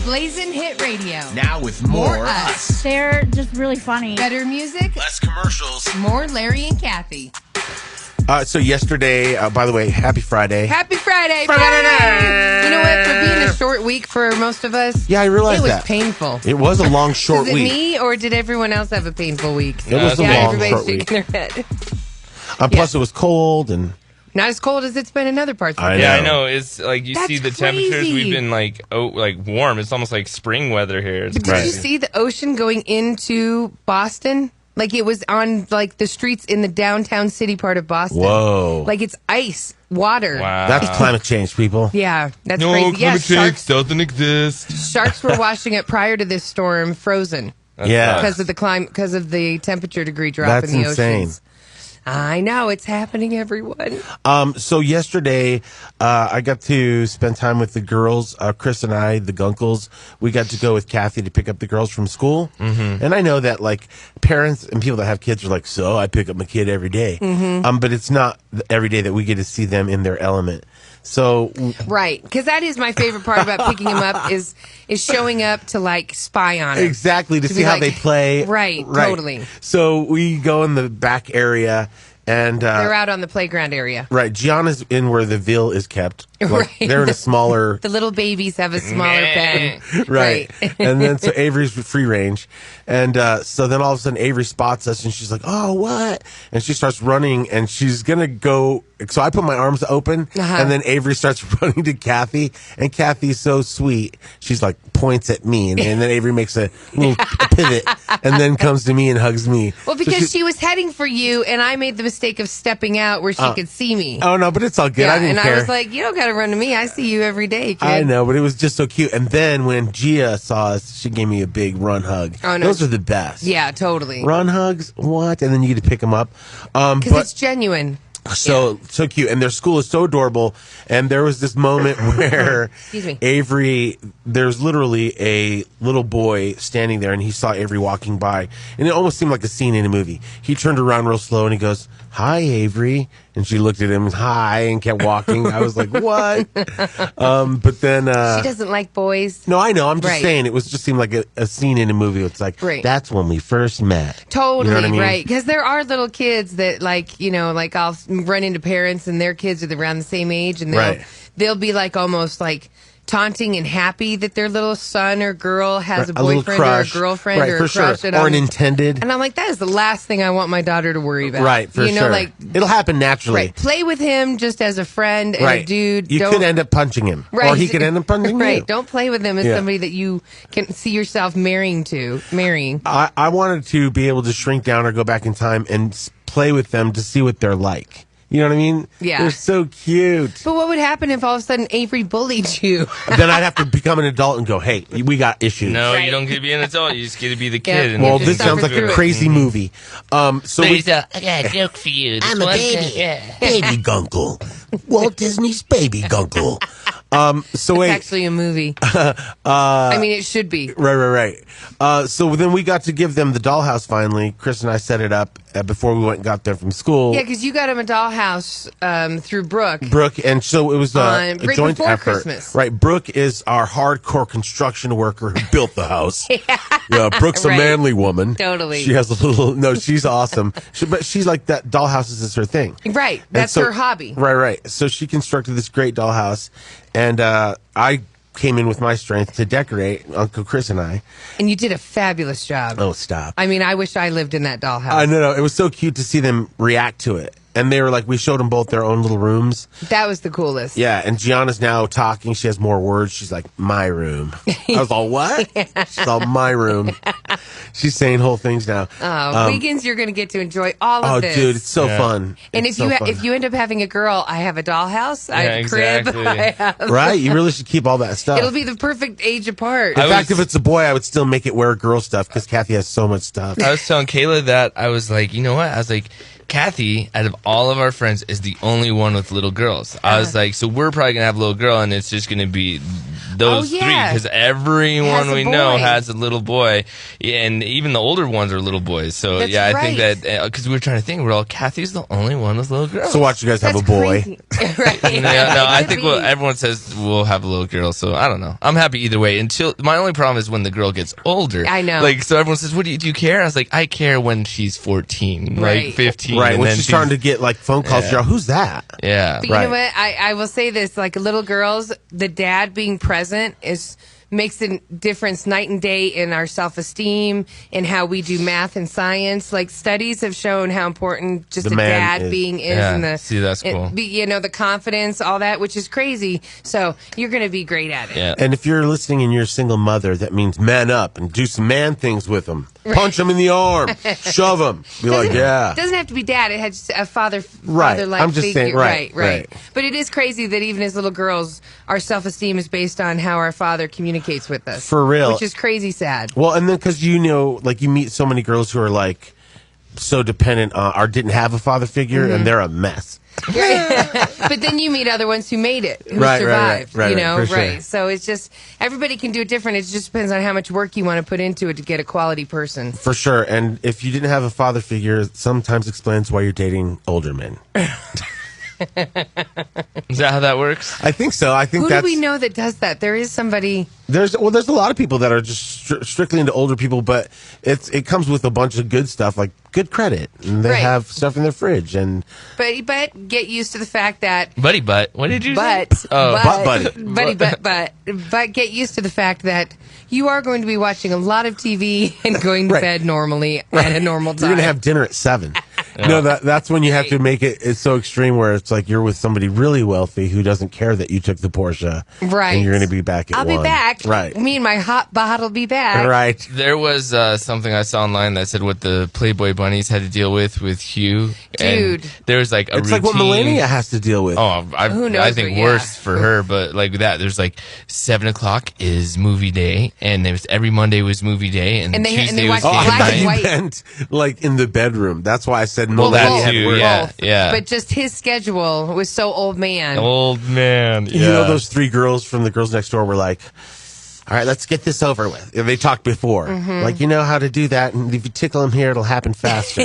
Blazin' Hit Radio. Now with more us. They're just really funny. Better music, Less commercials. more Larry and Kathie. So yesterday, by the way, happy Friday. Happy Friday. Friday. You know what? For being a short week for most of us, Yeah, I realized it was that. painful. It was a long, short Was it week. me, or did everyone else have a painful week? It was a long, everybody's short week. shaking their head. Plus, it was cold and. Not as cold as it's been in other parts of the I world. know. Yeah, I know. It's like you That's see the temperatures. crazy. We've been like warm. It's almost like spring weather here. It's But did crazy. you see the ocean going into Boston? Like it was on like the streets in the downtown city part of Boston. Whoa. Like it's ice, water. Wow. That's climate change, people. Yeah, that's no, crazy. Yeah, climate change sharks, doesn't exist. sharks were washing it prior to this storm, frozen Yeah. because of the because of the temperature degree drop That's in the insane. oceans. I know it's happening, everyone. So yesterday, I got to spend time with the girls. Chris and I, the Gunkles, we got to go with Kathie to pick up the girls from school. Mm-hmm. And I know that like parents and people that have kids are like, so I pick up my kid every day. Mm-hmm. But it's not every day that we get to see them in their element. So Right, because that is my favorite part about picking him up is showing up to like spy on him. exactly to To see be how like- they play. Right, totally. So we go in the back area and They're out on the playground area. right, Gianna's in where the veal is kept. Like, Right. They're in a smaller The little babies have a smaller pen. right. And then so Avery's free range. And so then all of a sudden Avery spots us and she's like, oh, what? And she starts running and she's going to go. So I put my arms open and then Avery starts running to Kathie. And Kathie's so sweet. She's like points at me. And then Avery makes a little pivot and then comes to me and hugs me. Well, So because she was heading for you, and I made the mistake of stepping out where she could see me. Oh, no, but it's all good. yeah, I didn't and care. I was like, you don't got to run to me. I see you every day, kid. I know, but it was just so cute. And then when Gia saw us, she gave me a big run hug. Oh, no. Those are the best. Yeah, totally. Run hugs, what? And then you get to pick them up. Because But it's genuine. so cute, and their school is so adorable. And there was this moment where Excuse me. Avery, there's literally a little boy standing there, and he saw Avery walking by, and it almost seemed like a scene in a movie. He turned around real slow, and he goes, "Hi, Avery," and she looked at him, "Hi," and kept walking. I was like, "What?" But then She doesn't like boys. no, I know. I'm just Right. saying it was just seemed like a scene in a movie. It's like Right. that's when we first met. Totally, You know what I mean? right. Because there are little kids that, like, you know, like I'll run into parents and their kids are around the same age, and Right. they'll be like almost like taunting and happy that their little son or girl has a little boyfriend or a crush. girlfriend Right, or for a crush. sure. And Or I'm- an intended. And I'm like, that is the last thing I want my daughter to worry about. Right, for you know, sure. like, It'll happen naturally. right, play with him just as a friend and Right. a dude. You Don't, could end up punching him. right. Or he could end up punching Right, you. don't play with him as Yeah. somebody that you can see yourself marrying. I wanted to be able to shrink down or go back in time and play with them to see what they're like. You know what I mean? Yeah. They're so cute. But what would happen if all of a sudden Avery bullied you? Then I'd have to become an adult and go, hey, we got issues. No, Right. you don't get to be an adult. You just get to be the Yeah. kid. And Well, You this just sounds like suffer a through it. crazy movie. So we, I got a joke for you. This I'm a one baby. time- yeah. Baby Gunkle. Walt Disney's Baby Gunkle. So It's wait. actually a movie. I mean, it should be. Right. So then we got to give them the dollhouse finally. Chris and I set it up before we went and got there from school. Yeah, because you got him a dollhouse through Brooke. Brooke, and so it was a Right joint before effort. Christmas. Right, Brooke is our hardcore construction worker who built the house. Yeah, Brooke's a Right. manly woman. Totally. She has a little. No, she's awesome. But she's like that. Dollhouses is her thing. Right. And That's so- her hobby. Right. So she constructed this great dollhouse, and I came in with my strength to decorate. Uncle Chris and I. And you did a fabulous job. Oh, stop! I mean, I wish I lived in that dollhouse. I know. It was so cute to see them react to it. And they were like, we showed them both their own little rooms. That was the coolest. Yeah, and Gianna's now talking. She has more words. She's like, my room. I was all, what? She's all, my room. She's saying whole things now. Oh, weekends you're going to get to enjoy all of Oh, this. dude, it's so Yeah. fun. And It's if so fun. if you end up having a girl, I have a dollhouse, I have a crib, exactly. I have. Right? You really should keep all that stuff. It'll be the perfect age apart. In fact, was- if it's a boy, I would still make it wear girl stuff because Kathie has so much stuff. I was telling Kayla that I was like, you know what? I was like, Kathie, out of all of our friends, is the only one with little girls. I was like, so we're probably gonna have a little girl, and it's just gonna be those Oh, three, yeah. because everyone Has a we know boy. has a little boy, and even the older ones are little boys. So That's yeah, I think right. that because we were trying to think, we're all Kathie's the only one with little girls. So watch you guys have That's a boy. crazy. Right. Yeah, no, I Could think be. everyone says we'll have a little girl, so I don't know. I'm happy either way. Until my only problem is when the girl gets older. I know. Like, so everyone says, "What do you care?" I was like, "I care when she's 14, Right. like 15, Right, and when then she's starting to get like phone calls, Yeah. you're, who's that? yeah." But you know Right. what? I will say this: like little girls, the dad being present makes a difference night and day in our self-esteem and how we do math and science. Like studies have shown how important just The a man dad is. being is, Yeah, and the see, that's cool. the confidence, all that, which is crazy. So you're going to be great at it. Yeah. And if you're listening and you're a single mother, that means man up and do some man things with them. Punch them in the arm, shove them. Be like, yeah. It doesn't have to be dad. It has a Right. father-like I'm just figure. saying, right. But it is crazy that even as little girls, our self-esteem is based on how our father communicates with us. For real. Which is crazy sad. Well, and then because like you meet so many girls who are like so dependent on or didn't have a father figure, Mm-hmm. and they're a mess. But then you meet other ones who made it, who Right, right, survived, right, you right, know, for sure. right. So it's just, everybody can do it different. It just depends on how much work you want to put into it to get a quality person. For sure. And if you didn't have a father figure, it sometimes explains why you're dating older men. Is that how that works? I think so. I think Who do that's we know that does that? There is somebody. there's a lot of people that are just strictly into older people, but it comes with a bunch of good stuff like good credit, and they Right. have stuff in their fridge and But get used to the fact that. Buddy butt. What did you But, say? Oh, butt buddy. but get used to the fact that you are going to be watching a lot of TV and going to Right. bed normally at a normal time. You're gonna have dinner at 7. No, that's when you have to make it's so extreme where it's like you're with somebody really wealthy who doesn't care that you took the Porsche, Right. And you're gonna be back at I'll 1. be back. Right. Me and my hot bottle be back. Right. There was something I saw online that said what the Playboy bunnies had to deal with Hugh. And Dude. there was like a It's like what routine- Melania has to deal with. Oh, Who knows I think what- yeah. worse for her, but like that, there's like 7:00 is movie day, and every Monday was movie day, and, And they Tuesday watch was game black night. and white. meant like in the bedroom. That's why I said Well, Melania that had too, work. yeah. Both. But just his schedule was so old man. Old man, yeah. You know, those 3 girls from the girls next door were like, all right, let's get this over with. And they talked before. Mm-hmm. Like, you know how to do that. And if you tickle them here, it'll happen faster.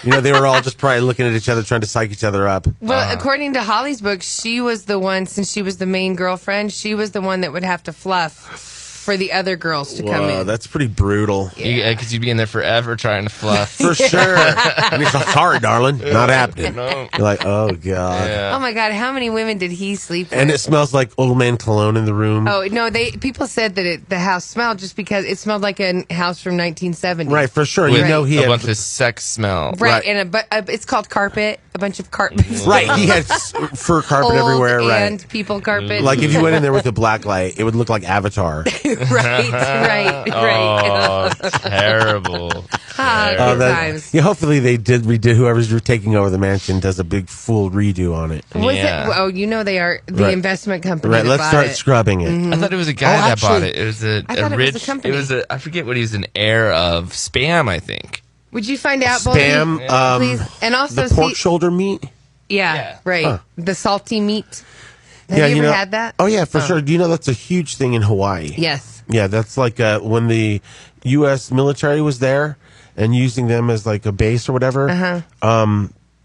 You know, they were all just probably looking at each other, trying to psych each other up. Well, according to Holly's book, she was the one, since she was the main girlfriend, she was the one that would have to fluff for the other girls to come Whoa, in. that's pretty brutal. Because you'd be in there forever trying to fluff. For sure. And he's like, sorry, darling. Not happening. No. You're like, oh, God. Yeah. Oh my God, how many women did he sleep with? And it smells like old man cologne in the room. Oh no! People said that the house smelled just because it smelled like a house from 1970. Right, for sure. With You know, he a had. bunch of sex smell. Right, and it's called carpet. A bunch of carpet. Right, he had fur carpet Old everywhere. and Right. people carpet. Like if you went in there with a black light, it would look like Avatar. right. Oh, terrible. Good times. Yeah, hopefully they did redo. Whoever's taking over the mansion does a big full redo on it. Was Yeah. it? Oh, you know they are the Right. investment company. Right, that let's bought start it. scrubbing it. I thought it was a guy Oh, that actually- bought it. It was I thought it was rich. a company. It was I forget what he's an heir of. Spam, I think. Would you find out, Spam, Boldy? Please, and also the pork see, shoulder meat. yeah, right, Huh. the salty meat. Have you ever had that? Oh yeah, for sure. Do you know that's a huge thing in Hawaii? Yes. Yeah, that's like when the U.S. military was there and using them as like a base or whatever.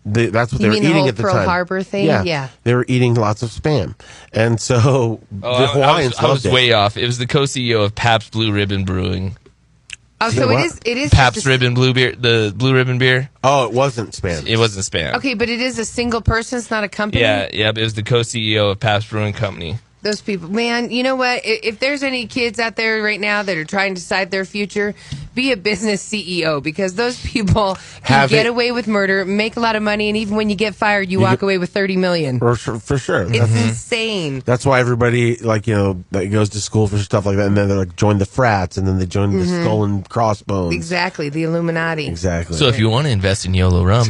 That's what they You were mean the eating whole at the Pearl time. Harbor thing? Yeah, Yeah. they were eating lots of spam, and so the I Hawaiians was loved it. way off. It was the co-CEO of Pabst Blue Ribbon Brewing. Oh, Say so what? it is Pabst just a- Ribbon Blue beer, the Blue Ribbon beer. Oh, it wasn't spam. It wasn't Spam. Okay, but it is a single person. It's not a company. Yeah, it was the co-CEO of Pabst Brewing Company. Those people, man, you know what? If there's any kids out there right now that are trying to decide their future, be a business CEO, because those people can Have get it- away with murder, make a lot of money, and even when you get fired, you walk away with $30 million. For sure. It's insane. That's why everybody, like, you know, that goes to school for stuff like that, and then they're like, join the frats, and then they join the skull and crossbones. Exactly, the Illuminati. Exactly. So if you want to invest in YOLO Rum,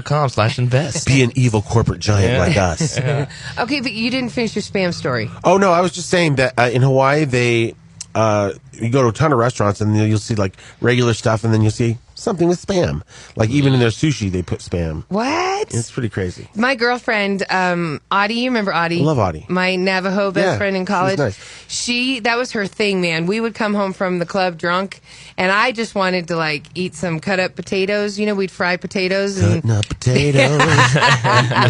YOLORUM.com/invest. be an evil corporate giant like us. Okay, but you didn't finish your spam story. Oh, no, I was just saying that in Hawaii, they, you go to a ton of restaurants, and then you'll see, like, regular stuff, and then you'll see something with spam. Like even in their sushi, they put spam. What? It's pretty crazy. My girlfriend, Audie, you remember Audie? I love Audie. My Navajo best friend in college. She's nice. That was her thing, man. We would come home from the club drunk, and I just wanted to like eat some cut up potatoes. You know, we'd fry potatoes and Cutting up potatoes.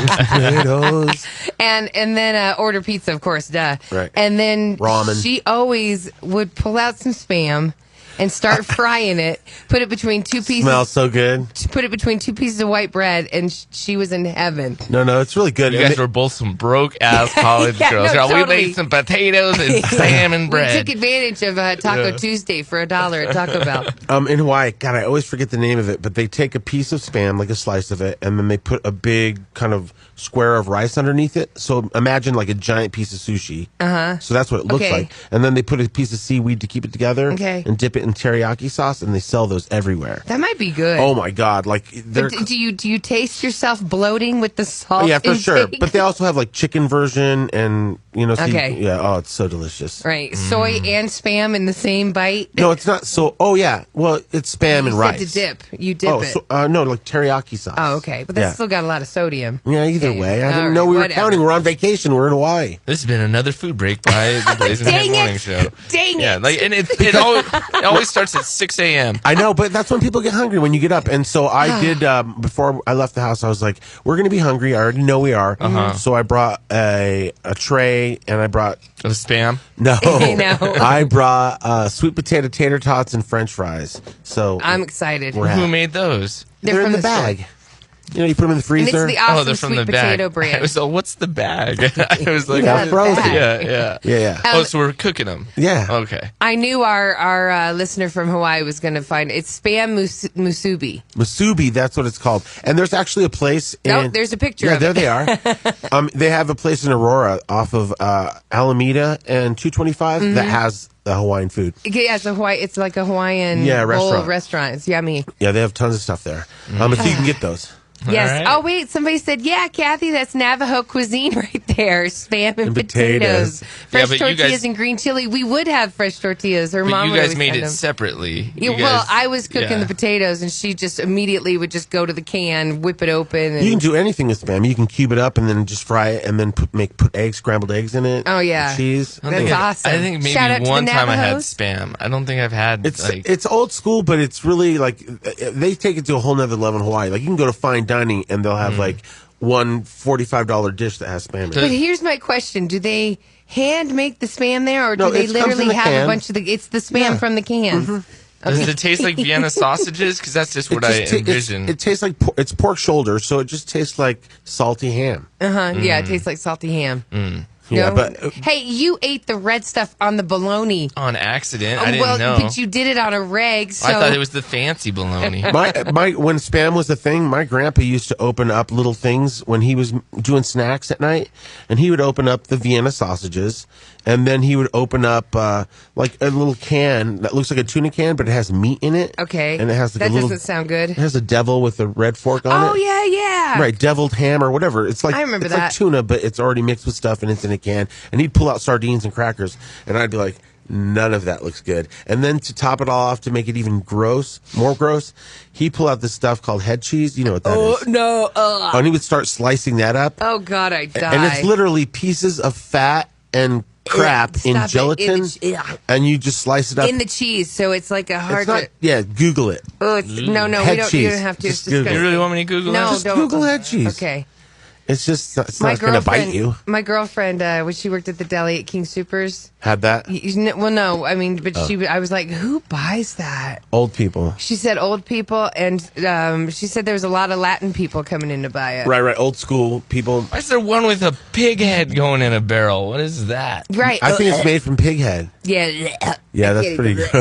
potatoes. and then order pizza, of course, duh. Right. And then Ramen. she always would pull out some spam and start frying it. Put it between two pieces. Smells so good. Put it between two pieces of white bread, and she was in heaven. No, it's really good. You guys were both some broke ass college Yeah, girls. no, We totally. made some potatoes and spam and bread. We took advantage of Taco Tuesday for $1 at Taco Bell. In Hawaii, God, I always forget the name of it, but they take a piece of spam, like a slice of it, and then they put a big kind of square of rice underneath it. So imagine like a giant piece of sushi. So that's what it looks like. And then they put a piece of seaweed to keep it together and dip it in teriyaki sauce, and they sell those everywhere. That might be good. Oh my God! Like, they're do you taste yourself bloating with the salt? yeah, for sure. intake? But they also have like chicken version, and yeah. Oh, it's so delicious. Right, soy and spam in the same bite. No, it's not. So, oh yeah, well, it's spam and You rice. said to dip. You dip it. So, no, like teriyaki sauce. Oh, okay, but that's still got a lot of sodium. Yeah, either way. I All didn't know right, we were whatever. counting. We're on vacation. We're in Hawaii. This has been another food break by the Blazin Dang Morning it. Show. Dang Yeah, it. like, and it always starts at 6 a.m. I know, but that's when people get hungry when you get up. And so I did, before I left the house, I was like, we're going to be hungry. I already know we are. So I brought a tray, and I brought... Of spam. No. No. I brought sweet potato tater tots and french fries. So I'm excited. We're Who happy. made those? They're in from the store. bag. You know, you put them in the And freezer. it's the awesome they're from sweet the potato bag. brand. I was like, what's the bag? I was like, Yeah, the frozen. bag. yeah. Yeah. Oh, so we're cooking them. Yeah. Okay. I knew our listener from Hawaii was going to find it's spam musubi. Musubi, that's what it's called. And there's actually a place in... Oh, there's a picture Yeah, of there it. they are. They have a place in Aurora off of Alameda and 225 that has the Hawaiian food. Yeah, it's like a Hawaiian bowl restaurant. It's yummy. Yeah, they have tons of stuff there. So you can get those. Yes. right. Oh, wait. Somebody said, yeah, Kathy, that's Navajo cuisine right there. Spam and potatoes. Fresh but you tortillas guys- and green chili. We would have fresh tortillas. Her But mom you would guys always made send it them. separately. Yeah, You well, guys- I was cooking yeah. the potatoes, and she just immediately would just go to the can, whip it open. And, You can do anything with spam. You can cube it up and then just fry it and then put eggs, scrambled eggs in it. Oh, yeah. and cheese. That's awesome. I think maybe Shout out to the one time I had Navajos. spam. I don't think I've had It's old school, but it's really like they take it to a whole nother level in Hawaii. Like you can go to fine dining and they'll have like one $45 dish that has spam in But it. here's my question. Do they hand make the spam there, or do No, they it comes in literally the have can. a bunch of it's the spam Yeah. from the cans? Does it taste like Vienna sausages? Because that's just what I envision. It tastes like it's pork shoulder, so it just tastes like salty ham. Yeah, it tastes like salty ham. Yeah, No? but Hey, you ate the red stuff on the bologna. On accident. I didn't well, know. but you did it on a reg, so I thought it was the fancy bologna. my when spam was a thing, my grandpa used to open up little things when he was doing snacks at night, and he would open up the Vienna sausages, and then he would open up like a little can that looks like a tuna can, but it has meat in it. Okay. and it has like that a little. doesn't sound good. It has a devil with a red fork on it. Oh yeah. Right, deviled ham or whatever. It's like I remember it's that. like tuna, but it's already mixed with stuff and it's in a can. And he'd pull out sardines and crackers, and I'd be like, none of that looks good. And then to top it all off, to make it even more gross, he'd pull out this stuff called head cheese. You know what that is? No. And he would start slicing that up. Oh God, I die. And it's literally pieces of fat and crap in Stop it. gelatin, and you just slice it up. in the cheese, so it's like a hard. It's not, yeah, Google it. no, we Head don't. cheese. You don't have to. Just It's Google it. You disgusting. really want me to Google No, that? Just don't. Google head cheese. Okay. It's just it's My not going to bite girlfriend, you. my girlfriend, when she worked at the deli at King Supers, Had that? well, no, I mean, but Oh. I was like, who buys that? Old people. She said old people, and she said there was a lot of Latin people coming in to buy it. Right. Old school people. Why is there one with a pig head going in a barrel? What is that? Right. I think it's made from pig head. Yeah. Yeah, that's pretty gross.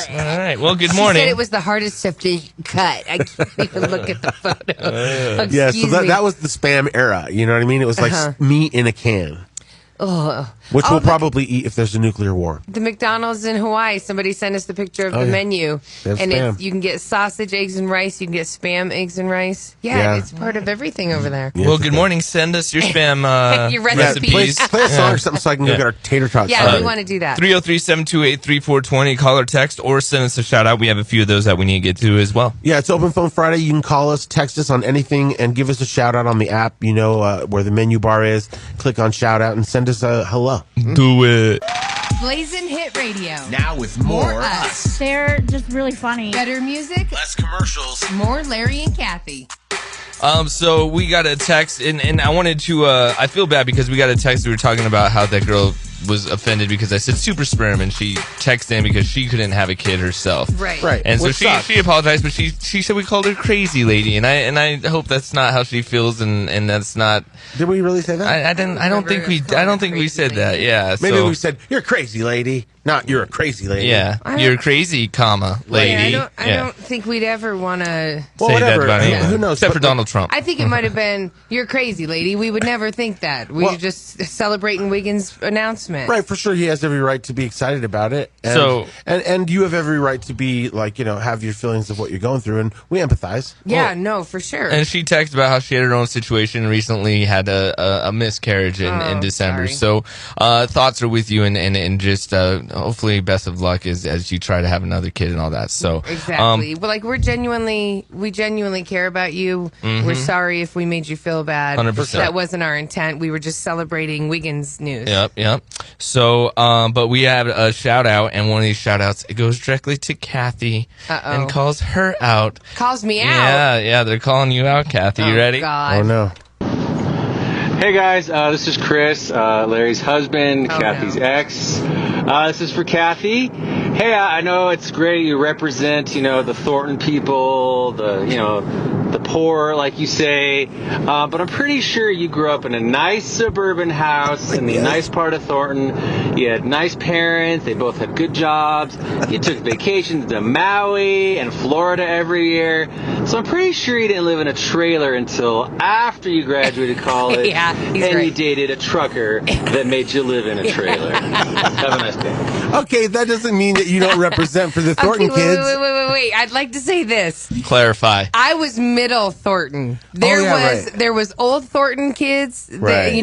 All right. Well, good She morning. said it was the hardest stuff to cut. I can't even look at the photo. Yeah, so Excuse me. that was the spam era. You know what I mean? It was like meat in a can. Ugh. Which we'll probably eat if there's a nuclear war. The McDonald's in Hawaii, somebody sent us the picture of the menu. And you can get sausage, eggs, and rice. You can get Spam, eggs, and rice. Yeah, it's part of everything over there. Well, good morning. Send us your Spam your recipes. Play a song or something so I can go get our tater tots. Yeah, we want to do that. 303-728-3420. Call or text or send us a shout out. We have a few of those that we need to get to as well. Yeah, it's Open Phone Friday. You can call us, text us on anything, and give us a shout out on the app. You know where the menu bar is. Click on shout out and send us a hello. Do it. Blazin' Hit Radio. Now with more us. They're just really funny. Better music, Less commercials. more Larry and Kathie. So we got a text, and I wanted to, I feel bad because we got a text. We were talking about how that girl was offended because I said super sperm, and she texted in because she couldn't have a kid herself. Right. And so Which sucks. she apologized, but she said we called her crazy lady, and I hope that's not how she feels, and that's not. Did we really say that? I don't think we said that. Yeah. Maybe so, we said, you're crazy, lady. Not, you're a crazy lady. Yeah. You're crazy, lady. I don't think we'd ever want to. Well, say whatever. that about anyone. Who knows? Except for But, Donald Trump. I think it might have been, you're crazy, lady. We would never think that. We were just celebrating Wiggins' announcement. Right, for sure. He has every right to be excited about it. And, and you have every right to be, like, have your feelings of what you're going through, and we empathize. Yeah, no, for sure. And she texted about how she had her own situation, recently had a miscarriage in December. Sorry. So thoughts are with you, and just hopefully best of luck as you try to have another kid and all that. So exactly. Well, like we genuinely care about you. We're sorry if we made you feel bad. 100%. That wasn't our intent. We were just celebrating Wiggins' news. Yep. So, but we have a shout out, and one of these shout outs, it goes directly to Kathie and calls her out. Calls me out. Yeah, they're calling you out, Kathie. You ready? God. Oh, no. Hey guys, this is Chris, Larry's husband, Kathie's ex. This is for Kathie. Hey, I know it's great you represent, the Thornton people, the poor, like you say, but I'm pretty sure you grew up in a nice suburban house in the nice part of Thornton. You had nice parents. They both had good jobs. You took vacations to Maui and Florida every year. So I'm pretty sure you didn't live in a trailer until after you graduated college. Yeah, he's and right. you dated a trucker that made you live in a trailer. Have a nice day. Okay, that doesn't mean that you don't represent for the Thornton Okay, kids. wait. I'd like to say this. Clarify. I was middle Thornton. There was old Thornton kids, Right.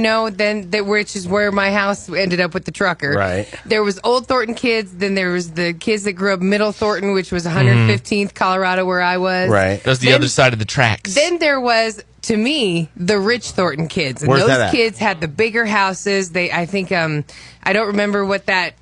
which is where my house ended up with the trucker. Right. There was old Thornton kids. Then there was the kids that grew up middle Thornton, which was 115th Colorado, where I was. Right. That's the other side of the tracks. Then there was, to me, the rich Thornton kids. And Where's that those at? kids had the bigger houses. I think, I don't remember what that.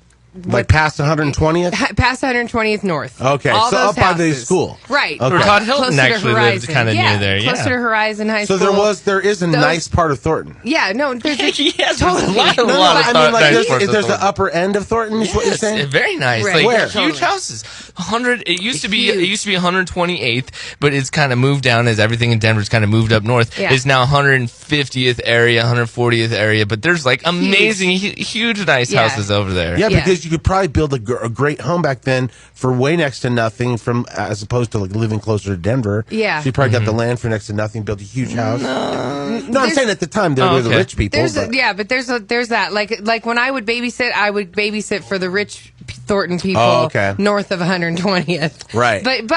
Like past 120th? Past 120th North. Okay, All so those up by the houses. school. Right. Okay. Or Todd Hilton Closer to actually lived Horizon. kind of near there. Yeah. Closer to Horizon High So School. there is a nice part of Thornton. Yeah, no, there's a, Yes, totally. there's a lot I of mean, like, nice parts of there's the Thornton. upper end of Thornton, is what you're saying? Very nice. Right. Like Where? huge Totally. houses. 100. It used to be 128th, but it's kind of moved down as everything in Denver's kind of moved up north. Yeah. It's now 150th area, 140th area, but there's like amazing, huge nice Yeah. houses over there. Yeah, Yeah. because you could probably build a great home back then for way next to nothing, as opposed to like living closer to Denver. Yeah. So you probably got the land for next to nothing, built a huge house. No, I'm saying at the time they were the okay. rich people. There's but- but there's that like when I would babysit for the rich Thornton people okay. north of 120th. Right. But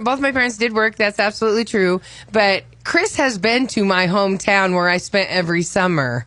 both my parents did work. That's absolutely true. But Chris has been to my hometown where I spent every summer.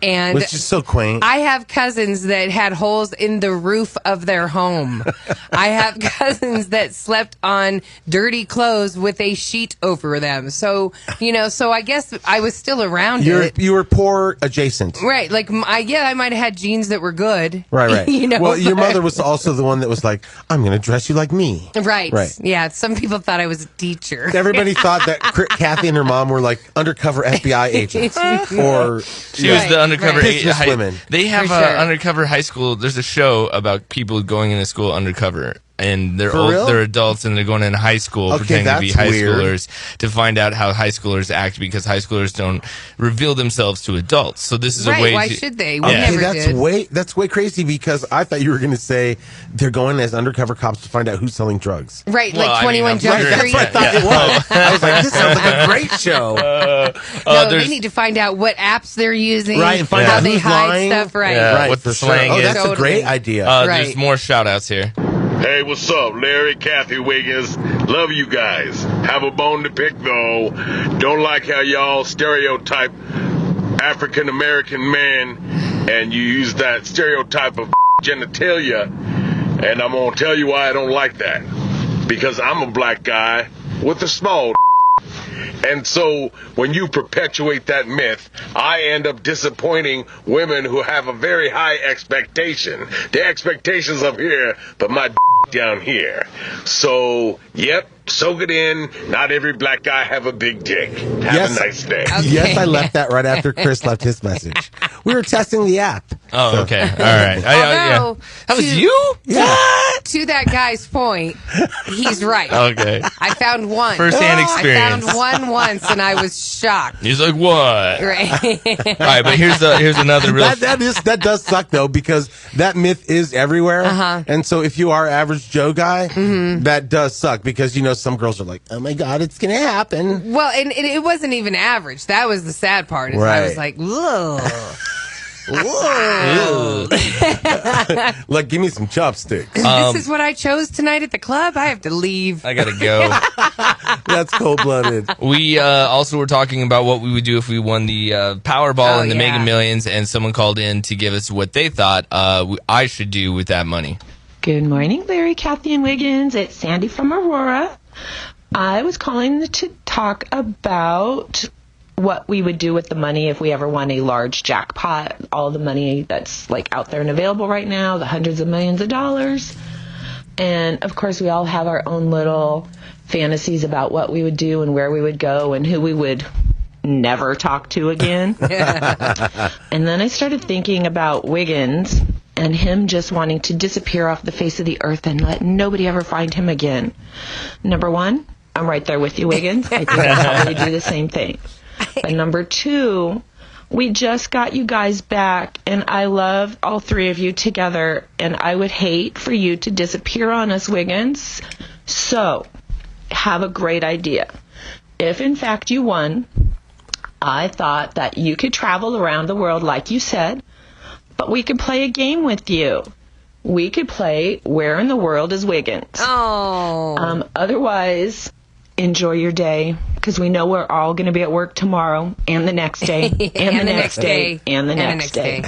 And which is so quaint. I have cousins that had holes in the roof of their home. I have cousins that slept on dirty clothes with a sheet over them. So, I guess I was still around it. You were poor adjacent. Right. Like, I might have had jeans that were good. Right. Well, your but- mother was also the one that was like, I'm going to dress you like me. Right. Right. Yeah. Some people thought I was a teacher. Everybody thought that Kathie and her mom were like undercover FBI agents. Or She was the undercover Businesswomen. They have For sure. undercover high school. There's a show about people going into school undercover. and they're For real? they're adults and they're going in high school pretending to be that's high weird. schoolers to find out how high schoolers act because high schoolers don't reveal themselves to adults. So this is a way Why to, should they? We Yeah. never did. That's way crazy because I thought you were going to say they're going as undercover cops to find out who's selling drugs. Right, Well, like I mean, 21 I'm Jump sure- Street. That's what I thought it was. I was like, this sounds like a great show. No, there's- they need to find out what apps they're using, Right, and find how out they who's hide lying. stuff. Right. Yeah. Right, what for the sure. slang Oh, is. that's a Totally. great idea. There's Right. more shout outs here. Hey, what's up? Larry, Kathie Wiggins. Love you guys. Have a bone to pick, though. Don't like how y'all stereotype African American men and you use that stereotype of genitalia. And I'm going to tell you why I don't like that. Because I'm a black guy with a small and so when you perpetuate that myth, I end up disappointing women who have a very high expectation. The expectation's up here, but my down here. So, yep, soak it in. Not every black guy have a big dick. Have a nice day. Okay. Yes, I left that right after Chris left his message. We were testing the app. Oh, okay. All right. Although, That was to- you? To that guy's point, he's right. Okay. I found one. First-hand I experience. found one once, and I was shocked. He's like, what? Right. All right, but here's another real. That does suck though because that myth is everywhere, and so if you are average Joe guy, that does suck because some girls are like, oh my god, it's gonna happen. Well, and it wasn't even average. That was the sad part. Is I Right. was like, whoa. Ew. Like, give me some chopsticks. This is what I chose tonight at the club. I have to leave. I gotta go. That's cold blooded. We also were talking about what we would do if we won the Powerball Oh, and the yeah. Mega Millions, and someone called in to give us what they thought I should do with that money. Good morning, Larry, Kathie, and Wiggins. It's Sandy from Aurora. I was calling to talk about what we would do with the money if we ever won a large jackpot, all the money that's out there and available right now, the hundreds of millions of dollars. And of course, we all have our own little fantasies about what we would do and where we would go and who we would never talk to again. And then I started thinking about Wiggins and him just wanting to disappear off the face of the earth and let nobody ever find him again. Number one, I'm right there with you, Wiggins. I think I'd probably do the same thing. But number two, we just got you guys back, and I love all three of you together, and I would hate for you to disappear on us, Wiggins. So, have a great idea. If, in fact, you won, I thought that you could travel around the world like you said, but we could play a game with you. We could play Where in the World is Wiggins? Oh. Otherwise, enjoy your day, because we know we're all going to be at work tomorrow and the next day and the next day and the next day.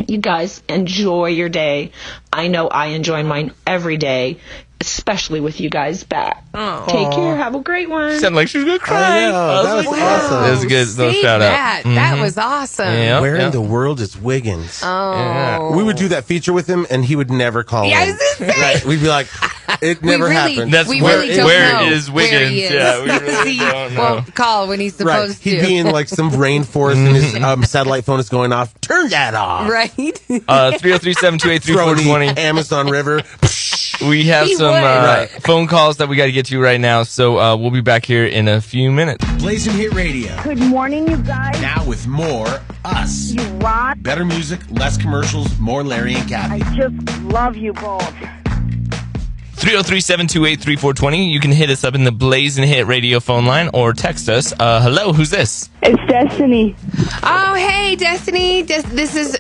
You guys enjoy your day. I know I enjoy mine every day, especially with you guys back. Oh. Take care. Have a great one. Sounded like she was gonna cry. I know, that was awesome. That was a good little Save shout out. that. That was awesome. Yeah. Where in the world is Wiggins? Oh. We would do that feature with him, and he would never call Yeah, I in. was gonna say. Right. We'd be like, it never happened. That's we where- really don't where know is where he Wiggins? is. Yeah, we really He don't know. won't call when he's Right. supposed He'd to. be in some rainforest, and his satellite phone is going off. Turn that off. Right? 303-728-3420. Amazon River. We have He some would. phone calls that we got to get to right now, so we'll be back here in a few minutes. Blazin' Hit Radio. Good morning, you guys. Now with more us. You rock. Better music, less commercials, more Larry and I Kathie. just love you both. 303-728-3420. You can hit us up in the Blazin' Hit Radio phone line or text us. Hello, who's this? It's Destiny. Oh, hey, Destiny. This is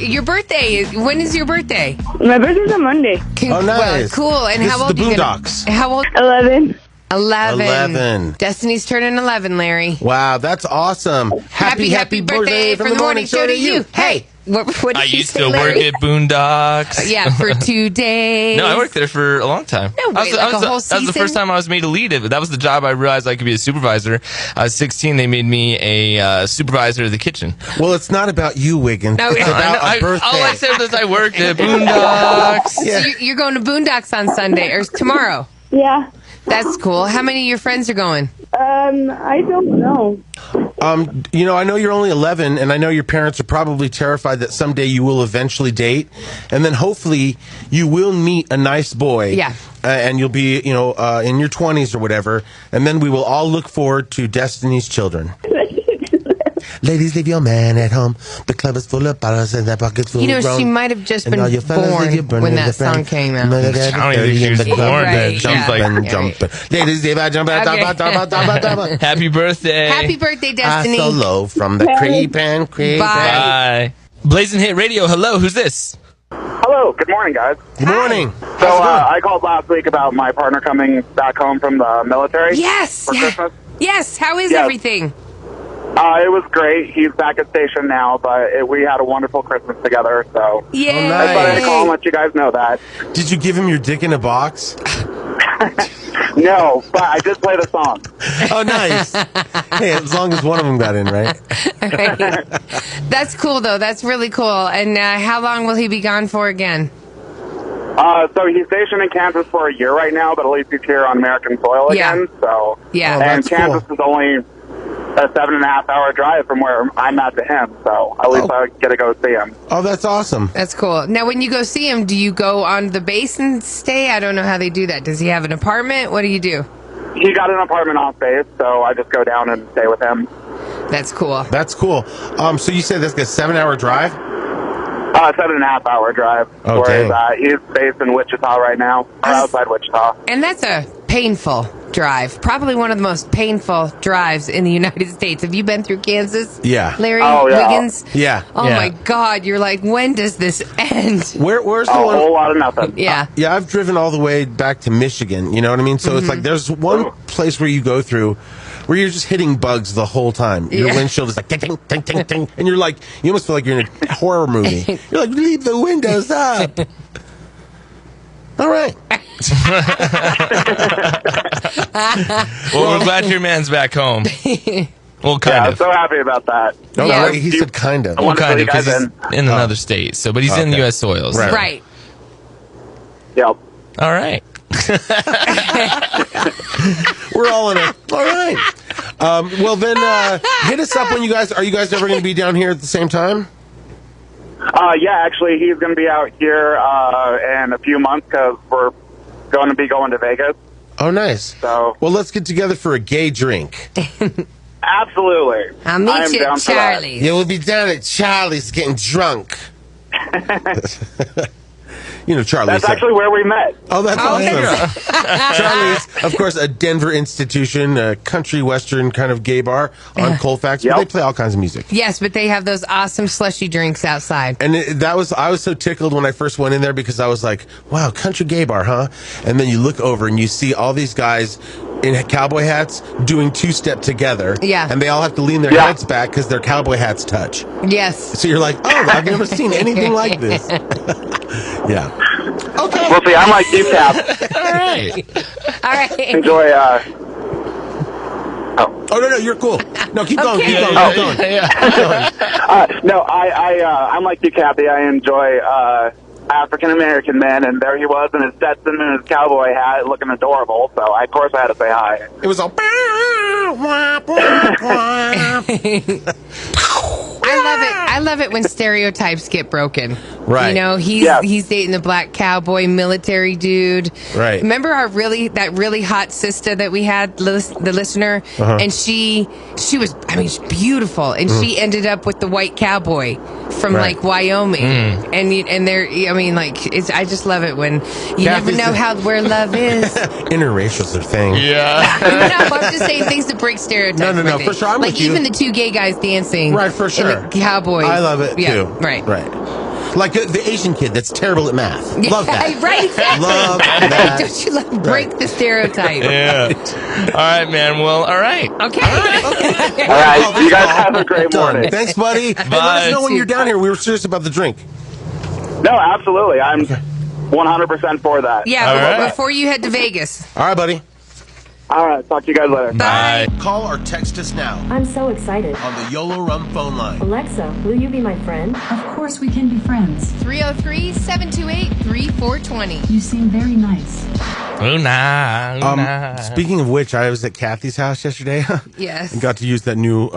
your birthday. When is your birthday? My birthday's on Monday. Oh, nice. Well, cool. And This how is old the are you Boondocks. How old? 11. 11. 11. Destiny's turning 11, Larry. Wow, that's awesome. Happy birthday from the morning show to you. Hey. What did I you used say, to work Larry? at Boondocks. Yeah, for 2 days. No, I worked there for a long time. No way, like a whole that was the season? first time I was made a lead. That was the job I realized I could be a supervisor. I was 16. They made me a supervisor of the kitchen. Well, it's not about you, Wiggins. No, it's yeah. about a birthday. All I said was I worked at Boondocks. So you're going to Boondocks on Sunday or tomorrow? Yeah. That's cool. How many of your friends are going? I don't know. I know you're only 11, and I know your parents are probably terrified that someday you will eventually date, and then hopefully you will meet a nice boy. Yeah. And you'll be, in your 20s or whatever, and then we will all look forward to Destiny's Children. Ladies, leave your man at home. The club is full of bottles and that pocket's full of rum. She might have just been And all your fellas, born leave your burning when that the friend. song came out. I don't even think she was born. Right, Jumping, yeah. jumping. Ladies, leave your jumping. Okay. Happy birthday. Happy birthday, Destiny. So low from the creep and creep. Bye. Bye. Blazin' Hit Radio. Hello, who's this? Hello, good morning, guys. Good morning. So I called last week about my partner coming back home from the military. Yes. For Christmas. Yes. How is Yes. everything? It was great. He's back at station now, but we had a wonderful Christmas together. So Yay. Oh, I thought I'd nice. call and let you guys know that. Did you give him your dick in a box? No, but I did play the song. Oh, nice. Hey, as long as one of them got in, right? Right. That's cool, though. That's really cool. And how long will he be gone for again? So he's stationed in Kansas for a year right now, but at least he's here on American soil Yeah. again. So Yeah. Oh, and that's Kansas cool. is only a 7.5-hour drive from where I'm at to him. So at least I get to go see him. Oh, that's awesome. That's cool. Now, when you go see him, do you go on the base and stay? I don't know how they do that. Does he have an apartment? What do you do? He got an apartment on base, so I just go down and stay with him. That's cool. That's cool. So you said that's a 7-hour drive? 7.5-hour drive. Oh, where dang. he's based in Wichita right now, or outside Wichita. And that's a painful drive. Probably one of the most painful drives in the United States. Have you been through Kansas? Yeah. Larry Oh, yeah. Wiggins? Yeah. Oh, Yeah. my God. You're like, when does this end? Where's the A one? whole lot of nothing. Yeah. Yeah, I've driven all the way back to Michigan. You know what I mean? So it's like there's one place where you go through where you're just hitting bugs the whole time. Your Yeah. windshield is like ting, ting, ting, ting, ting. And you're like, you almost feel like you're in a horror movie. You're like, leave the windows up. All right. Well, we're glad your man's back home. Well, kind Yeah, I'm of. so happy about that. Oh, Yeah. right. He said kind of. I Well, wanna kind fill of, you because guys he's in another state. So, but he's in Okay. U.S. soils. Right. Right. Yep. All right. We're all in it. All right. Well, then hit us up when are you guys ever going to be down here at the same time? Yeah, actually, he's going to be out here in a few months because we're going to be going to Vegas. Oh, nice. So, Well, let's get together for a gay drink. absolutely. I'll I meet am you down at for that. Charlie's. Yeah, we'll be down at Charlie's getting drunk. Charlie's. That's actually where we met. Oh, that's Okay. awesome. Charlie's, of course, a Denver institution, a country western kind of gay bar on Colfax. Yep. But they play all kinds of music. Yes, but they have those awesome slushy drinks outside. And I was so tickled when I first went in there because I was like, wow, country gay bar, huh? And then you look over and you see all these guys in cowboy hats doing two-step together. Yeah. And they all have to lean their heads back because their cowboy hats touch. Yes. So you're like, oh, I've never seen anything like this. Yeah. Okay. We'll see. I'm like you, Cap. All right. All right. Enjoy. Oh, no, you're cool. No, keep going, Okay. keep going, Yeah, keep going. yeah. No, I'm like you, Kathy. I enjoy African American men, and there he was in his Stetson and his cowboy hat, looking adorable. So of course I had to say hi. It was all. I love it when stereotypes get broken. Right. He's dating the black cowboy military dude. Right. Remember that really hot sister that we had, the listener, and she was she's beautiful, and she ended up with the white cowboy from like Wyoming, and there I just love it when you never know where love is. Interracial's a thing. Yeah. No, I'm just saying things that break stereotypes. No, I think. for sure, I'm like with you. even the two gay guys dancing, Right, for sure. in the cowboy. I love it Yeah, too. right. Like the Asian kid that's terrible at math. Love that. Right, exactly. Love that. Don't you love break the stereotype? Yeah. All right, man. Well, all right. Okay. All right, you guys have a great morning. Thanks, buddy. Hey, let us know when you're down here. We were serious about the drink. No, absolutely. I'm 100% for that. Yeah, All right. before you head to Vegas. All right, buddy. All right, talk to you guys later. Bye. Call or text us now I'm so excited. on the YOLO Rum phone line. Alexa, will you be my friend? Of course we can be friends. 303-728-3420. You seem very nice. Ooh, nah, ooh, nah. Speaking of which, I was at Kathie's house yesterday. Yes. And got to use that new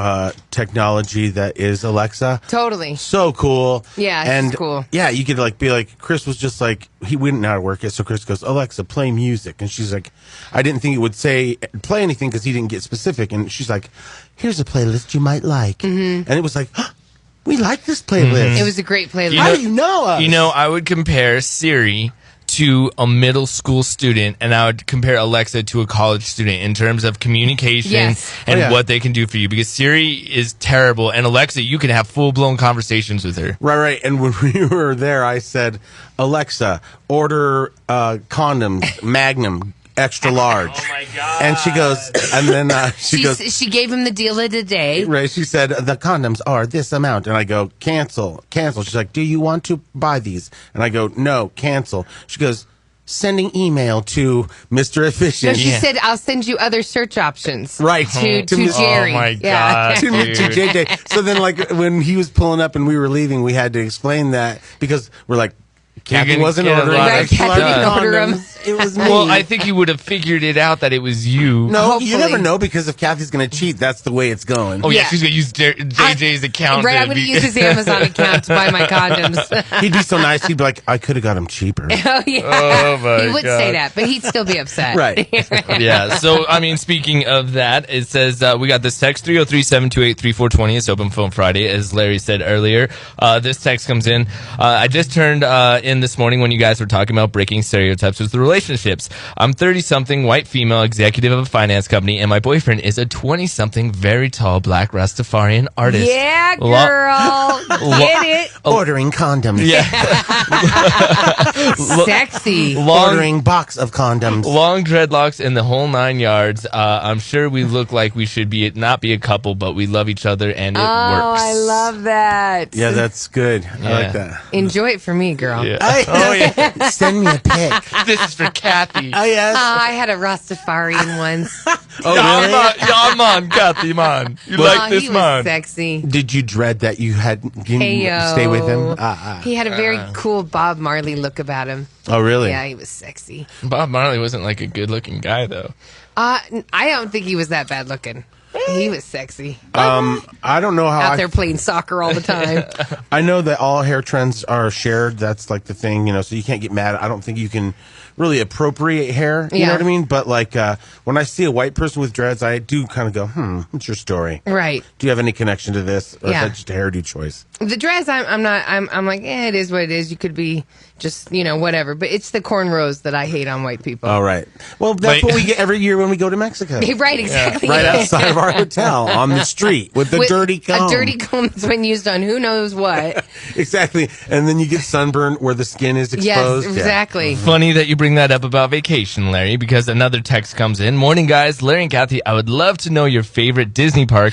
technology that is Alexa. Totally. So cool. Yeah, and it's cool. Yeah, you could like be like, Chris was just like, he wouldn't know how to work it. So Chris goes, Alexa, play music. And she's like, I didn't think it would say play anything because he didn't get specific. And she's like, here's a playlist you might like. Mm-hmm. And it was like, we like this playlist. It was a great playlist. How do you know us? You know, I would compare Siri to a middle school student, and I would compare Alexa to a college student in terms of communication and what they can do for you. Because Siri is terrible, and Alexa, you can have full-blown conversations with her. Right. And when we were there, I said, Alexa, order condoms, Magnum, extra large. Oh my God. And she goes, and then She gave him the deal of the day. Right, she said, the condoms are this amount. And I go, cancel. She's like, do you want to buy these? And I go, no, cancel. She goes, sending email to Mr. Efficient. No, she said, I'll send you other search options. Right. To Jerry. Oh my God. to JJ. So then, like, when he was pulling up and we were leaving, we had to explain that because we're like, Kathie wasn't ordering. Right, Kathie didn't order them. It was me. Well, I think you would have figured it out that it was you. No, Hopefully. you never know because if Kathie's going to cheat, that's the way it's going. Oh, yeah, she's going to use JJ's account. Right, I'm going to use his Amazon account to buy my condoms. He'd be so nice. He'd be like, I could have got him cheaper. Oh, yeah. Oh, my He would God. say that, but he'd still be upset. Right. Yeah, so, I mean, speaking of that, it says we got this text, 303-728-3420. It's Open Phone Friday, as Larry said earlier. This text comes in. I just turned in this morning when you guys were talking about breaking stereotypes with the relationships. I'm 30-something, white female, executive of a finance company, and my boyfriend is a 20-something, very tall, black Rastafarian artist. Yeah, girl. Get it. Ordering condoms. Yeah. Sexy. Ordering box of condoms. Long dreadlocks and the whole 9 yards. I'm sure we look like we should not be a couple, but we love each other and it works. I love that. Yeah, that's good. I like that. Enjoy it for me, girl. Yeah. Oh, yeah. Send me a pic. This is for Kathie. Oh, yes. I had a Rastafarian once. Oh, really? Yeah, man, Kathie, man. You like this, he was man. sexy. Did you dread that you had stay with him? He had a very cool Bob Marley look about him. Oh, really? Yeah, he was sexy. Bob Marley wasn't like a good-looking guy, though. I don't think he was that bad looking. He was sexy. I don't know how Out there playing soccer all the time. I know that all hair trends are shared. That's like the thing, so you can't get mad. I don't think you can really appropriate hair. You know what I mean? But like when I see a white person with dreads, I do kind of go, what's your story? Right. Do you have any connection to this? Or is Yeah. that just a hairdo choice? The dreads, I'm like, it is what it is. You could be just, whatever. But it's the cornrows that I hate on white people. All right. Well, that's what we get every year when we go to Mexico. Right, exactly. Right outside of our hotel on the street with the dirty comb. A dirty comb that's been used on who knows what. Exactly. And then you get sunburned where the skin is exposed. Yes, exactly. Funny that you bring that up about vacation, Larry, because another text comes in. Morning, guys. Larry and Kathie, I would love to know your favorite Disney park.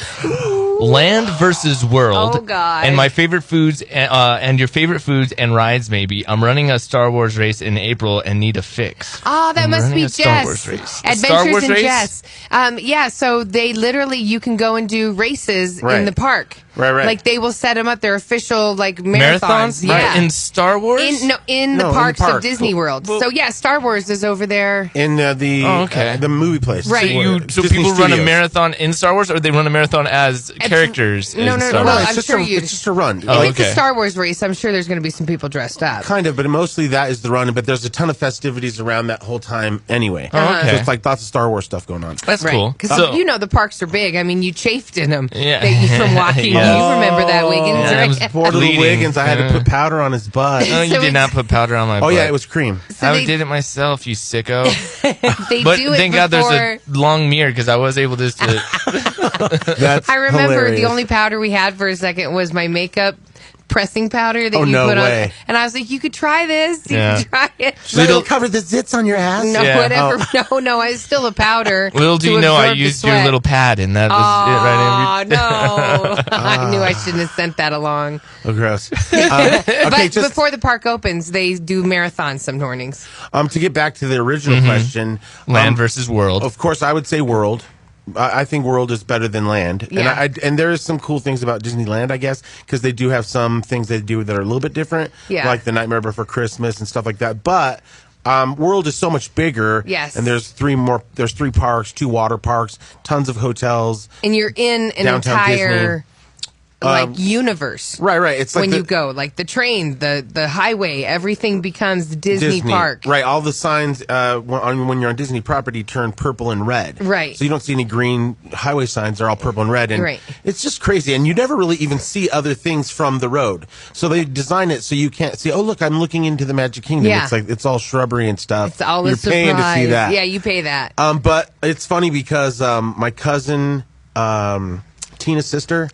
Land versus world. Oh, God. And my favorite foods, and your favorite foods and rides, maybe. I'm running a Star Wars race in April and need a fix. Oh, that I'm must running be a Star Wars Jess. race. A Adventures Star Wars in race? Jess. Yeah, so they literally, you can go and do races Right. in the park. Right. Like they will set them up. They're official like marathons. Yeah. In Star Wars? In the No, in the parks park. of Disney World. So yeah, Star Wars is over there. In the movie place. Right. So Disney people run a Studios. marathon in Star Wars, or they run a marathon as characters No, in no, Star well, Wars? I'm it's sure it's just a run. Oh, If it's okay. a Star Wars race, I'm sure there's going to be some people dressed up. Kind of, but mostly that is the run. But there's a ton of festivities around that whole time anyway. Oh, okay. So it's like lots of Star Wars stuff going on. That's cool. Because So, the parks are big. I mean, you chafed in them Yeah. from walking. Yeah. You remember that, Wiggins, Yeah, it right? was Poor little bleeding. Wiggins, I had to Yeah. put powder on his butt. No, you So did not put powder on my butt. Oh, yeah, it was cream. So I they- did it myself, you sicko. They But do it thank God before. there's a long mirror because I was able just to. That's I remember hilarious. the only powder we had for a second was my makeup pressing powder that Oh, you no put way. on. And I was like, you could try this. You Yeah. could try it. It'll cover the zits on your ass. No, Yeah. whatever. No, it's still a powder. Little do to you know, I absorb the used your sweat. little pad, and that was it right in. Oh, no. I knew I shouldn't have sent that along. Oh, gross. Okay, But just before the park opens, they do marathons some mornings. to get back to the original question, Land versus world. of course, I would say world. I think world is better than land, Yeah. and there is some cool things about Disneyland, I guess, because they do have some things they do that are a little bit different, Yeah. like the Nightmare Before Christmas and stuff like that. But World is so much bigger. Yes. And there's 3 parks, 2 water parks, tons of hotels. And you're in an Downtown entire universe. Right. It's like when you go, like the train, the highway, everything becomes Disney Park. Right. All the signs when you're on Disney property turn purple and red. Right. So you don't see any green highway signs. They're all purple and red. And right. It's just crazy. And you never really even see other things from the road. So they design it so you can't see, oh, look, I'm looking into the Magic Kingdom. Yeah. It's like, it's all shrubbery and stuff. It's all You're a surprise. paying to see that. Yeah, you pay that. But it's funny because my cousin, Tina's sister,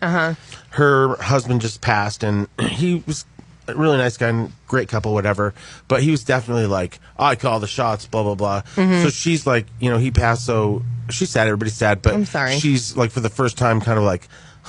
her husband just passed, and he was a really nice guy and great couple, whatever. But he was definitely like, oh, I call the shots, blah, blah, blah. So she's like, he passed, so she's sad, everybody's sad, but I'm sorry. She's like, for the first time, kind of like,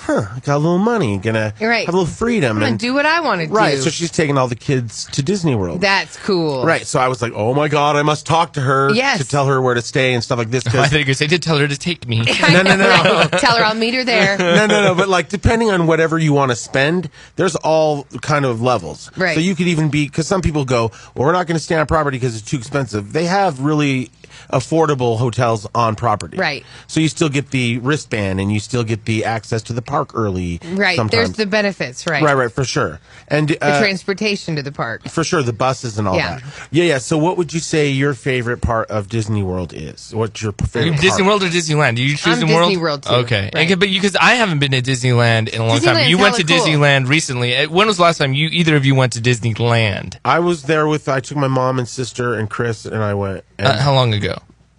I got a little money, gonna have a little freedom. I'm gonna do what I want to do. Right, so she's taking all the kids to Disney World. That's cool. Right, so I was like, oh my God, I must talk to her Yes. to tell her where to stay and stuff like this. I thought you were going to say, to tell her to take me. No. Tell her I'll meet her there. No, but like depending on whatever you want to spend, there's all kind of levels. Right. So you could even be, because some people go, well, we're not going to stay on property because it's too expensive. They have really affordable hotels on property. Right. So you still get the wristband and you still get the access to the park early. Right. Sometimes. There's the benefits, right? Right, for sure. And the transportation to the park. For sure, the buses and all Yeah. that. Yeah. So what would you say your favorite part of Disney World is? What's your favorite Disney part? World or Disneyland? Do you choose I'm the world? Disney World, too. Okay. Right. And, but because I haven't been to Disneyland in a long time. Disneyland's You went to hella cool. Disneyland recently. When was the last time either of you went to Disneyland? I was there I took my mom and sister and Chris and I went. And How long ago?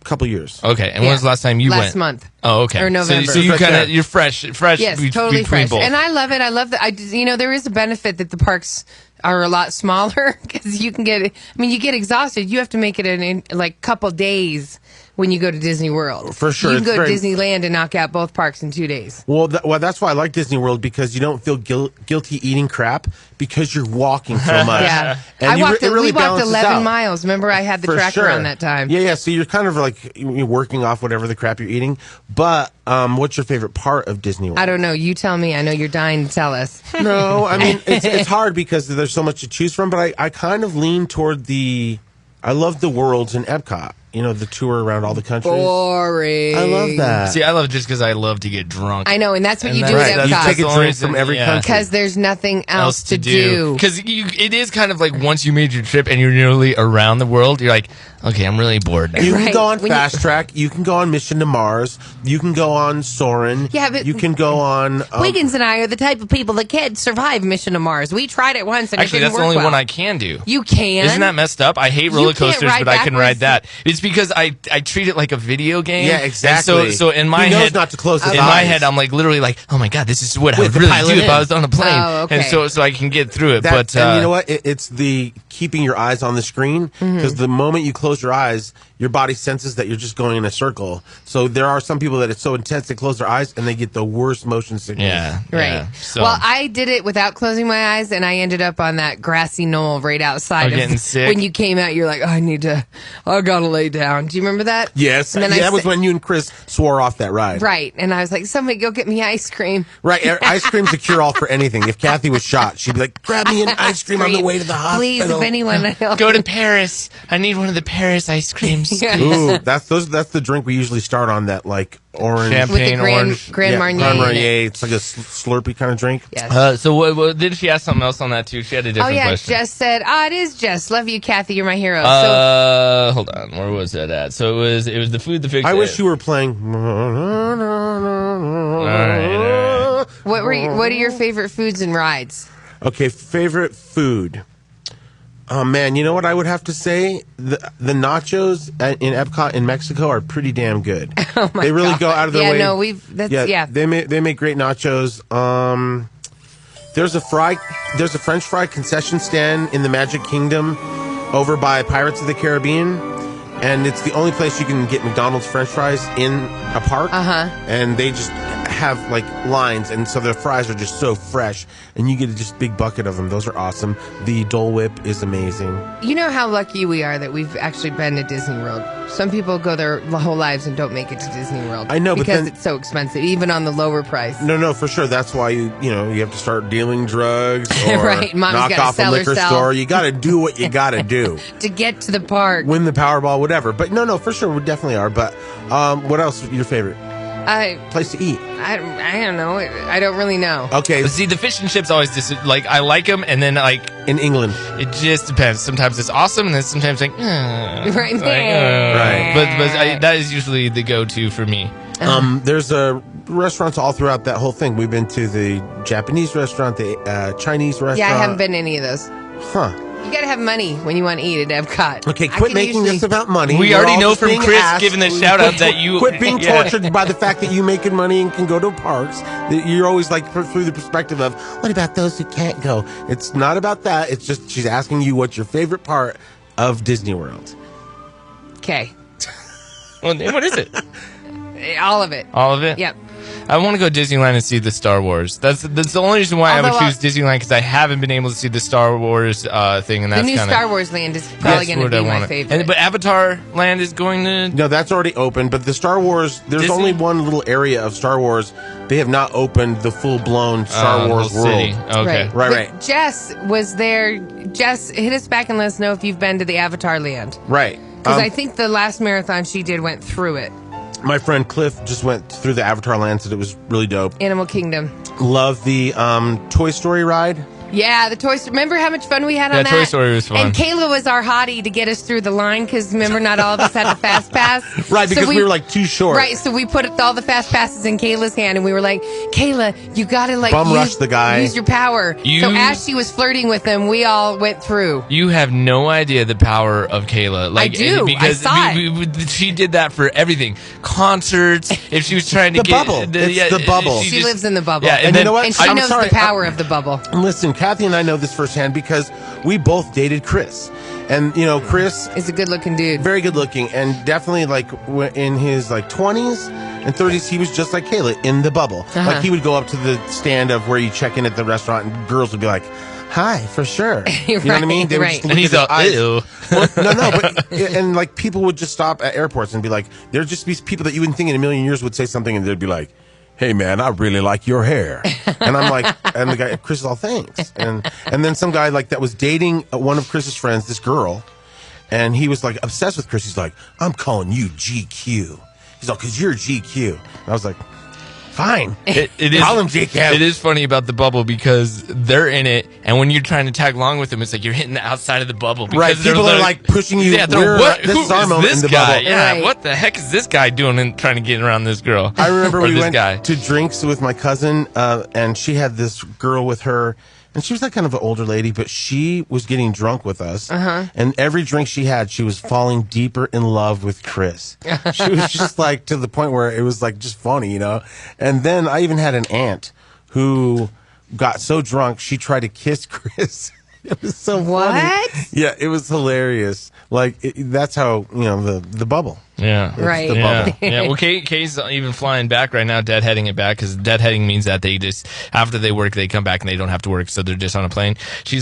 Couple years. Okay. And when was the last time you went? Last month. Oh, okay. Or November. So you Fresh kind air. of you're fresh. Yes, be- totally between fresh. both. And I love it. I love that. There is a benefit that the parks are a lot smaller because you can get. you get exhausted. You have to make it in like couple days when you go to Disney World. For sure, you can it's go to very- Disneyland and knock out both parks in 2 days. Well, that's why I like Disney World because you don't feel guilty eating crap because you're walking so much. Yeah, And we walked balances 11 out. miles. Remember, I had the For tracker sure. on that time. Yeah. So you're kind of like you're working off whatever the crap you're eating. But what's your favorite part of Disney World? I don't know. You tell me. I know you're dying to tell us. No, I mean it's hard because there's so much to choose from. But I kind of lean toward I love the worlds in Epcot. The tour around all the countries. Boring. I love that. See, I love it just because I love to get drunk. I know, and that's what you do Right, at you Epcot. take a the only drink from reason- every yeah. country. Because there's nothing else to do. Because it is kind of like once you made your trip and you're nearly around the world, you're like, okay, I'm really bored now. You can Right. go on When Fast Track. You can go on Mission to Mars. You can go on Soarin'. Yeah, but you can go on. Wiggins and I are the type of people that can't survive Mission to Mars. We tried it once, and Actually, it didn't that's the work only well. one I can do. You can. Isn't that messed up? I hate You roller can't coasters, ride but I can ride backwards. that. It's because I treat it like a video game. Yeah, exactly. And so in my He knows head, not to close his in my eyes. head, I'm like literally like, oh my god, this is what I With would the really pilot do if in. I was on a plane. Oh, okay. And so I can get through it. That, but and you know what? It's the keeping your eyes on the screen because the moment you close your eyes, your body senses that you're just going in a circle. So there are some people that it's so intense they close their eyes and they get the worst motion sickness. Yeah. Right. Yeah. So, Well, I did it without closing my eyes, and I ended up on that grassy knoll right outside. Oh, getting sick? When you came out, you're like, I gotta lay down. Do you remember that? Yes. And then That was when you and Chris swore off that ride. Right. And I was like, somebody go get me ice cream. Right. Ice cream's a cure all for anything. If Kathie was shot, she'd be like, grab me an ice cream on the way to the hospital. Please, if anyone go to Paris. I need one of the Paris ice creams. Ooh, that's the drink we usually start on, that like orange Champagne, with the orange. Grand Marnier. Grand in it. Marnier. It's like a Slurpee kind of drink. Yes. So what, did she ask something else on that too? She had a different Oh, yeah. question. Jess said, it is Jess. Love you, Kathie. You're my hero. Hold on. Where was it at? So it was the food, the fix. I wish you were playing. All right. What are your favorite foods and rides? Okay, favorite food. Oh man, you know what I would have to say? The nachos in Epcot in Mexico are pretty damn good. Oh my They really God. go out of their Yeah, way. no, yeah. They make great nachos. There's a French fry concession stand in the Magic Kingdom over by Pirates of the Caribbean. And it's the only place you can get McDonald's French fries in a park. Uh-huh. And they just have like lines, and so their fries are just so fresh, and you get just big bucket of them. Those are awesome. The Dole Whip is amazing. You know how lucky we are that we've actually been to Disney World. Some people go their whole lives and don't make it to Disney World. I know, because but it's so expensive, even on the lower price. No, for sure. That's why you have to start dealing drugs or Right. Mom's knock gotta off a sell liquor herself. store. You got to do what you got to do. To get to the park. Win the Powerball, whatever. But no, for sure, we definitely are. But what else is your favorite place to eat? I don't know. I don't really know. Okay. But see, the fish and chips always I like them, and then in England, it just depends. Sometimes it's awesome, and then sometimes Right. right. But that is usually the go-to for me. There's restaurants all throughout that whole thing. We've been to the Japanese restaurant, the Chinese restaurant. Yeah, I haven't been to any of those. Huh. You gotta have money when you want to eat at Epcot. Okay, quit making this about money. We We're already all know just from being Chris asked. giving the shout out that you quit being tortured by the fact that you making money and can go to parks. That you're always like through the perspective of what about those who can't go? It's not about that. It's just she's asking you what's your favorite part of Disney World. Okay. What is it? All of it. All of it? Yep. I want to go to Disneyland and see the Star Wars. That's the only reason why I would choose Disneyland, because I haven't been able to see the Star Wars thing, and that's the new kinda, Star Wars land is probably going to be my favorite. But Avatar Land is going to... No, that's already open. But the Star Wars, there's Disney? only one little area of Star Wars. They have not opened the full-blown Star Wars whole world. city. Okay. Right. But Jess was there. Jess, hit us back and let us know if you've been to the Avatar land. Right. Because I think the last marathon she did went through it. My friend Cliff just went through the Avatar land, said it was really dope. Animal Kingdom. Love the Toy Story ride. Yeah, the Toy Story. Remember how much fun we had on that? Toy Story was fun. And Kayla was our hottie to get us through the line because remember, not all of us had the fast pass. Right, because we were like too short. Right, so we put all the fast passes in Kayla's hand, and we were like, "Kayla, you gotta bum rush the guy. Use your power." So as she was flirting with him, we all went through. You have no idea the power of Kayla. I do. Because I saw she did that for everything. Concerts. If she was trying to the get bubble, it's the bubble. She lives in the bubble. Yeah, and you know what? And she knows the power of the bubble. Listen, Kathie and I know this firsthand because we both dated Chris. And, Chris is a good-looking dude. Very good-looking. And definitely, in his, 20s and 30s, he was just like Kayla, in the bubble. Uh-huh. Like, he would go up to the stand of where you check in at the restaurant, and girls would be like, hi, for sure. You know what I mean? They would just look and he's at his all, eyes. Well, no, but, and, people would just stop at airports and be like, there'd just be people that you wouldn't think in a million years would say something, and they'd be like, hey man, I really like your hair. And I'm like, and the guy, Chris is all, thanks. And then some guy that was dating one of Chris's friends, this girl, and he was obsessed with Chris. He's like, I'm calling you GQ. He's like, cause you're GQ. And I was like, fine. It is, call him JK. It is funny about the bubble because they're in it, and when you're trying to tag along with them, it's like you're hitting the outside of the bubble. Because right, people are pushing you. Yeah, this is our moment in the guy? bubble. Yeah, Right. what the heck is this guy doing and trying to get around this girl? I remember we this went guy. to drinks with my cousin, and she had this girl with her, and she was kind of an older lady, but she was getting drunk with us. Uh-huh. And every drink she had, she was falling deeper in love with Chris. She was just to the point where it was just funny, And then I even had an aunt who got so drunk she tried to kiss Chris. It was so funny. Yeah, it was hilarious. That's how the bubble. Yeah. It's Right. the bubble. Yeah. Well, Kay's even flying back right now, deadheading it back, because deadheading means that they just, after they work, they come back and they don't have to work, so they're just on a plane. She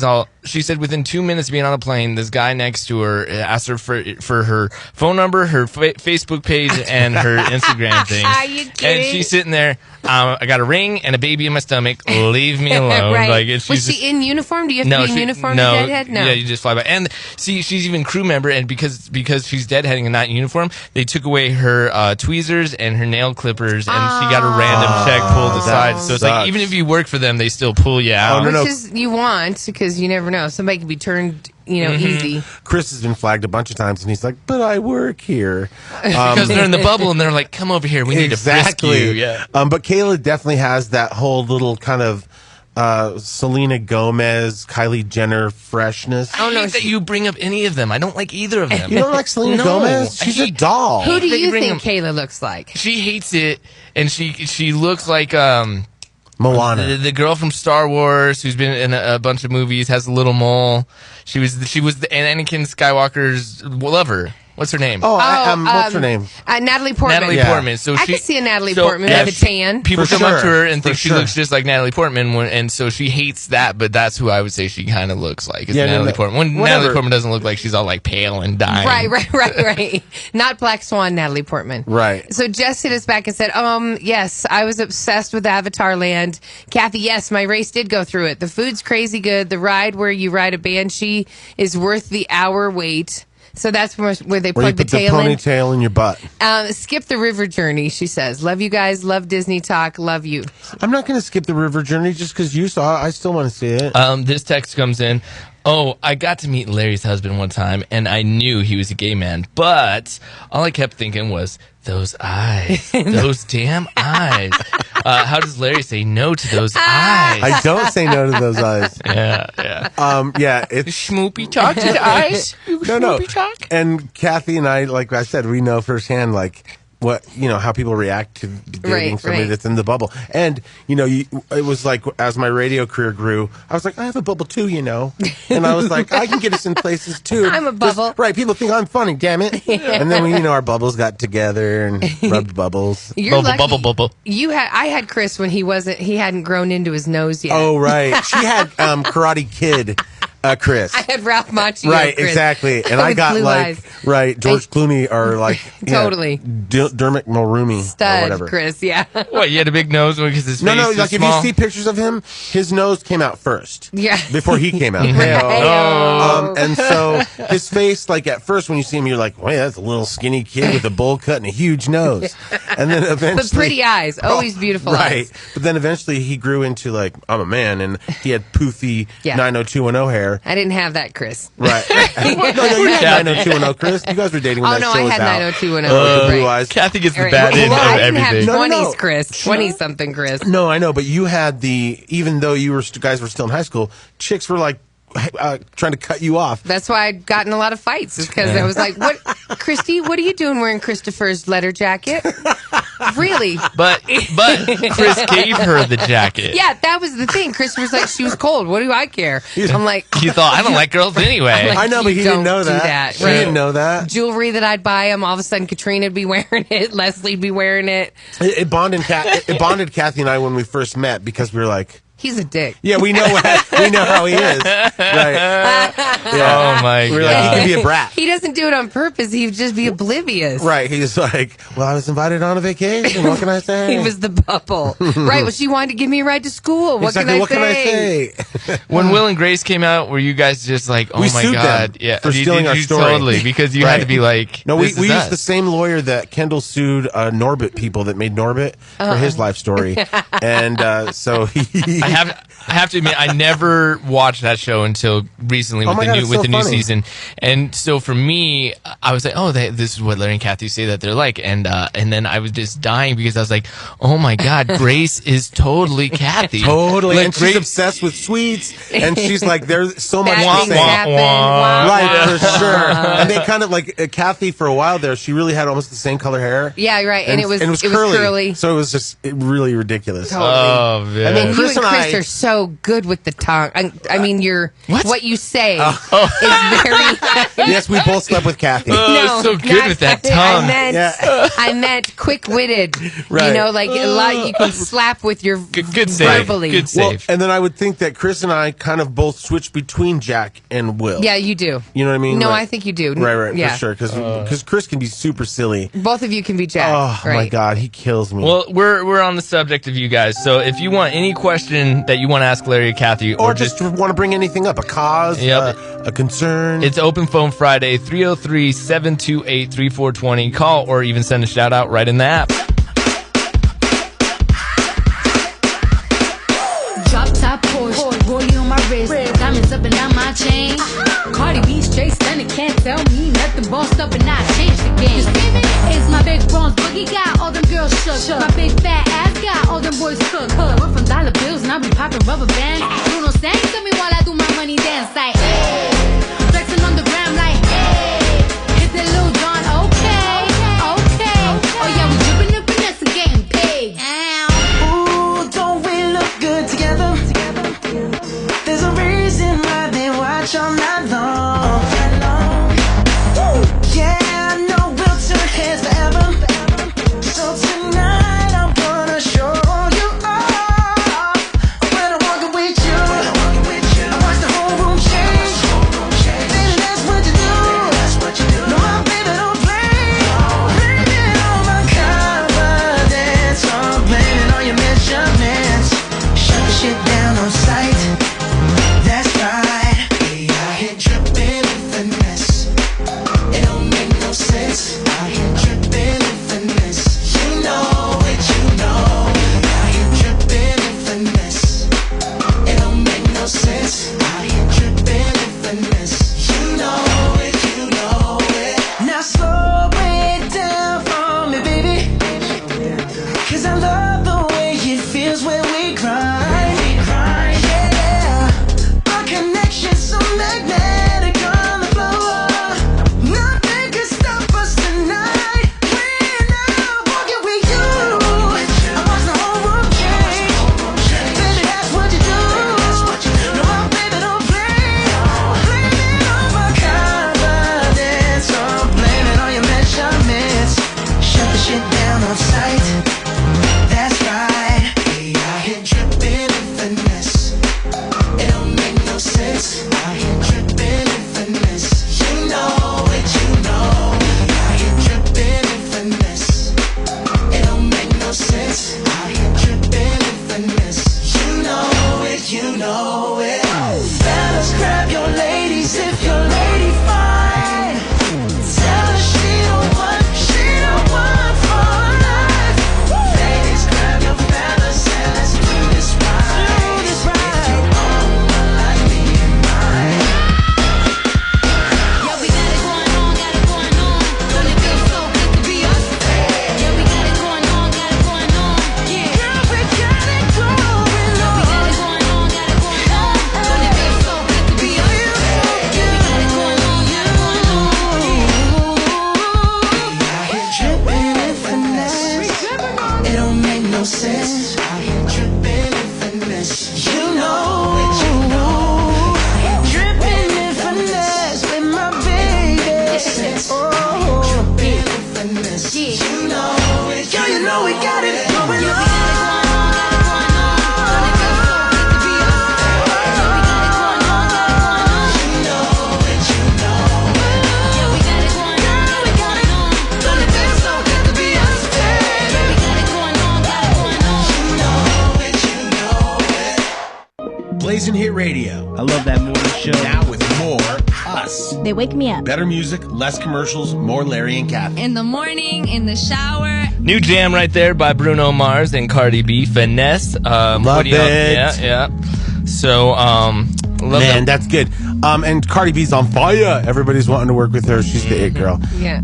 said within 2 minutes of being on a plane, this guy next to her asked her for her phone number, her Facebook page, and her Instagram thing. Are you kidding? And she's sitting there, I got a ring and a baby in my stomach, leave me alone. Right. And Was she in uniform? Do you have to be in uniform to deadhead? No. Yeah, you just fly by. And see, she's even crew member, and because she's deadheading and not in uniform, they took away her tweezers and her nail clippers, and she got a random check pulled aside. So it's sucks. even if you work for them, they still pull you out. Which is you want, because you never know. Somebody can be turned, easy. Chris has been flagged a bunch of times, and he's like, but I work here. Because they're in the bubble, and they're like, come over here, we need to frisk you. Yeah. But Kayla definitely has that whole little kind of Selena Gomez, Kylie Jenner freshness. I hate that you bring up any of them. I don't like either of them. You don't like Selena Gomez? She's a doll. Who do you think Kayla looks like? She hates it, and she looks like Moana, the girl from Star Wars, who's been in a bunch of movies, has a little mole. She was Anakin Skywalker's lover. What's her name? What's her name? Natalie Portman. Natalie Portman. So I can see a Natalie Portman with a tan. People For come up to sure. her and think For she sure. looks just like Natalie Portman, and so she hates that. But that's who I would say she kind of looks like. Is Natalie Portman. When Natalie Portman doesn't look like she's all like pale and dying. Right. Not Black Swan Natalie Portman. Right. So Jess hit us back and said, yes, I was obsessed with Avatar Land. Kathie, yes, my race did go through it. The food's crazy good. The ride where you ride a banshee is worth the hour wait. So that's where they plug the tail in. You put the ponytail in your butt. Skip the river journey, she says. Love you guys. Love Disney talk. Love you. I'm not going to skip the river journey just because you saw it. I still want to see it. This text comes in. Oh, I got to meet Larry's husband one time, and I knew he was a gay man, but all I kept thinking was, those eyes. Those damn eyes. How does Larry say no to those eyes? I don't say no to those eyes. Yeah. It's Schmoopy talk to the eyes. No. Schmoopy talk. And Kathie and I, like I said, we know firsthand, like, how people react to dating somebody that's in the bubble. And, it was like, as my radio career grew, I was like, I have a bubble too, And I was like, I can get us in places too. I'm a bubble. Right, people think I'm funny, damn it. And then our bubbles got together and rubbed bubbles. You're bubble. I had Chris when he hadn't grown into his nose yet. Oh, right. She had Karate Kid. Chris. I had Ralph Macchio. Right, Chris. exactly. And I With got blue eyes. George Clooney or Totally. Dermot Mulroney Stud, or whatever. Chris, yeah. What, you had a big nose because his face No, is like small? if you see pictures of him, his nose came out first. Yeah. Before he came out. And so his face, like at first when you see him, you're like, wait, that's a little skinny kid with a bowl cut and a huge nose. And then eventually. But pretty eyes, always beautiful eyes. But then eventually he grew into like, I'm a man, and he had poofy 90210 hair. I didn't have that, Chris. Right. No, you had 90210, Chris. You guys were dating when that show was out. Oh, no, I had 90210. Blue eyes. Kathy gets the bad end of I didn't everything. have 20s, Chris. 20-something, Chris. No, I know, but you had even though you guys were still in high school, chicks were like trying to cut you off. That's why I'd gotten a lot of fights. Because I was like, "What, Christy? What are you doing wearing Christopher's leather jacket?" Really? But Chris gave her the jacket. Yeah, that was the thing. Chris was like, she was cold. What do I care? I'm like, you thought I don't like girls anyway. Like, I know, but he didn't know that. Right? He didn't know that. Jewelry that I'd buy him, all of a sudden Katrina would be wearing it, Leslie'd be wearing it. It bonded Kathie and I when we first met because we were like, he's a dick. yeah, we know how he is. Right. Oh my We're god. like, he can be a brat. He doesn't do it on purpose. He would just be oblivious. Right. He's like, well, I was invited on a vacation. What can I say? He was the bubble. Right. Well, she wanted to give me a ride to school. What Exactly. What can I say? When Will and Grace came out, were you guys just like, oh We my sued god, them yeah, for stealing our story. Totally, because you had to be like, no, we this is used us. the same lawyer that Kendall sued Norbit people that made Norbit for his life story, and so he. I have to admit, I never watched that show until recently with my the God, new it's with so the new funny. season. And so for me, I was like, oh, this is what Larry and Kathie say that they're like, and then I was just dying because I was like, oh my God, Grace is totally Kathie, Totally, Like, and Grace- she's obsessed with sweets, and she's like, there's so much Bad to things say. happen. Wah, Right, wah. for sure. And they kind of like Kathie for a while there. She really had almost the same color hair. Yeah, right. And it was curly. So it was just really ridiculous. Totally. Oh man. And then And Chris you and and Chris I- are so good with the tongue. I mean, what you say is very. Yes, we both slept with Kathie. Oh, so good not- with that tongue. I meant quick-witted. Right. You know, like a lot you can slap with your Good save. verbally. Good save. And then I would think that Chris and I kind of both switched between Jack and Will. Yeah, you do. You know what I mean? No, Like- I think you do. Right, Yeah. for sure. Because Chris can be super silly. Both of you can be Jack. Oh, right. my God. He kills me. Well, we're on the subject of you guys. So if you want any question that you want to ask Larry or Kathie, or just want to bring anything up, a cause, Yep. a concern. it's Open Phone Friday, 303-728-3420. Call or even send a shout out right in the app. Drop top Porsche, rollie on my wrist, diamonds up and down my chain. Cardi B straight stunning, can't tell me nothing. Bossed up and I changed the game. It's my big bronze boogie got all them girls shook. My big fat ass got all them boys cooked. We're from dollar bills and I be popping rubber bands. Bruno sang to me while I do my money dance like, hey. Flexing on the gram like, hey. Hit that Lil Jon, okay. Oh yeah, we dripping and finesse and getting paid. Ooh, don't we look good together? There's a reason why they watch all night long. Yeah, finesse. You know it, girl, you know we got it going on. Blazin' Hit Radio. I love that morning show. Now with more us. They wake me up. Better music, less commercials, more Larry and Kathie. In the morning, in the shower. New jam right there by Bruno Mars and Cardi B, Finesse. Love it. Yeah. So, love Man, that. that's good. And Cardi B's on fire. Everybody's wanting to work with her. She's the it girl. Yeah.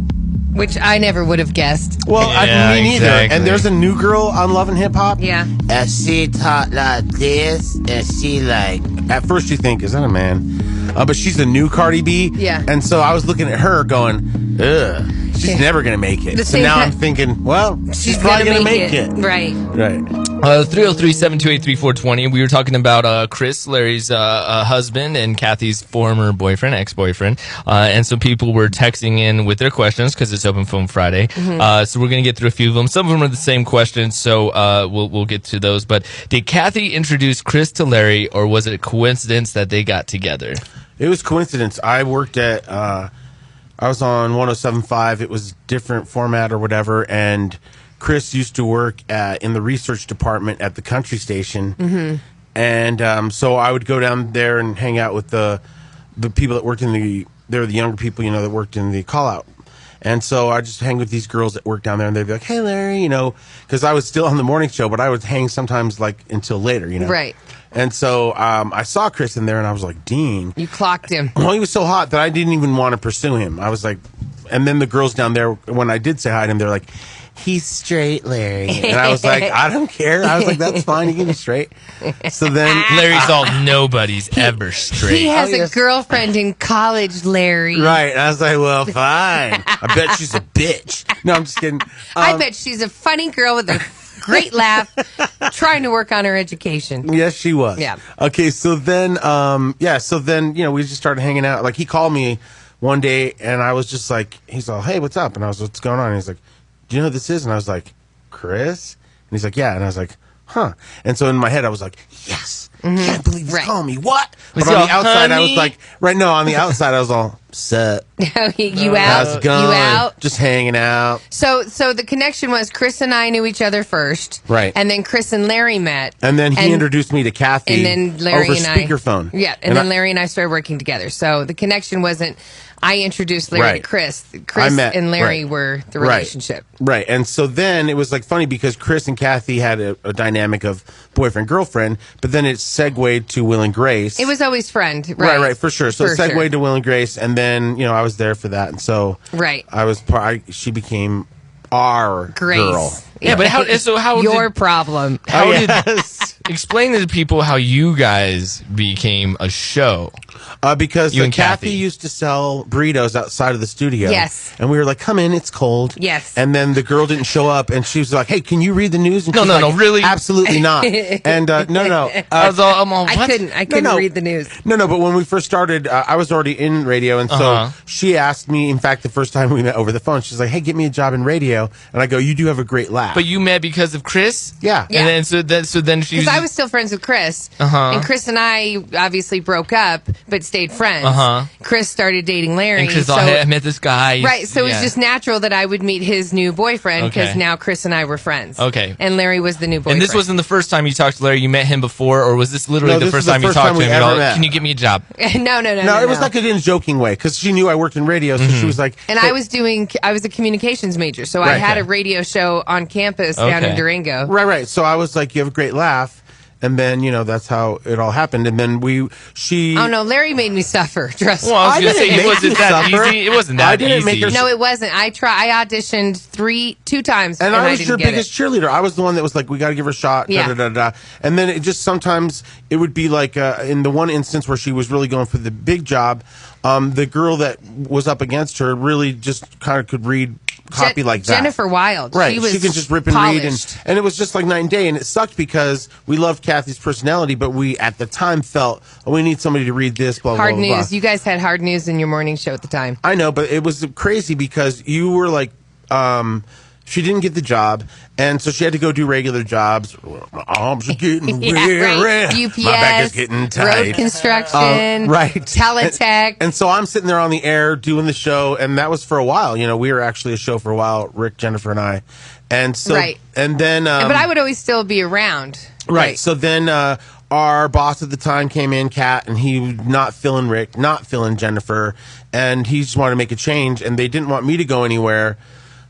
Which I never would have guessed. Well, Yeah, me neither. exactly. And there's a new girl on Love and Hip Hop. Yeah. And she talk like this, and she like, At first you think, is that a man? But she's the new Cardi B. Yeah. And so I was looking at her going, ugh, she's never going to make it. The So same now I'm time- thinking, well, she's probably going to make it. Right. Right. 303-728-3420. We were talking about Chris, Larry's husband, and Kathie's former boyfriend, ex-boyfriend. And so people were texting in with their questions because it's Open Phone Friday. So we're going to get through a few of them. Some of them are the same questions, so we'll get to those. But did Kathie introduce Chris to Larry, or was it a coincidence that they got together? It was coincidence. I worked at, I was on 107.5. It was different format or whatever. And Chris used to work in the research department at the country station. And so I would go down there and hang out with the people that worked they're the younger people, you know, that worked in the call out. And so I just hang with these girls that work down there, and they'd be like, hey, Larry, you know, because I was still on the morning show, but I would hang sometimes like until later, you know. Right. And so I saw Chris in there, and I was like, Dean. You clocked him. Well, he was so hot that I didn't even want to pursue him. I was like, and then the girls down there, when I did say hi to him, they're like, he's straight, Larry. And I was like, I don't care. I was like, that's fine. He can be straight. So then Larry's all nobody's ever straight. He has yes. a girlfriend in college, Larry. Right. And I was like, well, fine. I bet she's a bitch. No, I'm just kidding. I bet she's a funny girl with a great laugh, trying to work on her education. Yes, she was. Yeah. Okay, so then, you know, we just started hanging out. Like, he called me one day, and I was just like, he's all, hey, what's up? And I was, what's going on? And he's like, do you know who this is? And I was like, Chris? And he's like, yeah. And I was like, huh. And so in my head, I was like, yes. Can't believe he's calling me. What? But on the outside, I was like, on the outside, I was all, sup? You How's out? it going? You out? Just hanging out. So the connection was Chris and I knew each other first. Right. And then Chris and Larry met. And then he introduced me to Kathie and then Larry over and I, speakerphone. Yeah, and then Larry and I started working together. So the connection wasn't I introduced Larry to Chris. Chris and Larry were the relationship. Right. And so then it was like funny because Chris and Kathie had a dynamic of boyfriend-girlfriend, but then it segued to Will and Grace. It was always friend. Right, for sure. So it segued to Will and Grace, and then, you know, I was there for that. And so I was she became our girl. Yeah, but how your problem. How did explain to the people how you guys became a show? Because you and Kathie used to sell burritos outside of the studio. Yes. And we were like, come in, it's cold. Yes. And then the girl didn't show up, and she was like, hey, can you read the news? And No, really? Absolutely not. And no. I was all, I'm all, what? I couldn't read the news. No, but when we first started, I was already in radio, and so she asked me, in fact, the first time we met over the phone, she's like, hey, get me a job in radio. And I go, you do have a great laugh. But you met because of Chris? Yeah. And then so then she because I was still friends with Chris, and Chris and I obviously broke up, but stayed friends. Chris started dating Larry. And Chris thought, hey, I met this guy. Right, so it was just natural that I would meet his new boyfriend because now Chris and I were friends. Okay. And Larry was the new boyfriend. And this wasn't the first time you talked to Larry. You met him before, or was this literally the first time you talked to him? Can you get me a job? No. It was like in a joking way because she knew I worked in radio, so she was like. And I was a communications major, so I had a radio show on campus down in Durango. Right. So I was like, you have a great laugh. And then, you know, that's how it all happened. And then Oh, no, Larry made me suffer. Trust me. Well, I was going to say, it wasn't that easy. It wasn't that easy. No, it wasn't. I auditioned two times. And I was your biggest cheerleader. I was the one that was like, we got to give her a shot. Yeah. And then it just sometimes it would be like in the one instance where she was really going for the big job, the girl that was up against her really just kind of could read copy like that. Jennifer Wild. Right. She can just rip and read. And it was just like night and day. And it sucked because we loved Kathie's personality, but we at the time felt, we need somebody to read this, blah, hard blah, blah. news. You guys had hard news in your morning show at the time. I know, but it was crazy because you were like she didn't get the job, and so she had to go do regular jobs. My arms are getting weary. UPS, my back is getting tight. road construction, right, teletech. And so I'm sitting there on the air doing the show, and that was for a while. You know, we were actually a show for a while, Rick, Jennifer, and I. And so, and then, but I would always still be around. Right. So then, our boss at the time came in, Kat, and he was not feeling Rick, not feeling Jennifer, and he just wanted to make a change, and they didn't want me to go anywhere.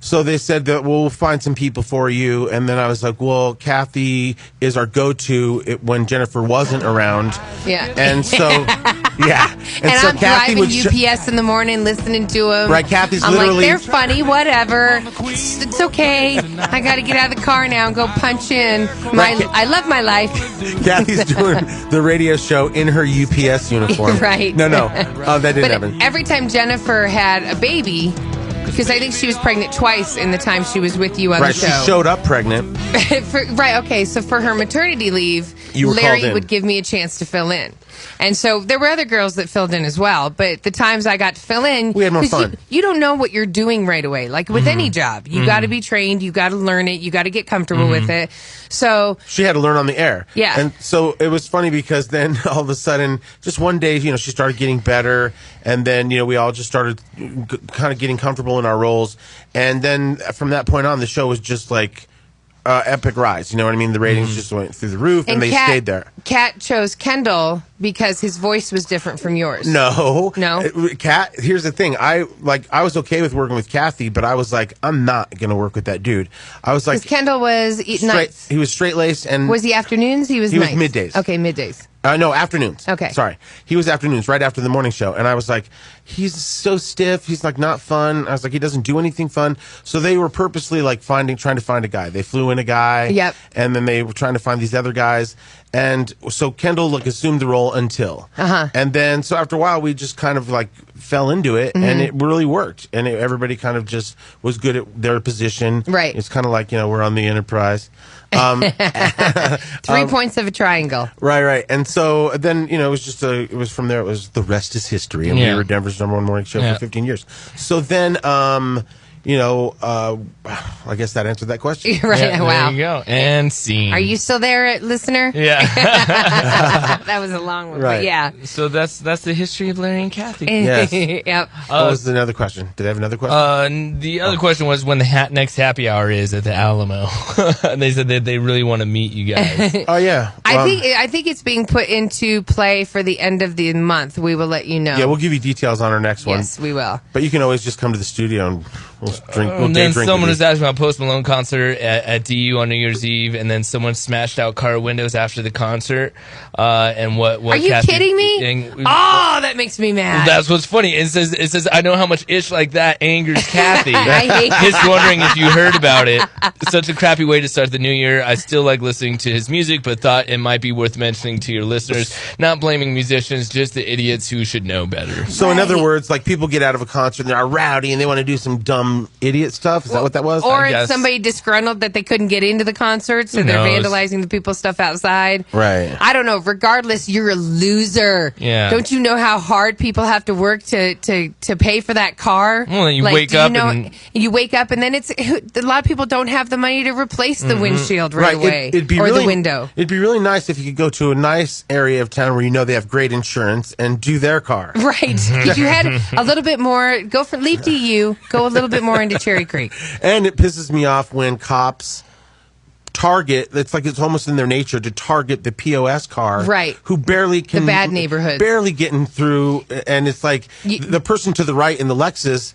So they said that we'll find some people for you, and then I was like, well, Kathie is our go-to when Jennifer wasn't around. Yeah. And so, yeah. And so I'm Kathie driving would UPS in the morning, listening to them. Right, Kathie's I'm literally... like, they're funny, whatever. It's okay. I got to get out of the car now and go punch in. I love my life. Kathie's doing the radio show in her UPS uniform. Right. No, that didn't happen. Every time Jennifer had a baby... Because I think she was pregnant twice in the time she was with you on the show. Right, she showed up pregnant. Okay. So for her maternity leave, Larry would give me a chance to fill in. And so there were other girls that filled in as well. But the times I got to fill in, we had more fun. You don't know what you're doing right away. Like with any job, you got to be trained. You got to learn it. You got to get comfortable with it. So she had to learn on the air. Yeah. And so it was funny because then all of a sudden, just one day, you know, she started getting better. And then, you know, we all just started kind of getting comfortable in our roles. And then from that point on, the show was just like epic rise. You know what I mean? The ratings just went through the roof, and they stayed there. Kat chose Kendall because his voice was different from yours. No. Kat, here's the thing. I was okay with working with Kathie, but I was like, I'm not going to work with that dude. I was like... Because Kendall was nights. He was straight-laced and... Was he afternoons? He was nights. He was middays. Okay, middays. No, afternoons. Okay. Sorry. He was afternoons, right after the morning show. And I was like, he's so stiff. He's like not fun. I was like, he doesn't do anything fun. So they were purposely like trying to find a guy. They flew in a guy. Yep. And then they were trying to find these other guys. And so Kendall assumed the role until. And then, so after a while, we just kind of like fell into it, and it really worked. And everybody kind of just was good at their position. Right. It's kind of like, you know, we're on the Enterprise. 3 points of a triangle. Right. And so then, you know, it was just it was from there, it was the rest is history. And we were Denver's #1 morning show for 15 years. So then, you know, I guess that answered that question. Right. Yeah, wow. There you go. And scene. Are you still there, listener? Yeah. That was a long one, but yeah. So that's the history of Larry and Kathie. Yes. Yep. What was another question? Did I have another question? The other question was when the next happy hour is at the Alamo. And they said that they really want to meet you guys. Oh, yeah. I think it's being put into play for the end of the month. We will let you know. Yeah, we'll give you details on our next one. Yes, we will. But you can always just come to the studio and we'll drink. And then someone was asking about Post Malone concert at DU on New Year's Eve, and then someone smashed out car windows after the concert. And what Are you kidding me? Oh, that makes me mad. That's what's funny. It says I know how much ish like that angers Kathie. I hate Just wondering if you heard about it. Such a crappy way to start the new year. I still like listening to his music, but thought it might be worth mentioning to your listeners. Not blaming musicians, just the idiots who should know better. So in other words, like people get out of a concert and they're rowdy and they want to do some dumb idiot stuff. Is that what that was? Or it's somebody disgruntled that they couldn't get into the concert, so they're vandalizing the people's stuff outside. Right. I don't know. Regardless, you're a loser. Yeah. Don't you know how hard people have to work to pay for that car? Well, then you wake up and you wake up and then it's a lot of people don't have the money to replace the windshield right away It'd be or really, the window. It'd be really nice if you could go to a nice area of town where you know they have great insurance and do their car. Right. If you had a little bit more, leave DU, go a little bit more into Cherry Creek. And it pisses me off when cops target, it's like it's almost in their nature to target the POS car. Right. Who barely can. The bad neighborhood. Barely getting through. And it's like the person to the right in the Lexus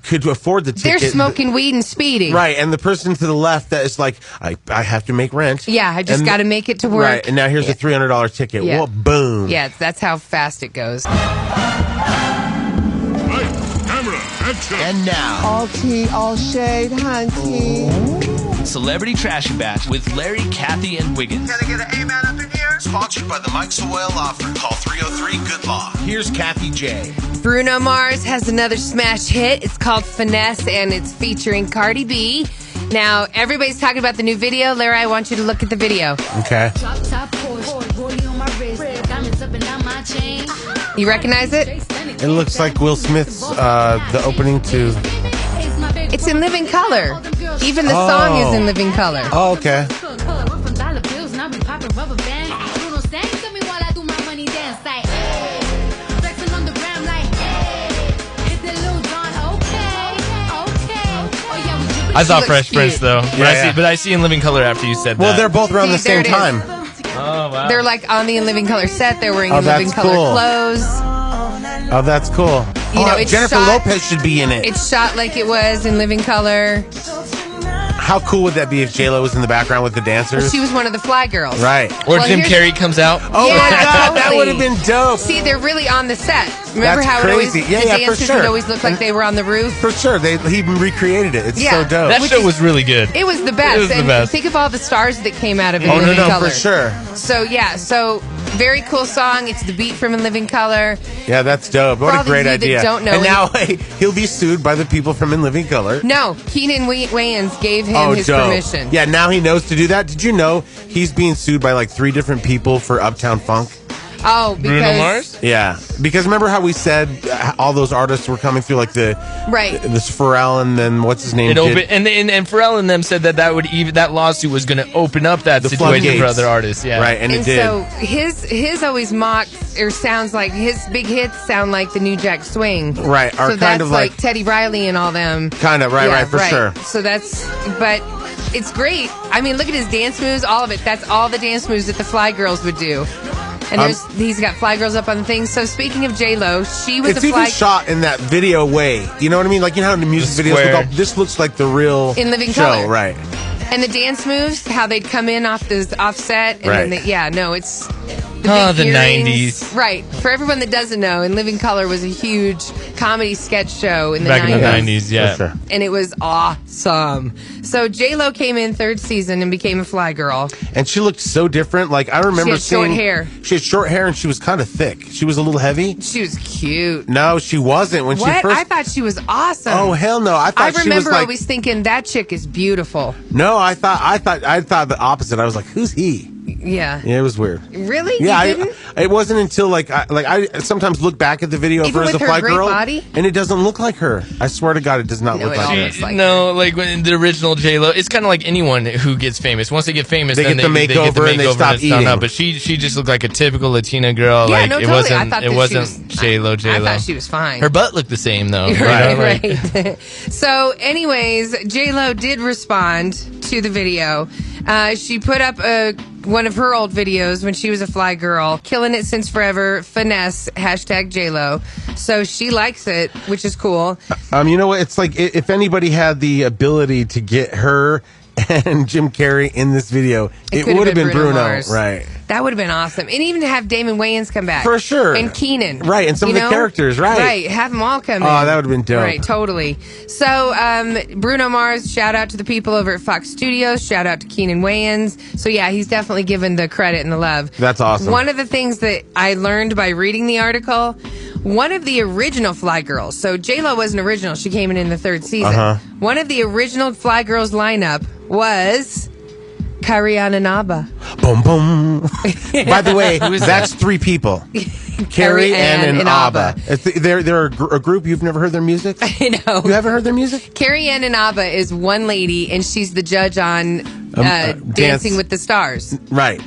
could afford the ticket. They're smoking weed and speeding. Right. And the person to the left that is like, I have to make rent. Yeah, I just got to make it to work. Right. And now here's a $300 ticket. Yeah. Well, boom. Yeah, that's how fast it goes. And now, all tea, all shade, hunty. Celebrity Trashy Batch with Larry, Kathie, and Wiggins. Can I get an amen up in here? Sponsored by the Mike Sawyer Law Firm. Call 303-GOOD-LAW. Here's Kathie J. Bruno Mars has another smash hit. It's called Finesse, and it's featuring Cardi B. Now, everybody's talking about the new video. Larry, I want you to look at the video. Okay. Drop top Porsche, rollie on my wrist, diamonds up and down my chain. You recognize it? It looks like Will Smith's the opening to... It's It's in living color. Even the song is in living color. Oh, okay. Bruno sang to me while I do my money dance like, hey, flexing on the gram like, hey, hit the Lil Jon, okay. Oh yeah, we dripping. I thought Fresh Prince though, but I see in living color after you said that. Well, they're both around the same time. Oh wow. They're like on the in living color set. They're wearing Oh, in living that's color cool. clothes. Oh, that's cool. You know, it's Jennifer shot- Lopez should be in it. It's shot like it was in living color. How cool would that be if J-Lo was in the background with the dancers? She was one of the fly girls. Right. Or Well, Jim here's- Carrey comes out. Oh Yeah, my God, that totally. would have been dope. See, they're really on the set. Remember That's how it always, crazy. Yeah, the yeah, for dancers sure. would always look like they were on the roof? For sure. He recreated it. It's Yeah. so dope. That show was really good. It was the best. It was the and best. think of all the stars that came out of it Oh, in no, living no, color. for sure. So, yeah, very cool song. It's the beat from In Living Color. Yeah, that's dope. What For all a great of you that idea. don't know, and now he'll be sued by the people from In Living Color. No, Keenan Wayans gave him his dope. permission. Yeah, now he knows to do that. Did you know he's being sued by like 3 different people for Uptown Funk? Oh, because... Bruno Mars? Yeah, because remember how we said all those artists were coming through, like Right. this Pharrell and then what's his name? It opened, and Pharrell and them said that lawsuit was going to open up that The situation for floodgates. other artists. Yeah, Right, and it did. So his always mocks or sounds like his big hits sound like the New Jack Swing. Right, are so kind that's of like Teddy Riley and all them. Kind of, right, for sure. So but it's great. I mean, look at his dance moves, all of it. That's all the dance moves that the Fly Girls would do. And he's got Fly Girls up on the thing. So speaking of J-Lo, she was It's a even Fly... shot in that video way. You know what I mean? Like, you know how the music videos square. look all, this looks like the real In living show, color. right? And the dance moves, how they'd come in offset. And Right. then it's... The big earrings. 90s. Right. For everyone that doesn't know, In Living Color was a huge comedy sketch show in the Back 90s. in the 90s, yeah. For sure. And it was awesome. So J-Lo came in 3rd season and became a Fly Girl. And she looked so different. Like, I remember had short seeing... hair. She had short hair and she was kind of thick. She was a little heavy. She was cute. No, she wasn't. When What? she first... I thought she was awesome. Oh, hell no. I thought I she was remember like... always thinking that chick is beautiful. No, I thought the opposite. I was like, who's he? Yeah. Yeah, it was weird. Really? Yeah, You didn't? it wasn't until I sometimes look back at the video of Even her as a with her Fly great Girl, body? and it doesn't look like her. I swear to God, it does not No, look it like all her. looks like No, like when the original J-Lo, it's kind of like anyone who gets famous. Once they get famous, They then get the makeover and they stop it's done eating. up. But she just looked like a typical Latina girl. Yeah, like no, it totally. wasn't I thought it that wasn't she was, J-Lo. I thought she was fine. Her butt looked the same though. Right. So, anyways, J-Lo did respond to the video. She put up one of her old videos when she was a Fly Girl, killing it since forever, finesse, #J-Lo. So she likes it, which is cool. You know what? It's like if anybody had the ability to get her and Jim Carrey in this video, it could've would have been Bruno. Mars. Right. That would have been awesome. And even to have Damon Wayans come back. For sure. And Keenan. Right, and some of the characters, right. Right, have them all come in. Oh, that would have been dope. Right, totally. So, Bruno Mars, shout out to the people over at Fox Studios. Shout out to Keenan Wayans. So, yeah, he's definitely given the credit and the love. That's awesome. One of the things that I learned by reading the article, one of the original Fly Girls, so J-Lo wasn't original. She came in the 3rd season. Uh-huh. One of the original Fly Girls lineup was... Kariana Naba. Boom, boom. By the way, that's 3 people. Carrie, Ann, and Abba. They're a group. You've never heard their music? I know. You haven't heard their music? Carrie Ann and Abba is one lady, and she's the judge on Dancing with the Stars. Right.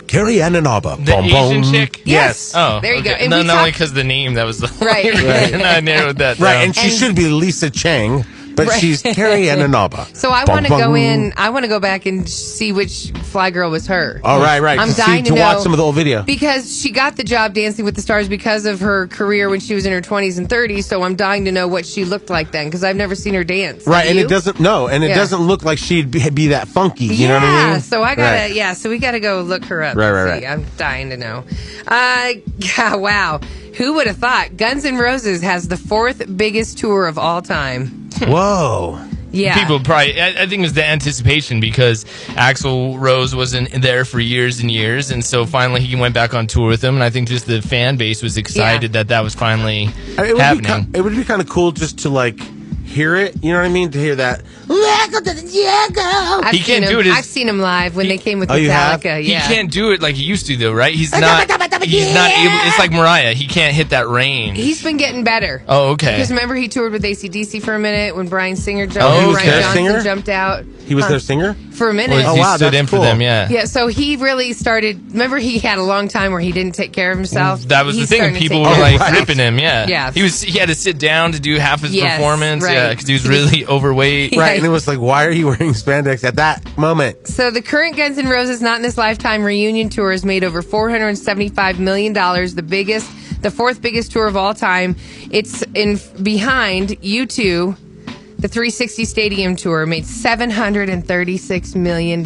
Carrie Ann and Abba. The Asian chick? Yes. Oh, there you go. And No, we not only talked- because the name, that was the Right. reason I narrowed that down. Right, and she should be Lisa Chang, but Right. she's Carrie Ann and Abba. So I Bum, want to go bum. in. I want to go back and see which Fly Girl was her. Oh, right. I'm to dying to to watch know, some of the old video. because she got the job Dancing with the Stars because of her career when she was in her 20s and 30s. So I'm dying to know what she looked like then because I've never seen her dance. Right, Have and you? it doesn't look like she'd be that funky. You know what I mean? So I gotta, Right. so we gotta go look her up. Right, and right, see. right. I'm dying to know. Yeah, wow. Who would have thought Guns N' Roses has the 4th biggest tour of all time? Whoa. Yeah. People probably, I think it was the anticipation because Axl Rose wasn't there for years and years, and so finally he went back on tour with them, and I think just the fan base was excited that was finally happening. It would be kind of cool just to like hear it. You know what I mean? To hear that. Welcome to the jungle. He can't do it. I've seen him live when they came with Oh, you have? Metallica. Yeah. He can't do it like he used to, though, right? He's not. he's not able. It's like Mariah. He can't hit that range. He's been getting better. Oh, okay. Because remember he toured with AC/DC for a minute when Brian Singer jumped. Oh, he was Brian their Johnson singer? jumped out. He was their singer? For a minute. Well, he stood in for them, yeah. Yeah, so he really started. Remember, he had a long time where he didn't take care of himself. That was He's the thing. starting to People take were care of like himself. ripping him. Yeah. Yeah. He had to sit down to do half his Yes, performance. right. Yeah, because he was really overweight. Right, and it was like, why are you wearing spandex at that moment? So the current Guns N' Roses Not in This Lifetime reunion tour has made over $475 million, the fourth biggest tour of all time. It's behind U2. The 360 Stadium tour made $736 million.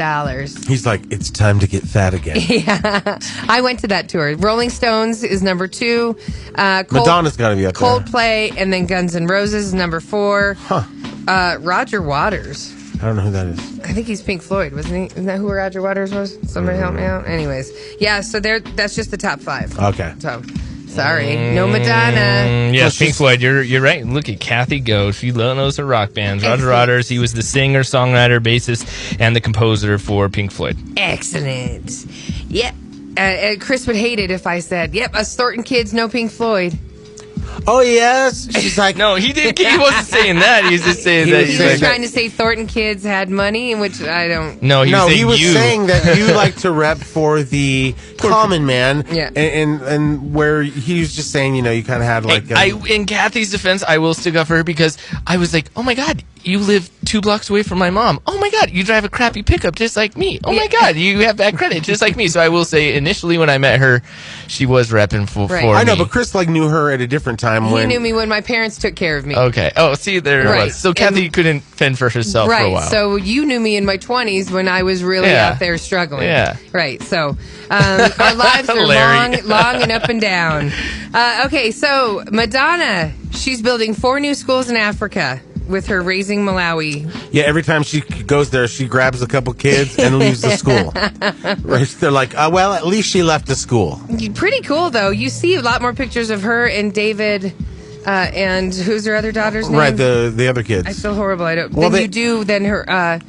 He's like, it's time to get fat again. Yeah, I went to that tour. Rolling Stones is number 2. Madonna's got to be up there. Coldplay, and then Guns N' Roses is number 4. Huh. Roger Waters. I don't know who that is. I think he's Pink Floyd, wasn't he? Isn't that who Roger Waters was? Somebody help me out. Anyways, yeah. So that's just the top 5. Okay. So. Sorry, no Madonna. Yes, Pink Floyd. You're right. Look at Kathie go. She knows her rock bands. Roger Waters. He was the singer, songwriter, bassist, and the composer for Pink Floyd. Excellent. Yep. Chris would hate it if I said, "Yep, us Thornton kids, no Pink Floyd." Oh yes. She's like, no, he didn't. He wasn't saying that. He was just saying that. He was trying to say Thornton kids had money, which I don't. No, he was saying that you like to rep for the common man. Yeah. And where he was just saying, you kind of had like. In Kathie's defense, I will stick up for her because I was like, oh my God, you live 2 blocks away from my mom. Oh my God, you drive a crappy pickup just like me. Oh my God, you have bad credit just like me. So I will say, initially when I met her, she was repping for me. I know, but Chris knew her at a different time. He knew me when my parents took care of me. Okay. Oh, see, there it was. So Kathie couldn't fend for herself for a while. So you knew me in my 20s when I was really out there struggling. Yeah. Right. So our lives are long and up and down. Okay, so Madonna, she's building 4 new schools in Africa with her Raising Malawi. Yeah, every time she goes there, she grabs a couple kids and leaves the school. Right? They're like, well, at least she left the school. Pretty cool, though. You see a lot more pictures of her and David, and who's her other daughter's name? Right, the other kids. I feel horrible. I don't. Well, Then her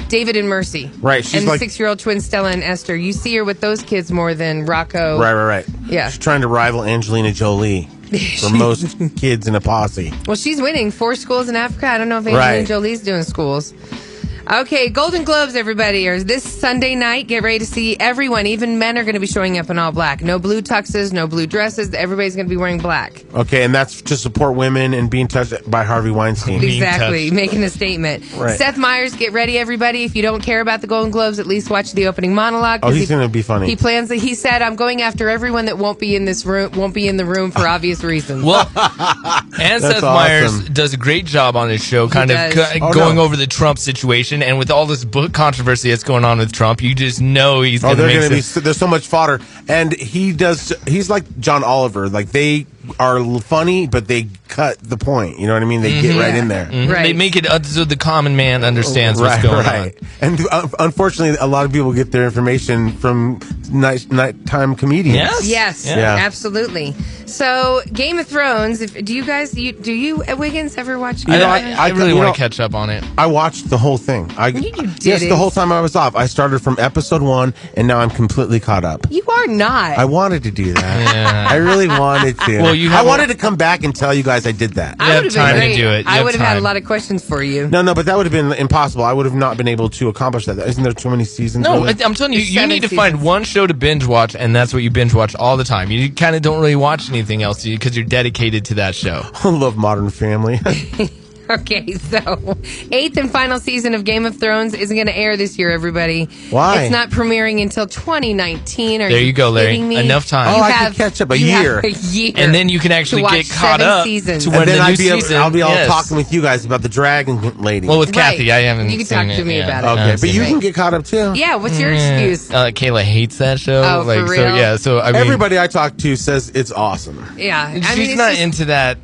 David and Mercy. Right, she's and like the 6-year-old twins Stella and Esther. You see her with those kids more than Rocco. Right. Yeah. She's trying to rival Angelina Jolie for most kids in a posse. Well, she's winning 4 schools in Africa. I don't know if Angelina Jolie's doing schools. Okay, Golden Globes, everybody, are this Sunday night. Get ready to see everyone. Even men are going to be showing up in all black. No blue tuxes, no blue dresses. Everybody's going to be wearing black. Okay, and that's to support women and being touched by Harvey Weinstein. Exactly, making a statement. Right. Seth Meyers, get ready, everybody. If you don't care about the Golden Globes, at least watch the opening monologue. Oh, he's going to be funny. He said, "I'm going after everyone that won't be in this room, won't be in the room for obvious reasons." Well, and Seth Meyers does a great job on his show, kind of going over the Trump situation, and with all this book controversy that's going on with Trump, you just know he's going to make there's so much fodder, and he's like John Oliver. Like, they are funny, but they cut the point. You know what I mean? They get right in there. Right. They make it so the common man understands what's going on. And unfortunately, a lot of people get their information from nighttime comedians. Yes, absolutely. So, Game of Thrones. Do you Wiggins ever watch? I really want to catch up on it. I watched the whole thing. Yes, the whole time I was off. I started from episode 1, and now I'm completely caught up. You are not. I wanted to do that. Yeah. I really wanted to. Well, I wanted to come back and tell you guys I did that. You have time to do it. I would have had a lot of questions for you. No, but that would have been impossible. I would have not been able to accomplish that. Isn't there too many seasons? No, really? I'm telling you, you need to find one show to binge watch, and that's what you binge watch all the time. You kind of don't really watch anything else because you're dedicated to that show. I love Modern Family. Okay, so 8th and final season of Game of Thrones isn't going to air this year, everybody. Why? It's not premiering until 2019. There you go, Larry. Enough time. I can catch up a year. And then you can actually get caught up to when the new season. I'll be all talking with you guys about the dragon lady. Well, with Kathie, I haven't You can talk to me about it. Okay, but you can get caught up too. Yeah, what's your excuse? Kayla hates that show. Oh, for real? So I mean, everybody I talk to says it's awesome. Yeah. She's not into that.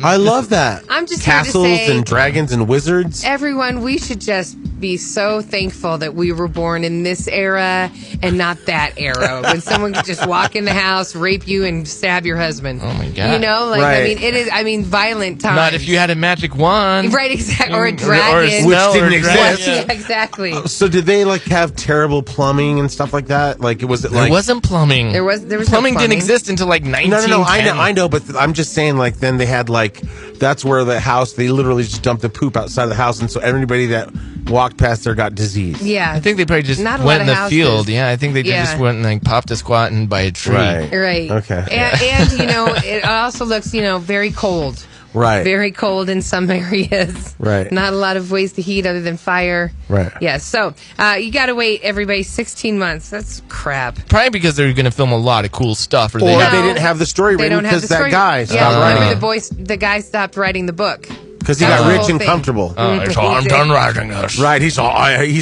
I love that. I'm just here castles say, and dragons and wizards. Everyone, we should just be so thankful that we were born in this era and not that era when someone could just walk in the house, rape you, and stab your husband. Oh my God! You know, like Right. I mean, it is. I mean, violent times. Not if you had a magic wand, right? Exactly, or a Or dragon, Which didn't exist. Yeah, exactly. So did they like have terrible plumbing and stuff like that? Like was it like there wasn't plumbing. There was plumbing no didn't exist until like 1910. No, I know, but I'm just saying, like, then they had, like, that's where the house, they literally just dumped the poop outside of the house, and so everybody that walked past there got disease. Yeah. I think they probably just Not a went lot in of the houses. field. Yeah, I think they Yeah. just went and like popped a squat and by a tree. Right. Okay. And you know, it also looks, you know, very cold. Right. Very cold in some areas. Right. Not a lot of ways to heat other than fire. Right. Yeah. So you got to wait, everybody, 16 months. That's crap. Probably because they're going to film a lot of cool stuff. Or Or they they have, didn't have the story They written don't have because the story. that guy Yeah. stopped Remember writing. the guy stopped writing the book. Because he That got was the rich whole and thing. comfortable. so I'm done writing this. Right. He's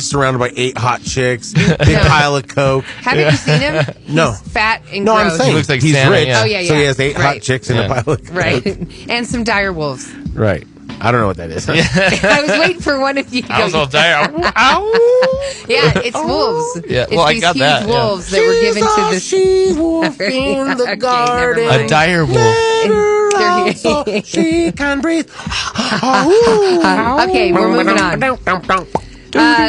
surrounded by 8 hot chicks, big pile of coke. Haven't you seen him? No. He's fat and No, gross. I'm saying He looks like he's Santa, rich. yeah. Oh, yeah, So he yeah. has 8 hot Right. chicks and a pile of coke. Right. And some dire wolves. Right. I don't know what that is. I was waiting for one of you to I was go, all dire. yeah, it's wolves. Yeah, It's well, I these got huge that, yeah. wolves that were given to the she-wolf in the Okay, garden. never mind. A dire wolf. So she can breathe. Okay, we're moving on.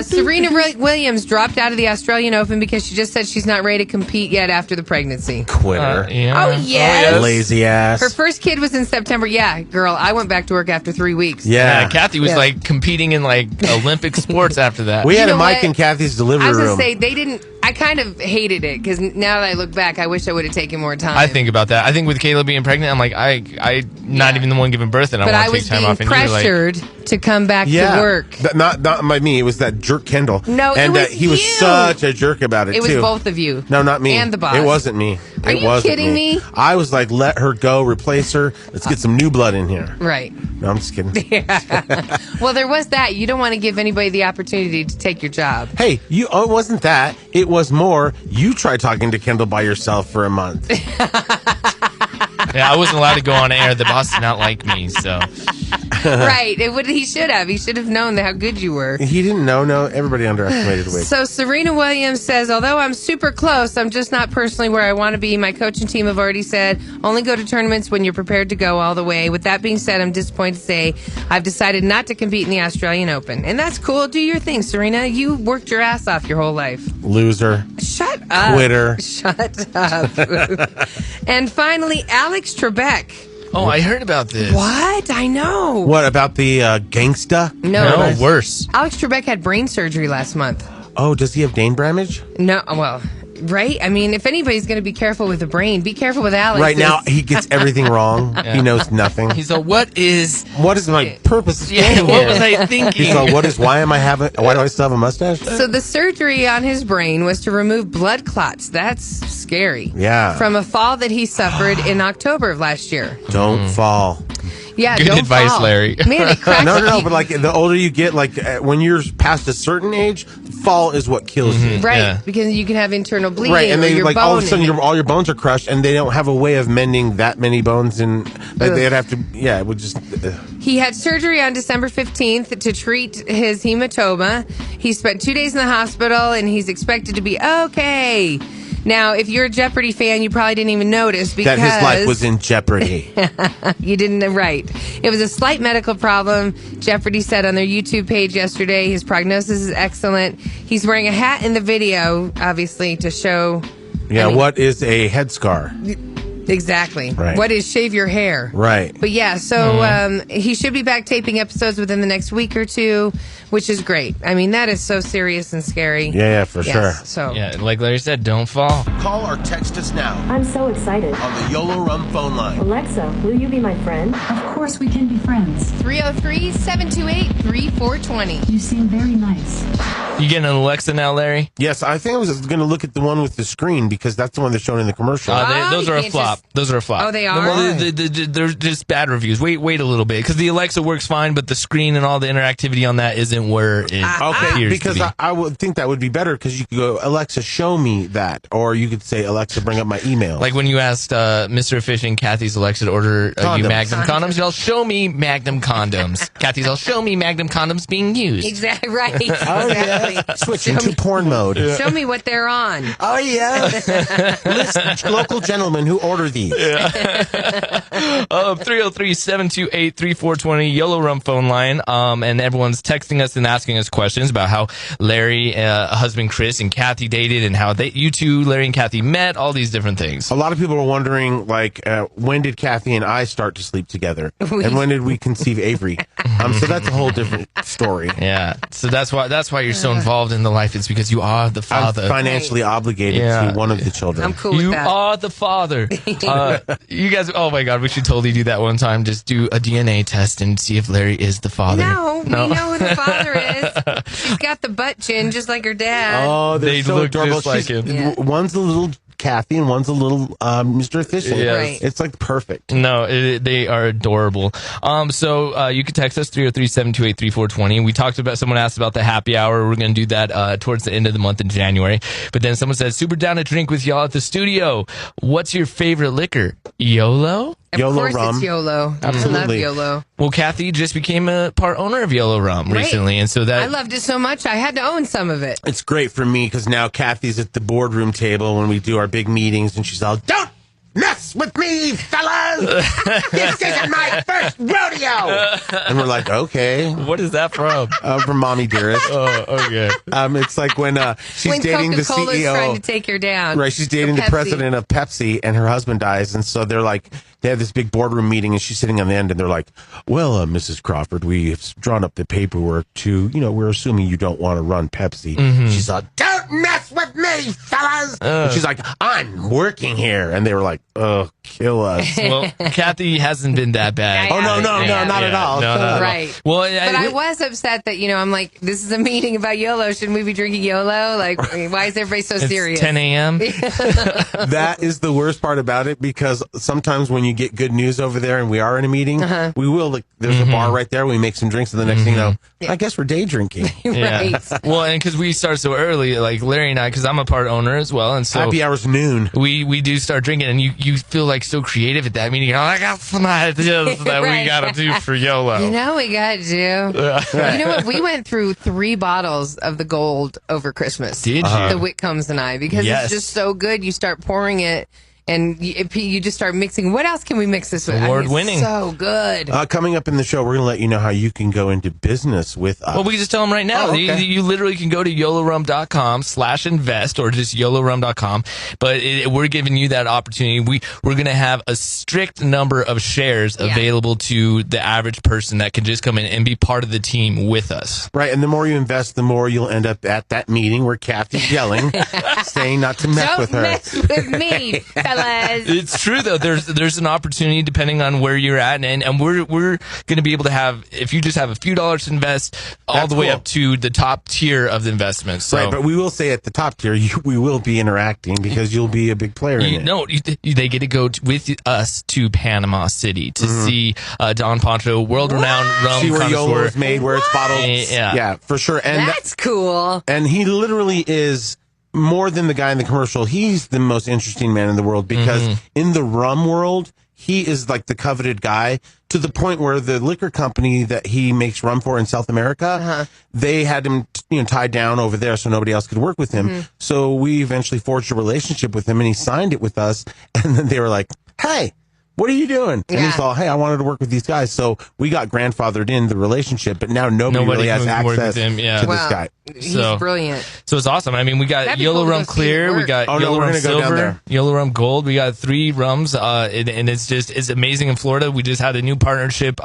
Serena Williams dropped out of the Australian Open because she just said she's not ready to compete yet after the pregnancy. Quitter. Yeah. Oh, yes. Lazy ass. Her first kid was in September. Yeah, girl, I went back to work after 3 weeks. Yeah. Kathy was Yeah. like competing in like Olympic sports after that. We had You a know mic what? in Kathy's delivery I was room. going to say, they didn't. I kind of hated it because now that I look back, I wish I would have taken more time. I think about that. I think with Kayla being pregnant, I'm like, I not even the one giving birth, and But I I want to was take time being off. And you were like, pressured to come back yeah. to work. Not by me. It was that jerk Kendall. No, it and was he was you. such a jerk about it, It was too. both of you. No, not me. And the boss. It wasn't me. Are it you wasn't kidding me? I was like, let her go, replace her. Let's get some new blood in here. Right. No, I'm just kidding. Well, there was that. You don't want to give anybody the opportunity to take your job. Hey, it wasn't that. It was more, you tried talking to Kendall by yourself for a month. yeah, I wasn't allowed to go on air. The boss did not like me, so Right. He should have. He should have known how good you were. He didn't know. No, everybody underestimated Wade. So Serena Williams says, although I'm super close, I'm just not personally where I want to be. My coaching team have already said, only go to tournaments when you're prepared to go all the way. With that being said, I'm disappointed to say I've decided not to compete in the Australian Open. And that's cool. Do your thing, Serena. You worked your ass off your whole life. Loser. Shut up. Quitter. Shut up. And finally, Alex Trebek. Oh, I heard about this. What? I know. What about the gangsta? No. Worse. Alex Trebek had brain surgery last month. Oh, does he have Dane Bramage? No, well, right? I mean, if anybody's going to be careful with the brain, be careful with Alex. Right now, he gets everything wrong. Yeah. He knows nothing. He's like, what is my purpose of Yeah, staying what here? was I thinking? He's like, why do I still have a mustache? So the surgery on his brain was to remove blood clots. That's scary. Yeah. From a fall that he suffered in October of last year. Don't fall. Yeah, Good don't advice, fall. Larry. Man, it cracks No, me. but like the older you get, like when you're past a certain age, fall is what kills you. Right, Yeah. because you can have internal bleeding. Right, and or they your like all of a bone sudden all your bones are crushed, and they don't have a way of mending that many bones, and they'd have to. Yeah, it would just. He had surgery on December 15th to treat his hematoma. He spent 2 days in the hospital, and he's expected to be okay. Now, if you're a Jeopardy fan, you probably didn't even notice because that his life was in jeopardy. You didn't, right. It was a slight medical problem. Jeopardy said on their YouTube page yesterday his prognosis is excellent. He's wearing a hat in the video, obviously, to show. Yeah, what is a headscar? Exactly. Right. What is shave your hair? Right. But yeah, so he should be back taping episodes within the next week or two, which is great. I mean, that is so serious and scary. Yeah, for sure. So Yeah, like Larry said, don't fall. Call or text us now I'm so excited. on the YOLO Rum phone line. Alexa, will you be my friend? Of course we can be friends. 303-728-3420. You seem very nice. You getting an Alexa now, Larry? Yes, I think I was going to look at the one with the screen because that's the one they're showing in the commercial. Those you are a can't flop. flop. Those are a flop. Oh, they are? Well, they're just bad reviews. Wait a little bit, because the Alexa works fine, but the screen and all the interactivity on that isn't where it appears because to be. I would think that would be better, because you could go, Alexa, show me that, or you could say, Alexa, bring up my email. Like when you asked Mr. Efficient Kathy's Alexa to order you Magnum condoms, you'll show me Magnum condoms. Kathy's, I'll show me Magnum condoms being used. Exactly right. Oh, yeah. Switching to porn mode. Yeah. Show me what they're on. Oh, yeah. List local gentlemen who order these. 303-728-3420, YOLO Rum phone line. And everyone's texting us and asking us questions about how Larry, husband Chris, and Kathie dated, and how you two, Larry and Kathie, met, all these different things. A lot of people are wondering, like, when did Kathie and I start to sleep together? And when did we conceive Avery? So that's a whole different story. Yeah. So that's why you're so involved in the life. It's because you are the father. I'm financially obligated to one of the children. I'm cool with that. You are the father. You guys, oh my God, we should totally do that one time. Just do a DNA test and see if Larry is the father. No, we know who the father is. She's got the butt chin just like her dad. Oh, they so look adorable. just like him. Yeah. One's a little Kathie and one's a little Mr. Efficient. Yes. Right. It's like perfect. No, they are adorable. So you can text us 303-728-3420. We talked about, someone asked about the happy hour. We're going to do that towards the end of the month in January. But then someone said, super down to drink with y'all at the studio. What's your favorite liquor? YOLO? Of YOLO course rum. it's YOLO. Absolutely. I love YOLO. Well, Kathie just became a part owner of YOLO Rum recently, and so that I loved it so much I had to own some of it. It's great for me because now Kathie's at the boardroom table when we do our big meetings, and she's all, "Don't mess with me, fellas! This isn't my first rodeo!" And we're like, okay. What is that from? From Mommy Dearest. Oh, okay. It's like when she's When dating the Coca-Cola's CEO. trying to take her down. Right, she's dating the president of Pepsi, and her husband dies, and so they're like, they have this big boardroom meeting, and she's sitting on the end, and they're like, "Well, Mrs. Crawford, we've drawn up the paperwork to, we're assuming you don't want to run Pepsi." Mm-hmm. She's like, "Don't mess with me, fellas!" And she's like, "I'm working here," and they were like, "Oh, kill us." Well, Kathie hasn't been that bad. Oh, no, not at all. No, not Right. at all. Well, But I was upset that, I'm like, this is a meeting about YOLO. Shouldn't we be drinking YOLO? Like, why is everybody so it's serious? 10 a.m. That is the worst part about it, because sometimes when you get good news over there and we are in a meeting, we will, like, there's a bar right there, we make some drinks, and the next thing you know, I guess we're day drinking. Yeah. Right. Well, and because we start so early, like Larry and I, because I'm a part owner as well, and so Happy hour's noon. we do start drinking, and you feel like so creative at that meeting. You're like, I got some ideas that Right. we gotta do for YOLO. We got to do. You know what? We went through 3 bottles of the gold over Christmas. Did you? The Whitcombs and I, because Yes. it's just so good. You start pouring it, and you just start mixing. What else can we mix this with? Award-winning. So good. Coming up in the show, we're going to let you know how you can go into business with us. Well, we can just tell them right now. Oh, okay. You literally can go to yolorum.com/invest or just yolorum.com. But we're giving you that opportunity. We're going to have a strict number of shares available to the average person that can just come in and be part of the team with us. Right, and the more you invest, the more you'll end up at that meeting where Kathie's yelling, saying not to mess Don't with her. mess with me, fellas. It's true though. There's an opportunity depending on where you're at, and we're going to be able to have, if you just have a few dollars to invest, all That's the way cool. up to the top tier of the investments. So, Right, but we will say at the top tier, we will be interacting because you'll be a big player in it. No, they get to go with us to Panama City to see Don Poncho, world-renowned rum See where YOLO connoisseur. is made, where it's bottled. Yeah. For sure. And That's cool. And he literally is more than the guy in the commercial. He's the most interesting man in the world because in the rum world, he is like the coveted guy, to the point where the liquor company that he makes rum for in South America, they had him tied down over there so nobody else could work with him. So we eventually forged a relationship with him, and he signed it with us. And then they were like, "Hey, what are you doing?" And he's all, "Hey, I wanted to work with these guys." So we got grandfathered in the relationship, but now nobody really has can work access with him, to this guy. He's brilliant. So it's awesome. I mean, we got That'd be YOLO cool to Rum go see Clear, it we work. got Oh, no, YOLO we're Rum gonna go down Silver, there. YOLO Rum Gold. We got 3 rums, and it's amazing in Florida. We just had a new partnership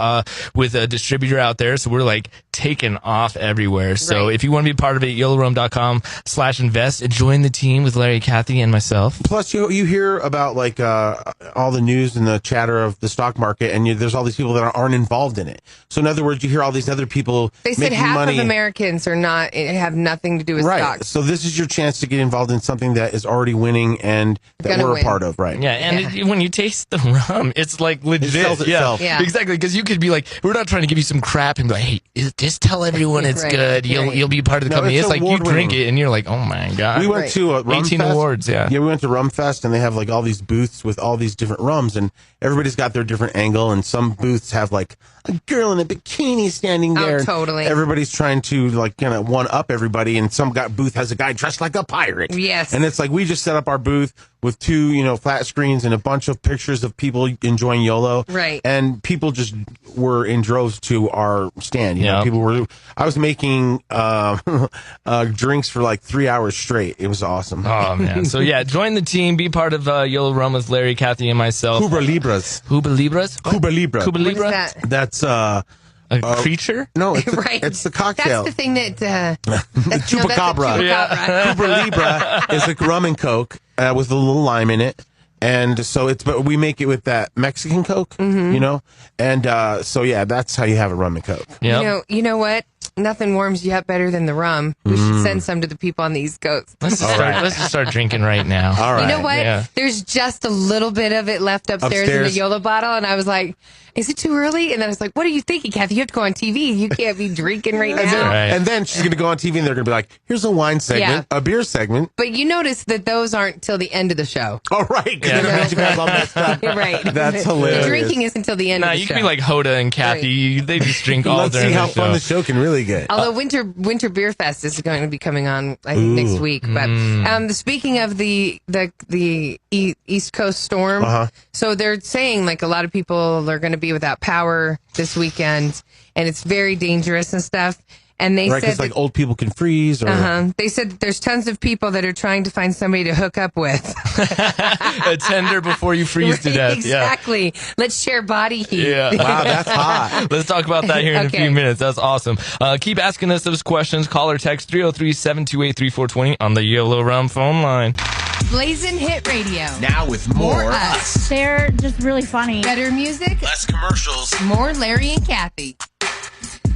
with a distributor out there, so we're like taking off everywhere. So if you want to be part of it, yolorum.com/invest and join the team with Larry, Kathie, and myself. Plus, you hear about like all the news and the chatter of the stock market, and there's all these people that aren't involved in it. So in other words, you hear all these other people They said making half money. of Americans are not have nothing to do with Right. stocks. So this is your chance to get involved in something that is already winning and that Gonna we're win. a part of, right? Yeah, and when you taste the rum, it's like legit. It sells itself. Yeah. Exactly. Because you could be like, we're not trying to give you some crap and be like, hey, just tell everyone it's Right. good. You'll be part of the No, company. it's It's like you award-winning. drink it and you're like, oh my god. We went to a Rum 18 Fest. awards. Yeah. Yeah, we went to Rum Fest, and they have like all these booths with all these different rums, and everybody's got their different angle, and some booths have like a girl in a bikini standing Oh, there. and totally. Everybody's trying to like kind of one up everybody, and some booth has a guy dressed like a pirate. Yes. And it's like we just set up our booth with 2, flat screens and a bunch of pictures of people enjoying YOLO. Right. And people just were in droves to our stand. Yeah. People were. I was making drinks for like 3 hours straight. It was awesome. Oh man! So yeah, join the team. Be part of YOLO Rum with Larry, Kathy, and myself. Cuba Libras. Cuba Libras. Cuba Libra. Cuba What is Libra. that? That's A creature. no, it's the, Right. it's the cocktail. That's the thing that Chupacabra. Cuba Libra is a rum and coke with a little lime in it. And so but we make it with that Mexican Coke, and so yeah, that's how you have a rum and Coke. Yeah. You know what? Nothing warms you up better than the rum. We should send some to the people on the East Coast. Let's just start drinking right now. All right. You know what? Yeah. There's just a little bit of it left upstairs in the YOLO bottle, and I was like, is it too early? And then I was like, what are you thinking, Kathy? You have to go on TV. You can't be drinking right now. Right. And then she's going to go on TV and they're going to be like, here's a wine segment, a beer segment. But you notice that those aren't till the end of the show. Oh, right. Because then it makes you guys all messed up. You're right. That's hilarious. The drinking is until the end Nah, of the you show. can be like Hoda and Kathy. They just drink all Let's during see how the fun show. the show can really get. Although Winter Beer Fest is going to be coming on, I think, next week. But speaking of the East Coast storm, so they're saying like a lot of people are going to be without power this weekend, and it's very dangerous and stuff. And they Right, said because like old people can freeze. Or they said that there's tons of people that are trying to find somebody to hook up with. A tender before you freeze to death. Exactly. Let's share body heat. Yeah. Wow, that's hot. Let's talk about that here in a Okay. few minutes. That's awesome. Keep asking us those questions. Call or text 303-728-3420 on the YOLO Rum phone line. Blazin' Hit Radio. Now with more us. They're just really funny. Better music, Less commercials. more Larry and Kathy.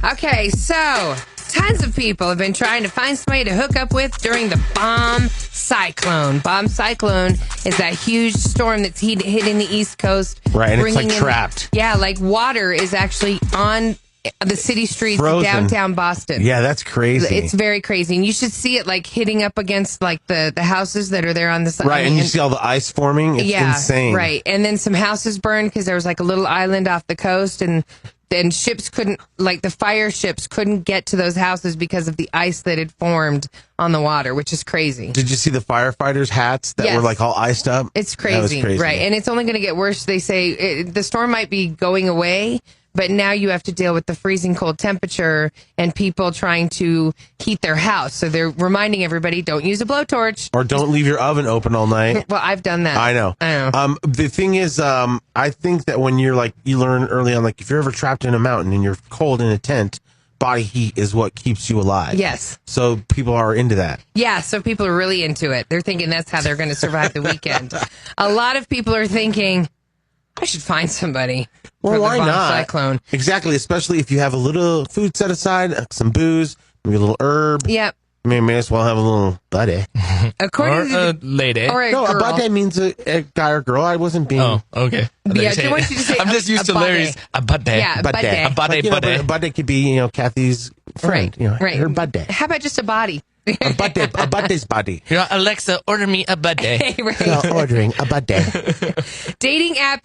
Okay, so tons of people have been trying to find somebody to hook up with during the bomb cyclone. Bomb cyclone is that huge storm that's hitting the East Coast. Right, and it's like bringing in- trapped. Yeah, like water is actually on the city streets Frozen. of downtown Boston. Yeah, that's crazy. It's very crazy. And you should see it like hitting up against like the houses that are there on the side. Right, and you see all the ice forming. It's insane. Right. And then some houses burned because there was like a little island off the coast, and then ships couldn't, like the fire ships couldn't get to those houses because of the ice that had formed on the water, which is crazy. Did you see the firefighters' hats that Yes. were like all iced up? It's That was crazy. Right. And it's only going to get worse. They say the storm might be going away, but now you have to deal with the freezing cold temperature and people trying to heat their house. So they're reminding everybody, don't use a blowtorch. Or don't leave your oven open all night. Well, I've done that. I know. The thing is, I think that when you're like, you learn early on, like if you're ever trapped in a mountain and you're cold in a tent, body heat is what keeps you alive. Yes. So people are into that. Yeah, so people are really into it. They're thinking that's how they're going to survive the weekend. A lot of people are thinking, I should find somebody for Well, the why bomb not? cyclone. Exactly, especially if you have a little food set aside, some booze, maybe a little herb. Yep. I mean, may as well have a little buddy. According to the, lady. or a No, girl. a buddy means a guy or girl. I wasn't being. Oh, okay. Yeah, I want you to say I'm just used a to Larry's a buddy. Yeah, a buddy. A buddy, Like, you know, buddy. but a buddy could be, Kathy's friend. Right. Her buddy. How about just a body? A buddy's buddy. Alexa, order me a buddy. Right. Ordering a buddy. Dating app,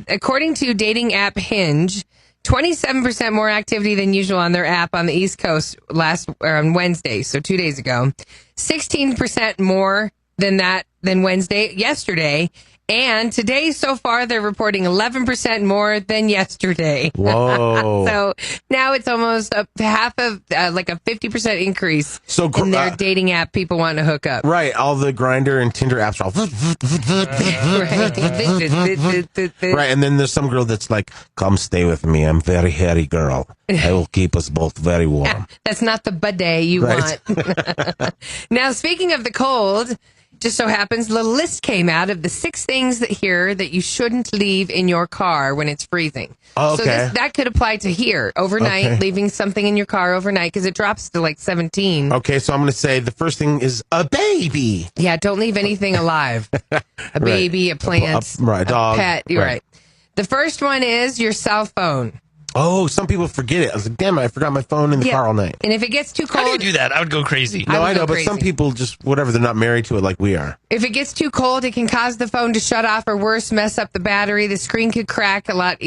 according to dating app Hinge, 27% more activity than usual on their app on the East Coast on Wednesday, so 2 days ago. 16% more than yesterday. And today, so far, they're reporting 11% more than yesterday. Whoa. So now it's almost up to half of, like a 50% increase in their dating app people want to hook up. Right. All the Grindr and Tinder apps are all. Right. And then there's some girl that's like, come stay with me. I'm very hairy girl. I will keep us both very warm. That's not the bidet you Right. want. Now, speaking of the cold, just so happens the list came out of the 6 things that you shouldn't leave in your car when it's freezing. Oh, okay. So that could apply to here overnight, Okay. leaving something in your car overnight because it drops to like 17. Okay, so I'm going to say the first thing is a baby. Yeah, don't leave anything alive. A baby, a plant, a dog. pet. You're right. The first one is your cell phone. Oh, some people forget it. I was like, damn it, I forgot my phone in the car all night. And if it gets too cold... How do you do that? I would go crazy. No, I know, but crazy. some people just, whatever, they're not married to it like we are. If it gets too cold, it can cause the phone to shut off or worse, mess up the battery. The screen could crack a lot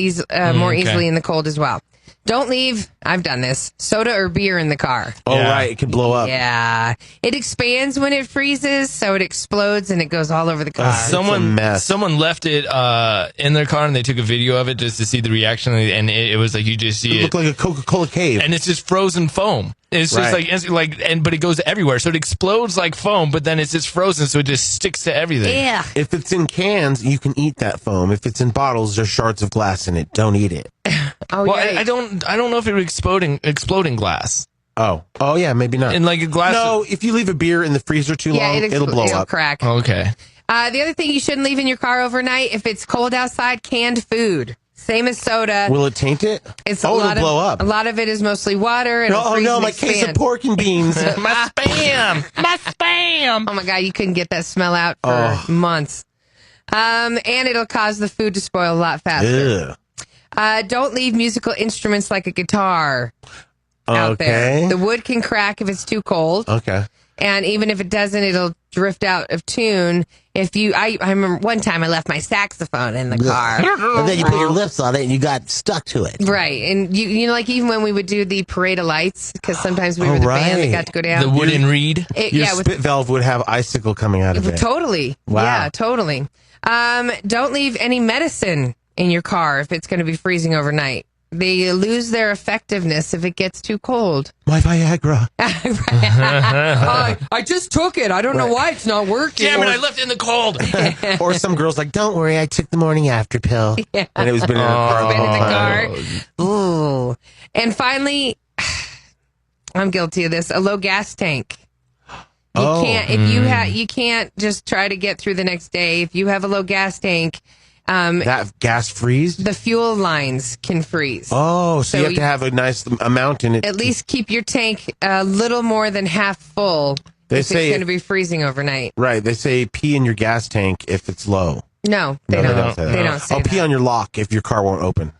more easily in the cold as well. Don't leave, I've done this, soda or beer in the car. Oh, right, it can blow up. Yeah. It expands when it freezes, so it explodes and it goes all over the car. Someone left it in their car and they took a video of it just to see the reaction, and it was like you just see It looked like a Coca-Cola cave. and it's just frozen foam. It's just but it goes everywhere, so it explodes like foam, but then it's just frozen, so it just sticks to everything. Yeah. If it's in cans, you can eat that foam. If it's in bottles, there's shards of glass in it. Don't eat it. Oh, well, yeah. I don't know if it was exploding glass. Oh, yeah, maybe not. And like a glass. No, if you leave a beer in the freezer too long, it'll blow it'll up. crack. Okay. The other thing you shouldn't leave in your car overnight, if it's cold outside, canned food. Same as soda. Will it taint it? It'll blow up. A lot of it is mostly water. And Oh no, my case of pork and beans. My spam. My spam. Oh my God, you couldn't get that smell out for months. And it'll cause the food to spoil a lot faster. Don't leave musical instruments like a guitar out there. The wood can crack if it's too cold. Okay. And even if it doesn't, it'll drift out of tune. I remember one time I left my saxophone in the car. And then you put your lips on it and you got stuck to it. Right. And you know, like even when we would do the Parade of Lights, because sometimes we were the band that got to go down. The wooden reed? Your spit valve would have icicle coming out of it. Totally. Wow. Yeah, totally. Don't leave any medicine in your car if it's going to be freezing overnight. They lose their effectiveness if it gets too cold. My Viagra. I just took it. I don't know why it's not working. Damn it, I left it in the cold. Or some girl's like, don't worry, I took the morning after pill. Yeah. And it was been in her car the whole time. Ooh. And finally, I'm guilty of this, a low gas tank. You can't just try to get through the next day. If you have a low gas tank, that gas freeze? The fuel lines can freeze. Oh, so you have to have a nice amount in it. At least keep your tank a little more than half full if it's going to be freezing overnight. Right. They say pee in your gas tank if it's low. No, they don't. They don't say that. Pee on your lock if your car won't open.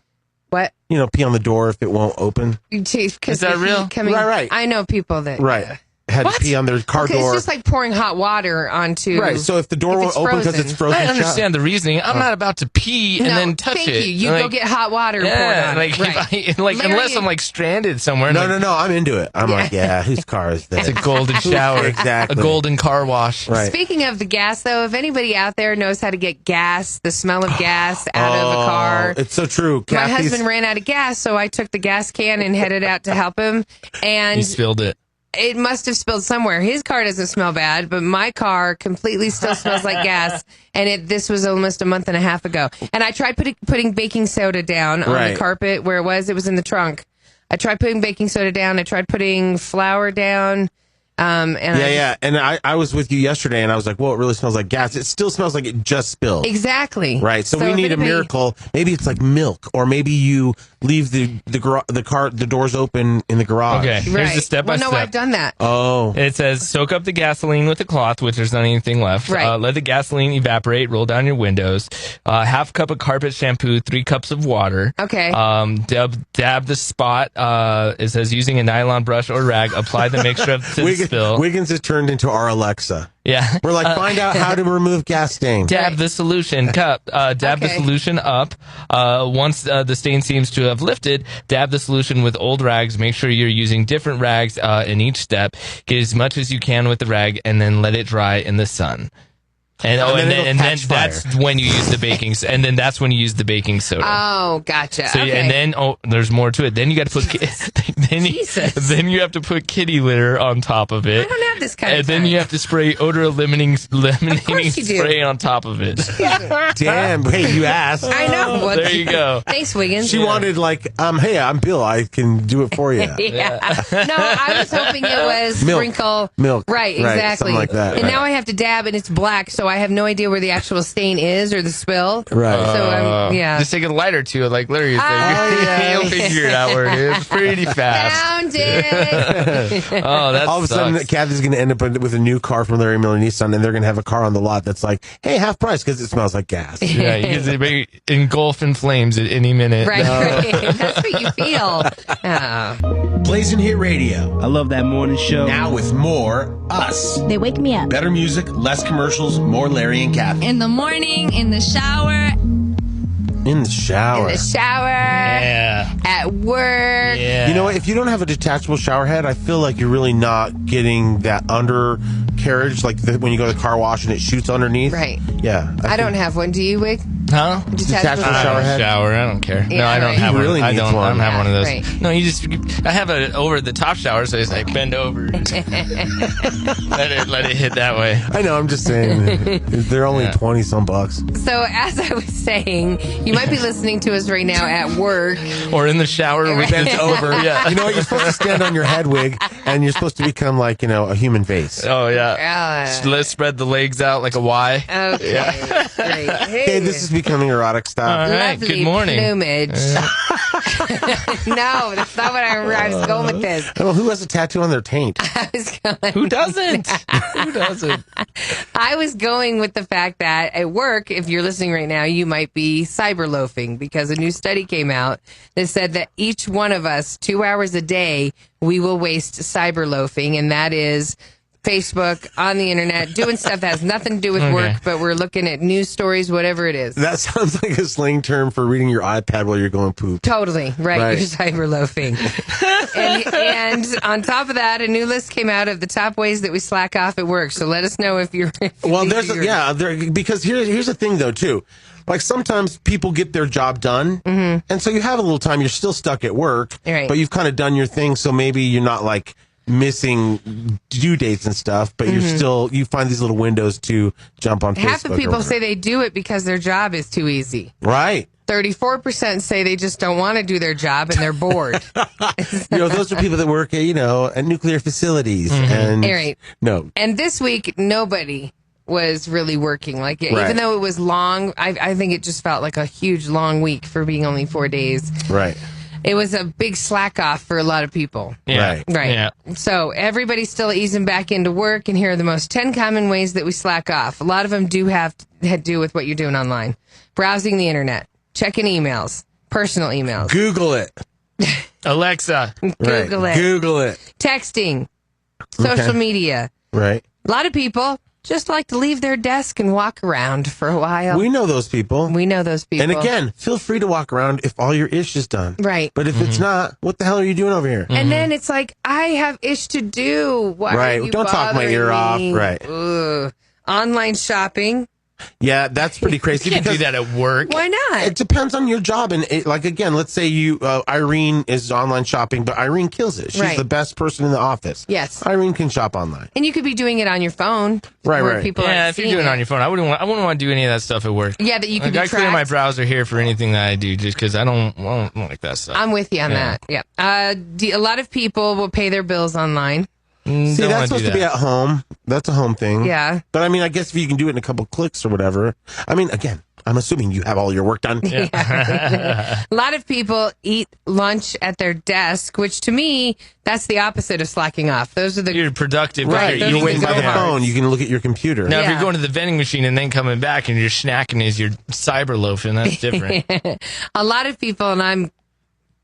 What? You know, pee on the door if it won't open. Is that real? Right. I know people that... Right. Had to pee on their car door. It's just like pouring hot water onto... Right, so if the door won't open because it's frozen I understand the reasoning. I'm not about to pee and then touch thank it. You go get hot water poured on it. Right. Unless I'm like stranded somewhere. No, I'm into it. I'm like, whose car is this? It's a golden shower. Exactly. A golden car wash. Right. Speaking of the gas, though, if anybody out there knows how to get gas, the smell of gas out of a car... It's so true. My husband ran out of gas, so I took the gas can and headed out to help him. And he spilled it. It must have spilled somewhere. His car doesn't smell bad, but my car completely still smells like gas. And this was almost a month and a half ago. And I tried putting baking soda down on the carpet where it was. It was in the trunk. I tried putting baking soda down. I tried putting flour down. And I was with you yesterday, and I was like, "Whoa, it really smells like gas." It still smells like it just spilled. Exactly. Right. So we need a miracle. Maybe it's like milk, or maybe you leave the doors open in the garage. Okay. Here's the step by step. No, I've done that. Oh. It says soak up the gasoline with a cloth, which there's not anything left. Right. Let the gasoline evaporate. Roll down your windows. Half cup of carpet shampoo. 3 cups of water. Okay. Dab the spot. It says using a nylon brush or rag. Apply the mixture to the spill. Wiggins has turned into our Alexa. Yeah. We're like, find out how to remove gas stain. Dab the solution cup. Dab the solution up. Once the stain seems to have lifted, dab the solution with old rags. Make sure you're using different rags in each step. Get as much as you can with the rag, and then let it dry in the sun. And then that's when you use the baking. And then that's when you use the baking soda. Oh, gotcha. So, okay. And then there's more to it. Then you got to put then you have to put kitty litter on top of it. I don't have this kind And of then time. you have to spray odor eliminating course you do. spray on top of it. Damn. Hey, you asked. I know. Well, There you go. Thanks, Wiggins. She wanted like, hey, I'm Bill. I can do it for you. Yeah. No, I was hoping it was sprinkle. Milk. Right, Right, exactly. something like that, And right. now I have to dab, and it's black, so I have no idea where the actual stain is or the spill. Right. So, yeah. Just take a lighter to it, like Larry's thing. yeah. He'll figure it out where it is pretty fast. Found it. Oh, that All of a sudden, sucks. Kathy's going to end up with a new car from Larry Miller Nissan, and they're going to have a car on the lot that's like, hey, half price because it smells like gas. Yeah, because they may engulf in flames at any minute. Right, right. That's what you feel. Oh. Blazin' Hit Radio. I love that morning show. Now with more Us. They wake me up. Better music, less commercials, more Larry and Kathy. In the morning, in the shower. In the shower. In the shower. Yeah. At work. Yeah. You know what? If you don't have a detachable shower head, I feel like you're really not getting that undercarriage, like when you go to the car wash and it shoots underneath. Right. Yeah. I don't have one. Do you, Wig? Huh? Detachable shower head? Shower. I don't care. Yeah, no, I don't right. have He one. really I needs don't. I don't one. have one of those. Right. No, I have a over the top shower, so it's like bend over, let it hit that way. I know. I'm just saying. They're only 20 some bucks. So, as I was saying, you might be listening to us right now at work. Or in the shower with Bent over. Yeah. You know what? You're supposed to stand on your head wig, and you're supposed to become like a human face. Oh yeah. Let's spread the legs out like a Y. Okay. Great. Hey, this is becoming erotic stuff. All right. Lovely Good morning. plumage. No, that's not what I was going with this. Oh, who has a tattoo on their taint? I was going. Who doesn't? Who doesn't? I was going with the fact that at work, if you're listening right now, you might be cyber loafing because a new study came out that said that each one of us, 2 hours a day, we will waste cyber loafing, and that is Facebook, on the internet, doing stuff that has nothing to do with work, but we're looking at news stories, whatever it is. That sounds like a slang term for reading your iPad while you're going poop. Totally, right. You're cyber loafing. and on top of that, a new list came out of the top ways that we slack off at work. So let us know if you're... Well, because here's the thing, though, too. Like, sometimes people get their job done, and so you have a little time. You're still stuck at work, but you've kind of done your thing, so maybe you're not, like, missing due dates and stuff, but you find these little windows to jump on Facebook. Half the people say they do it because their job is too easy. Right. 34% say they just don't want to do their job and they're bored. Those are people that work at nuclear facilities. And Right. no. And this week, nobody was really working. Like, even though it was long, I think it just felt like a huge long week for being only 4 days. Right. It was a big slack off for a lot of people. Yeah. Right. Yeah. So everybody's still easing back into work, and here are the most 10 common ways that we slack off. A lot of them do have to do with what you're doing online. Browsing the internet, checking emails, personal emails. Google it. Alexa. Google it. Google it. Texting, social media. Right. A lot of people just like to leave their desk and walk around for a while. We know those people. And again, feel free to walk around if all your ish is done. Right. But if it's not, what the hell are you doing over here? And then it's like, I have ish to do. Why Right. are you Don't talk my ear off. bothering me? Right. Ugh. Online shopping. Yeah, that's pretty crazy. You can't do that at work. Why not? It depends on your job. And again, let's say Irene is online shopping, but Irene kills it. She's Right. the best person in the office. Yes. Irene can shop online. And you could be doing it on your phone. Right, where right. People Yeah, aren't if you're seeing doing it on your phone, I wouldn't want to do any of that stuff at work. Yeah, that you can Like, be I clear my tracked. browser here for anything that I do, just because I don't like that stuff. I'm with you on that. Yeah. A lot of people will pay their bills online. See, that's supposed to be at home. That's a home thing. Yeah. But I mean, I guess if you can do it in a couple clicks or whatever. I mean, again, I'm assuming you have all your work done. A lot of people eat lunch at their desk, which to me, that's the opposite of slacking off. Those are the You're productive. Right. You're You're waiting by the Yeah. phone. You can look at your computer. Now, if you're going to the vending machine and then coming back and you're snacking as you're cyber loafing, that's different. A lot of people, and I'm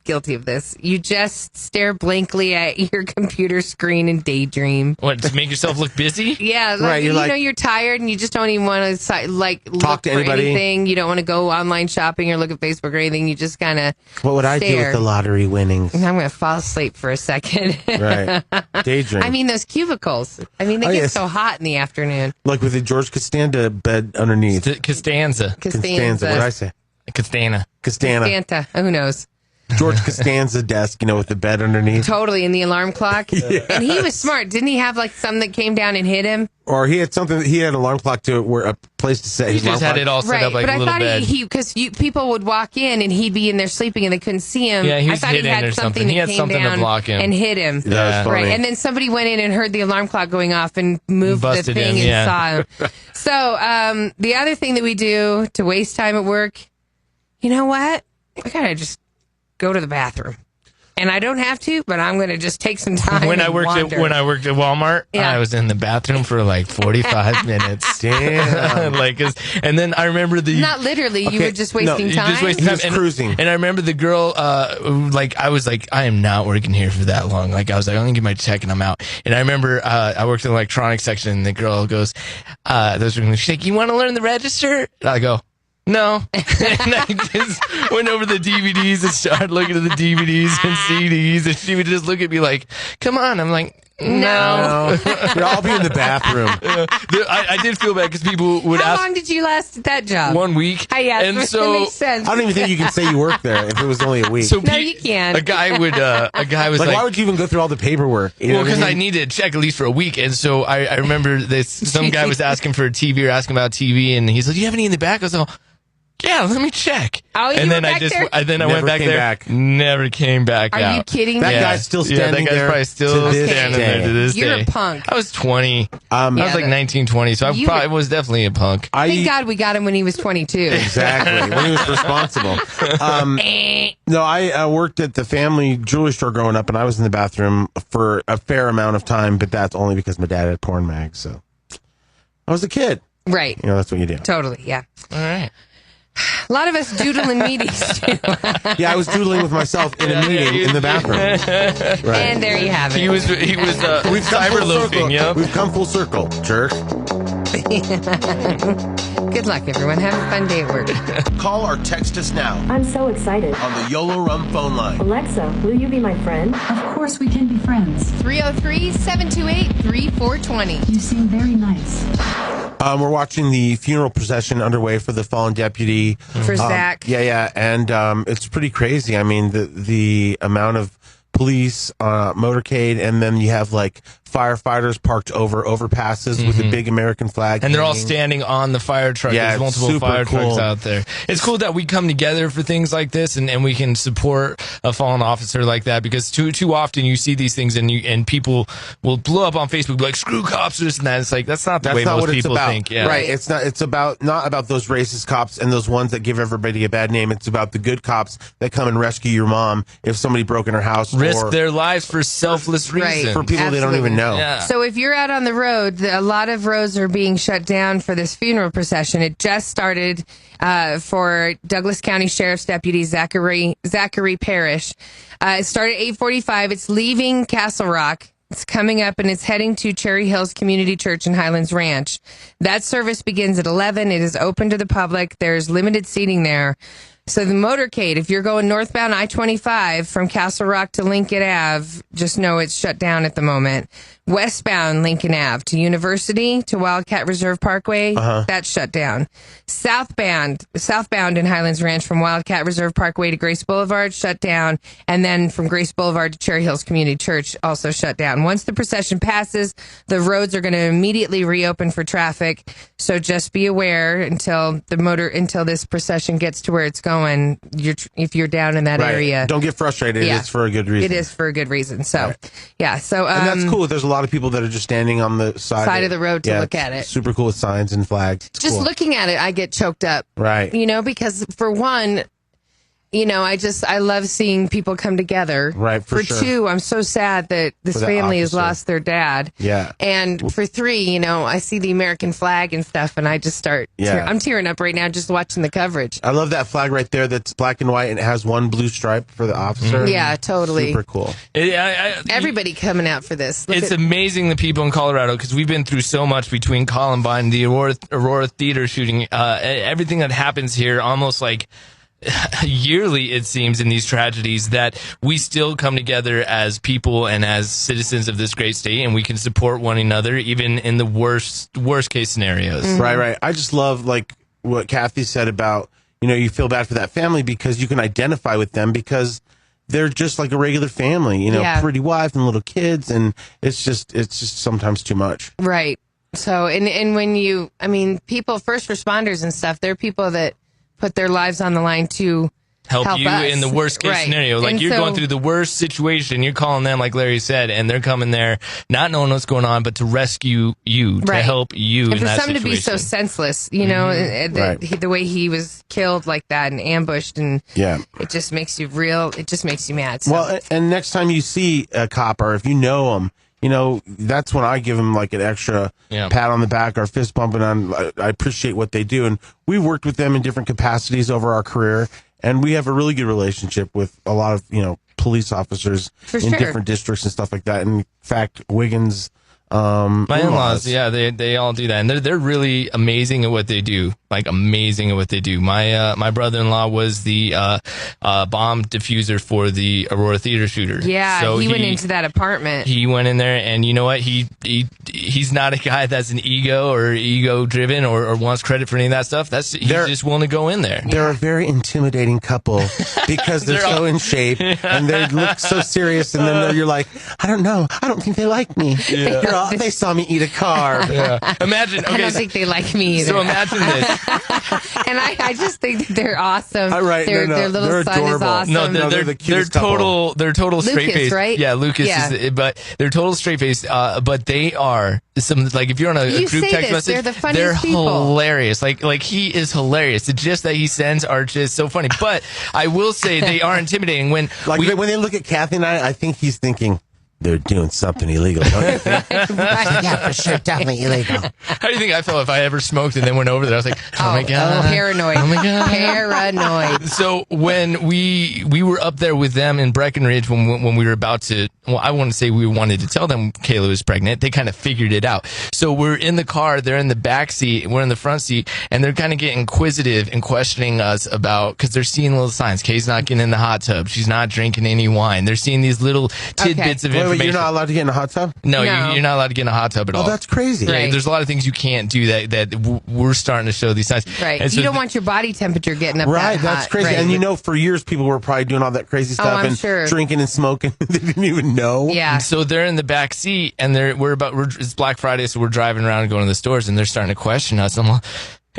guilty of this, you just stare blankly at your computer screen and daydream. What, to make yourself look busy? Yeah, like, Right, you you're know you're tired and you just don't even want to look to for anybody. anything. You don't want to go online shopping or look at Facebook or anything. You just kind of What would I do with the lottery winnings? I'm going to fall asleep for a second. Right. Daydream. I mean, those cubicles. I mean, they Oh, get yes. so hot in the afternoon. Like with the George Costanza bed underneath. Costanza. Costanza. What did I say? Castana. Castana. Santa. Who knows? George Costanza desk, with the bed underneath. Totally, in the alarm clock. Yeah. And he was smart. Didn't he have like some that came down and hit him? Or he had an alarm clock to where a place to set his He alarm just had clock. it all set up like but a I little thought bed. because people would walk in and he'd be in there sleeping and they couldn't see him. Yeah, he was I thought he hidden had or something something. He that had came something to down block him. and hit him. That was funny. Right, and then somebody went in and heard the alarm clock going off and moved Busted the thing him, and saw him. So the other thing that we do to waste time at work, you know what? I gotta just go to the bathroom. And I don't have to, but I'm going to just take some time. When I worked at Walmart, Yeah. I was in the bathroom for like 45 minutes. Damn. And then I remember Not literally, you were just wasting you time. just wasting He was time. cruising. And I remember the girl, I was like, I am not working here for that long. Like, I was like, I'm going to get my check and I'm out. And I remember I worked in the electronics section and the girl goes, she's like, you want to learn the register? And I go, no. And I just went over the DVDs and started looking at the DVDs and CDs, and she would just look at me like, come on. I'm like, no. I'll be in the bathroom. I did feel bad because people would How ask. long did you last at that job? 1 week. Yeah, and that so makes sense. I don't even think you can say you worked there if it was only a week. So No, you can't. A guy was like, why would you even go through all the paperwork? You know well, what because I mean? needed a check at least for a week, and so I remember this. Some guy was asking for a TV or asking about TV, and he's like, "Do you have any in the back?" I was like, yeah, let me check. Oh, you and were then back there? I Never went back came there. back. Never came back Are out. you kidding me? That guy's still standing that guy's there probably still to this standing day. there to this You're day. a punk. I was 20. I was like 19, 20, so You I was definitely a punk. Thank God we got him when he was 22. Exactly, when he was responsible. No, I worked at the family jewelry store growing up, and I was in the bathroom for a fair amount of time, but that's only because my dad had porn mags, so I was a kid. Right. That's what you do. Totally, yeah. All right. A lot of us doodle in meetings, too. Yeah, I was doodling with myself in a meeting in the bathroom. Right. And there you have it. He was We've come cyber full loafing, circle. yeah. We've come full circle, jerk. Good luck, everyone. Have a fun day at work. Call or text us now I'm so excited. on the YOLO Rum phone line. Alexa, will you be my friend? Of course we can be friends. 303-728-3420. You seem very nice. We're watching the funeral procession underway for the fallen deputy. For Zach. Yeah. And it's pretty crazy. I mean, the amount of police, motorcade, and then you have like firefighters parked over overpasses with a big American flag. And they're all hanging. standing on the fire truck. Yeah, There's it's multiple super fire cool. trucks out there. It's cool that we come together for things like this and we can support a fallen officer like that, because too often you see these things and people will blow up on Facebook, be like, screw cops, this and that. It's like, that's not the way most people think. Yeah. Right. It's not about those racist cops and those ones that give everybody a bad name. It's about the good cops that come and rescue your mom if somebody broke in her house. Risk or their lives for selfless reasons. for people they don't even know. Yeah. So if you're out on the road, a lot of roads are being shut down for this funeral procession. It just started for Douglas County Sheriff's Deputy Zachary Parrish. It started at 8:45. It's leaving Castle Rock. It's coming up and it's heading to Cherry Hills Community Church in Highlands Ranch. That service begins at 11. It is open to the public. There's limited seating there. So the motorcade, if you're going northbound I-25 from Castle Rock to Lincoln Ave, just know it's shut down at the moment. Westbound Lincoln Ave to University to Wildcat Reserve Parkway, that's shut down. Southbound in Highlands Ranch from Wildcat Reserve Parkway to Grace Boulevard, shut down. And then from Grace Boulevard to Cherry Hills Community Church, also shut down. Once the procession passes, the roads are going to immediately reopen for traffic. So just be aware until this procession gets to where it's going. If you're down in that Right. area, Don't get frustrated. Yeah. It's for a good reason. it is for a good reason. So, yeah. So, And that's cool. There's a lot of people that are just standing on the side of the road to look it's at it. Super cool with signs and flags. It's Just cool. looking at it, I get choked up. Right. Because for one, I love seeing people come together. Right, for sure. two, I'm so sad that this For the family has officer. lost their dad. Yeah. And for three, I see the American flag and stuff, and I just start. Yeah. I'm tearing up right now just watching the coverage. I love that flag right there that's black and white and it has one blue stripe for the officer. Yeah, totally. Super cool. Everybody coming out for this. Look It's at- amazing the people in Colorado, because we've been through so much between Columbine, the Aurora Theater shooting, everything that happens here, almost like yearly, it seems, in these tragedies, that we still come together as people and as citizens of this great state, and we can support one another even in the worst case scenarios. Right. I just love like what Kathie said about, you feel bad for that family because you can identify with them because they're just like a regular family, pretty wife and little kids, and it's just sometimes too much. Right. So, and when people, first responders and stuff, they're people that put their lives on the line to help you us. In the worst case scenario. Like, you're going through the worst situation, you're calling them, like Larry said, and they're coming there not knowing what's going on, but to rescue you, to help you in that situation. And for something to be so senseless, the way he was killed like that and ambushed, and it just makes you mad. So. Well, and next time you see a cop, or if you know him, that's when I give them like an extra pat on the back or fist bumping on. I appreciate what they do. And we've worked with them in different capacities over our career. And we have a really good relationship with a lot of, police officers in different districts and stuff like that. And in fact, Wiggins, my in-laws, they all do that. And they're really amazing at what they do. Like, amazing at what they do. My brother-in-law was the bomb diffuser for the Aurora Theater shooter. Yeah, so he went into that apartment. He went in there, and you know what? He's not a guy that's an ego-driven or wants credit for any of that stuff. He's just willing to go in there. They're a very intimidating couple because they're so in shape and they look so serious, and then you're like, I don't know. I don't think they like me. Yeah. They saw me eat a car. Yeah. Imagine. Okay, I don't think they like me either. So imagine this. And I just think that they're awesome. Right, their little they're son adorable. is awesome. No, they're total. They're total straight face, right? Yeah, Lucas is, but they're total straight face. But they are some, like, if you're on a group text message, they're the funniest people. Hilarious. Like he is hilarious. The gifs that he sends are just so funny. But I will say they are intimidating when they look at Kathie and I think he's thinking, they're doing something illegal, don't you think? Yeah, for sure, definitely illegal. How do you think I felt if I ever smoked and then went over there? I was like, oh my God. Paranoid. Oh my God. Paranoid. So when we were up there with them in Breckenridge when we were about to, I want to say we wanted to tell them Kayla was pregnant, they kind of figured it out. So we're in the car, they're in the back seat, we're in the front seat, and they're kind of getting inquisitive and questioning us about, because they're seeing little signs. Kay's not getting in the hot tub. She's not drinking any wine. They're seeing these little tidbits of information. Wait, you're not allowed to get in a hot tub? No. You're not allowed to get in a hot tub at all. Oh, that's crazy. Yeah, there's a lot of things you can't do that we're starting to show these signs. Right. And so you don't want your body temperature getting up right, that hot. that's crazy. Right. And for years people were probably doing all that crazy stuff and drinking and smoking. They didn't even know. Yeah. So they're in the back seat, and it's Black Friday, so we're driving around and going to the stores, and they're starting to question us. I'm like,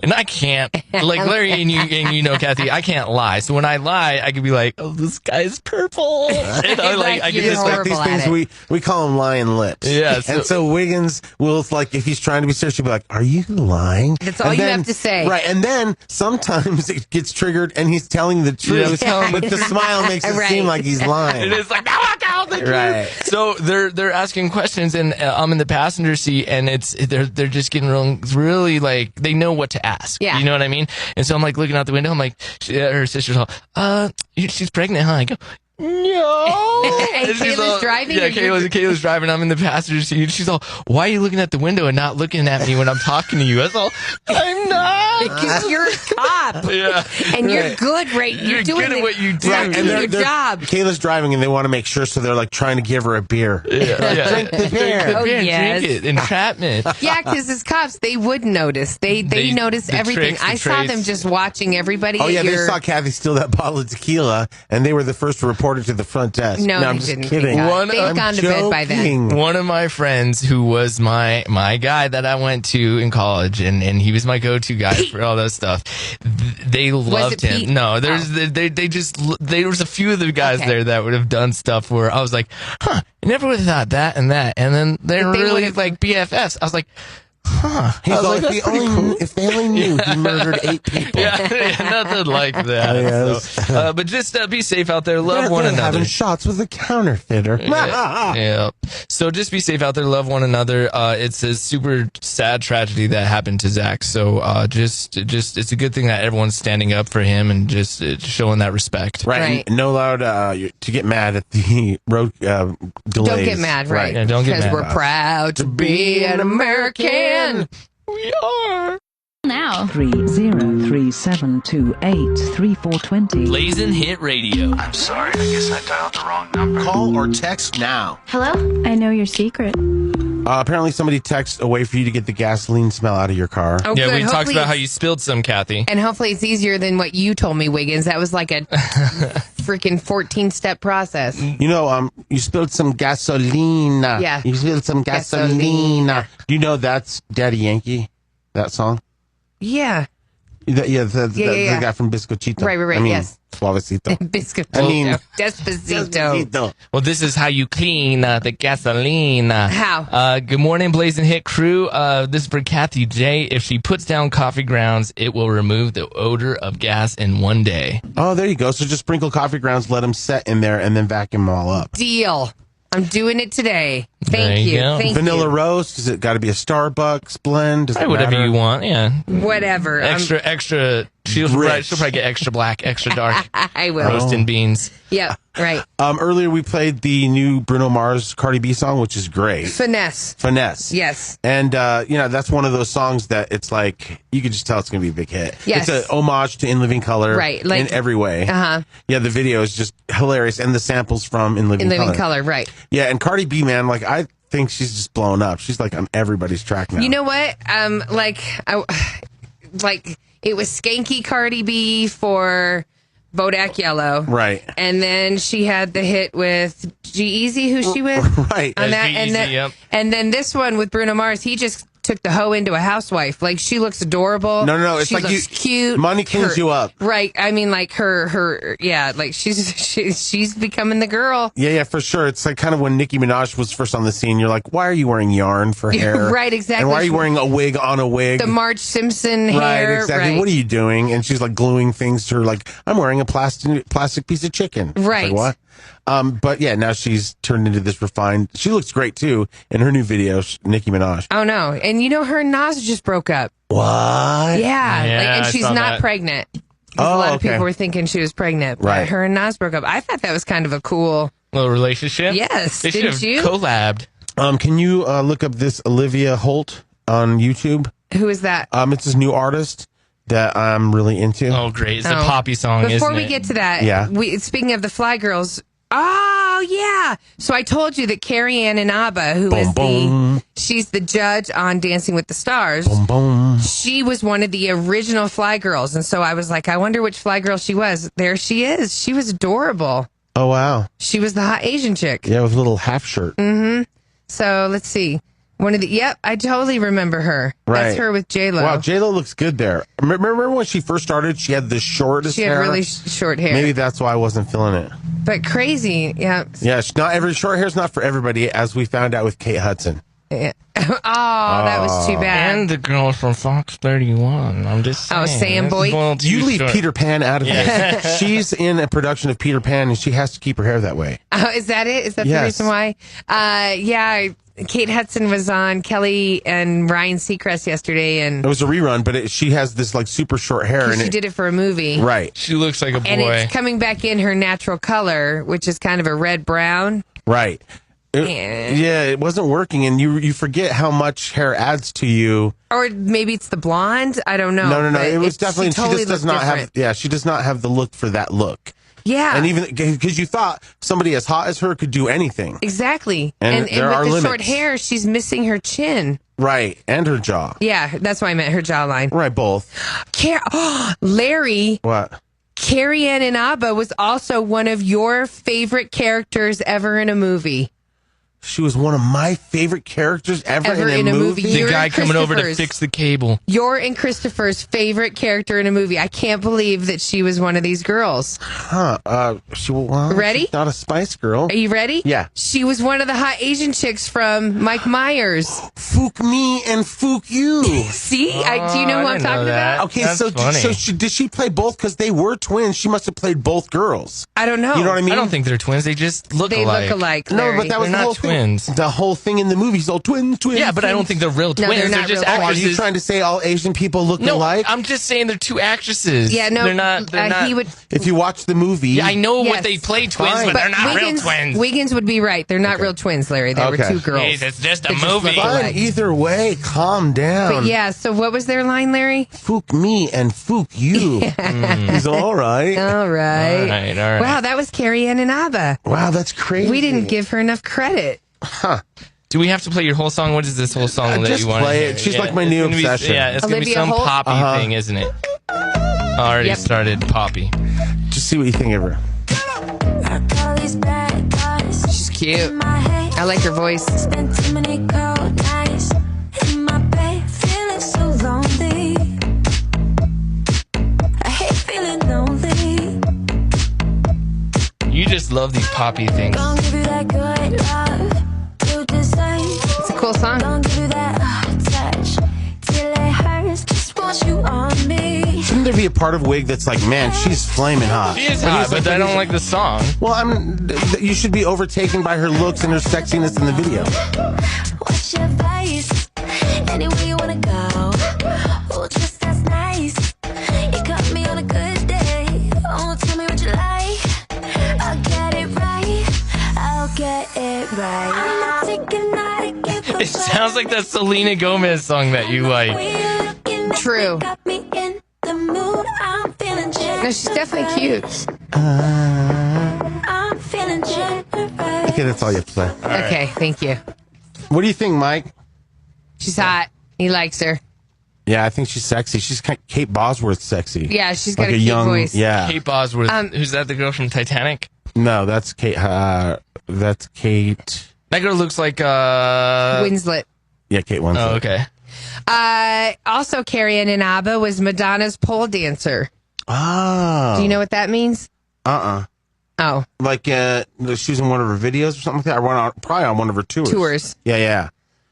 and I can't, like Larry and you know, Kathie, I can't lie. So when I lie, I could be like, "Oh, this guy's purple." And I can just like these things we call them lying lips. Yeah. And so Wiggins will, like, if he's trying to be serious, he'll be like, "Are you lying?" That's all you have to say. Right. And then sometimes it gets triggered, and he's telling the truth, but the smile makes it seem like he's lying. And it's like, "No, I got the truth." So they're asking questions, and I'm in the passenger seat, and they're just getting really like, they know what to ask. Yeah. You know what I mean? And so I'm like looking out the window. I'm like, her sister's all, she's pregnant, huh? I go, no. And Kayla's driving? Yeah, Kayla's driving. I'm in the passenger seat. She's all, why are you looking at the window and not looking at me when I'm talking to you? That's all, I'm not. Because you're a cop. Yeah. And you're good, right? You're doing good at what you do. Right. And your job. Kayla's driving, and they want to make sure, so they're like trying to give her a beer. Yeah. Drink the beer. Oh, yes. Drink it. Entrapment. Yeah, because as cops, they would notice. They notice everything. Tricks, I saw traits. them just watching everybody. Oh, yeah, they saw Kathie steal that bottle of tequila, and they were the first to report it to the front desk. No, I'm they just didn't. kidding. They've gone to bed by then. One of my friends, who was my guy that I went to in college, and he was my go-to guy for all that stuff. They loved him. Pete? No, there was a few of the guys there that would have done stuff where I was like, I never would have thought that and that, and then they're really like BFFs. I was like, He's like, if they only knew he murdered 8 people. Yeah, nothing like that. So, but just be safe out there. Love one another. Having shots with a counterfeiter. Yeah. So just be safe out there. Love one another. It's a super sad tragedy that happened to Zach. So just it's a good thing that everyone's standing up for him and just showing that respect. Right. And no allowed to get mad at the road delays. Don't get mad, right? Yeah, don't get mad. Because we're proud to be an American. We are. Now 3037283420. Blazin' Hit Radio. I'm sorry, I guess I dialed the wrong number. Call or text now. Hello? I know your secret. Apparently somebody texted a way for you to get the gasoline smell out of your car. Oh, yeah, good. we talked Hopefully about how you spilled some, Kathie. And hopefully it's easier than what you told me, Wiggins. That was like a freaking 14-step process. You know, you spilled some gasoline. Yeah. You spilled some gasoline. Do you know that's Daddy Yankee, that song? Yeah. The guy from Bizcochito. Right, I mean, yes. Suavecito. Bizcochito. I mean, Despacito. Well, this is how you clean the gasoline. How? Good morning, Blazin' Hit crew. This is for Kathie J. If she puts down coffee grounds, it will remove the odor of gas in one day. Oh, there you go. So just sprinkle coffee grounds, let them set in there, and then vacuum them all up. Deal. I'm doing it today. There Thank you you. go. Thank Vanilla you. roast? Does it got to be a Starbucks blend? Does it Whatever matter? you want, yeah. Whatever. Extra. She'll probably get extra black, extra dark. I will. Roasting beans. Yep, right. Earlier we played the new Bruno Mars Cardi B song, which is great. Finesse. Yes. And, that's one of those songs that it's like, you could just tell it's going to be a big hit. Yes. It's an homage to In Living Color. Right, like- in every way. Uh-huh. Yeah, the video is just hilarious. And the samples from In Living In Color. Living Color, right. Yeah, and Cardi B, man, like, I think she's just blown up. She's like on everybody's track now. You know what? It was skanky Cardi B for Bodak Yellow. Right. And then she had the hit with G-Eazy, who's she with? Right. On that, G-Eazy, yep. And then this one with Bruno Mars, he just took the hoe into a housewife. Like, she looks adorable. No, it's she like looks cute. Money cleans you up. Right. I mean, like like she's becoming the girl. Yeah, for sure. It's like kind of when Nicki Minaj was first on the scene. You're like, why are you wearing yarn for hair? Right, exactly. And why are you wearing a wig on a wig? The Marge Simpson hair. Right, exactly. Right. What are you doing? And she's like gluing things to her. Like, I'm wearing a plastic piece of chicken. It's Right. Like, what? But yeah, now she's turned into this refined. She looks great too in her new video, Nicki Minaj. Oh no! And you know, her and Nas just broke up. What? Yeah, and I she's saw not that. pregnant. A lot of people were thinking she was pregnant. But Right. her and Nas broke up. I thought that was kind of a cool little relationship. Yes, They should didn't have you? collabed. Can you look up this Olivia Holt on YouTube? Who is that? It's this new artist that I'm really into. Oh, great! It's a poppy song. Before isn't we it? get to that, Yeah. Speaking of the Fly Girls. Oh yeah! So I told you that Carrie Ann Inaba, who is she's the judge on Dancing with the Stars. She was one of the original Fly Girls, and so I was like, I wonder which Fly Girl she was. There she is. She was adorable. Oh wow! She was the hot Asian chick. Yeah, with a little half shirt. Mm-hmm. So let's see. Yep, I totally remember her. Right. That's her with J-Lo. Wow, J-Lo looks good there. Remember when she first started, she had the shortest hair? She had really short hair. Maybe that's why I wasn't feeling it. But crazy, yeah. Yeah, short hair's not for everybody, as we found out with Kate Hudson. Yeah. Oh, that was too bad. And the girl from Fox 31. I'm just saying. Oh, Sam Boy. You leave Peter Pan out of it. She's in a production of Peter Pan, and she has to keep her hair that way. Is that it? Is that the Yes. reason why? Yeah. Kate Hudson was on Kelly and Ryan Seacrest yesterday, and It was a rerun, but she has this like super short hair. And she did it for a movie. Right. She looks like a boy. And it's coming back in her natural color, which is kind of a red-brown. Right. It wasn't working, and you forget how much hair adds to you. Or maybe it's the blonde. I don't know. No. But It was definitely. She totally just does looked not have. different. Yeah, she does not have the look for that look. Yeah. And even because you thought somebody as hot as her could do anything. Exactly. And And there with are the limits. short hair, she's missing her chin. Right, and her jaw. Yeah, that's why I meant her jawline. Right, both. Larry. What? Carrie Ann Inaba was also one of your favorite characters ever in a movie. She was one of my favorite characters ever in a movie. The guy coming over to fix the cable. You're in Christopher's favorite character in a movie. I can't believe that she was one of these girls. Huh. Ready? She's not a Spice Girl. Are you ready? Yeah. She was one of the hot Asian chicks from Mike Myers. Fook me and fook you. See? do you know who I'm talking about? Okay, did she play both? Because they were twins. She must have played both girls. I don't know. You know what I mean? I don't think they're twins. They just look alike. They look alike, No, Larry. but that was They're the not whole twins. thing. The whole thing in the movies, all twins. Yeah, but I don't think they're real No, twins. they're They're not just real twins. Are actresses. you trying to say all Asian people look No, alike? I'm just saying they're two actresses. Yeah, no. They're not. They're not. He would. If you watch the movie, Yeah, I know Yes. what they play twins, Fine. but they're not Wiggins, real twins. Wiggins would be right. They're not real twins, Larry. They were Okay. two girls. Jeez, it's just a that just movie. look fine. alike. Either way, calm down. But yeah, so what was their line, Larry? Fook me and fook you. He's all right. All right. All right. Wow, that was Carrie Ann Inaba. Wow, that's crazy. We didn't give her enough credit. Do we have to play your whole song? What is this whole song that just you want to play hear? it. She's like my new it's gonna be- obsession. Yeah, it's going to be Olivia some Holt? poppy thing, isn't it? Already Yep. started poppy. Just see what you think of her. these bad guys. She's cute. I like her voice. Spent too many cold nights in my bed, feeling so lonely. I hate feeling lonely. You just love these poppy things. Don't give you that good love. You deserve. It's a cool song. Don't give you that touch till it hurts. Just want you on me. Shouldn't there be a part of Wig that's like, man, she's flaming hot? She is hot, but I don't like the song. Well, you should be overtaken by her looks and her sexiness in the video. What's your vice? Anywhere you wanna go? Oh, just as nice. You got me on a good day. Oh, tell me what you like. I'll get it right. I'll get it right. I'm not taking that again. It sounds like that Selena Gomez song that you like. True. Got me in the mood. I'm feeling No, she's definitely cute. I'm feeling generous. Okay, that's all you have to say. Okay, thank you. What do you think, Mike? She's hot. He likes her. Yeah, I think she's sexy. She's kind of Kate Bosworth sexy. Yeah, she's got Like a cute voice. Yeah. Kate Bosworth. Who's that? The girl from Titanic? No, that's Kate. That's Kate. That girl looks like Winslet. Yeah, Kate Winslet. Oh, okay. Also, Carrie Ann Inaba was Madonna's pole dancer. Oh. Do you know what that means? Oh. Like she was in one of her videos or something like that. Or probably on one of her tours. Yeah.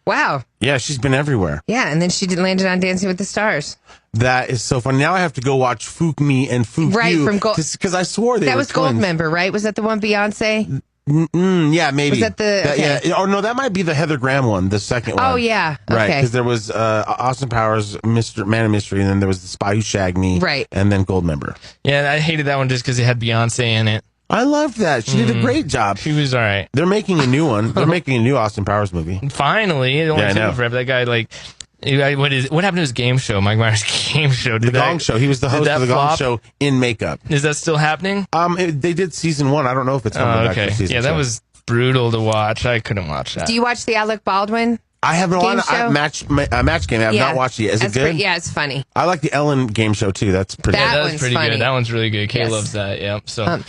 Wow. Yeah, she's been everywhere. Yeah, and then she landed on Dancing with the Stars. That is so fun. Now I have to go watch Fook Me and Fook Right, You. from Gold. Because I swore they were That was twins. Goldmember, right? Was that the one Beyonce? Yeah, maybe. Was that the... Okay. Yeah. Oh, no, that might be the Heather Graham one, the second one. Oh, yeah. Right, Okay. because there was Austin Powers, Man of Mystery, and then there was The Spy Who Shagged Me. Right. And then Goldmember. Yeah, I hated that one just because it had Beyonce in it. I loved that. She did a great job. She was all right. They're making a new one. They're making a new Austin Powers movie. Finally. It only Yeah, I took know. forever. That guy, like... What happened to his game show? Mike Myers' game show. The Gong Show. He was the host of the Gong flop? Show in makeup. Is that still happening? They did season 1. I don't know if it's coming back for season 2. Yeah, that was brutal to watch. I couldn't watch that. Do you watch the Alec Baldwin? I have no game show? Match Game. I have not watched it yet. Is it That's good? great. Yeah, it's funny. I like the Ellen game show too. That's pretty. That was one's pretty funny. good. That one's really good. Kay Yes. loves that. Yeah. So,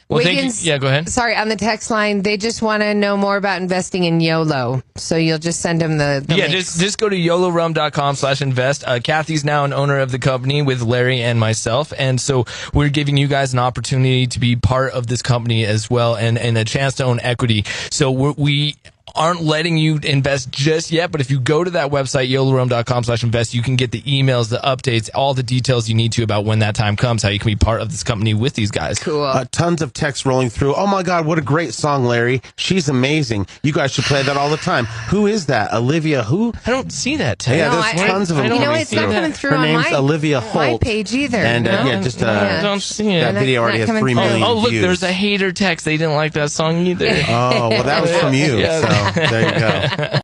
Wiggins, thank you. Yeah, go ahead. Sorry, on the text line, they just want to know more about investing in YOLO. So you'll just send them the links. just go to yolorum.com/invest. Kathie's now an owner of the company with Larry and myself. And so we're giving you guys an opportunity to be part of this company as well and a chance to own equity. So we aren't letting you invest just yet, but if you go to that website, yolorum.com/invest, you can get the emails, the updates, all the details you need to about when that time comes, how you can be part of this company with these guys. Cool. Tons of texts rolling through. Oh my God, what a great song, Larry. She's amazing. You guys should play that all the time. Who is that? Olivia who? I don't see that text. Yeah, No, there's tons of them. You know, coming it's not through. coming through Her on name's my, Olivia my Holt. page either. And No? yeah, just I don't see it. that video already has Not 3 coming million Oh, look, views. there's a hater text. They didn't like that song either. Oh, well, that was from you. Yeah. So there you go.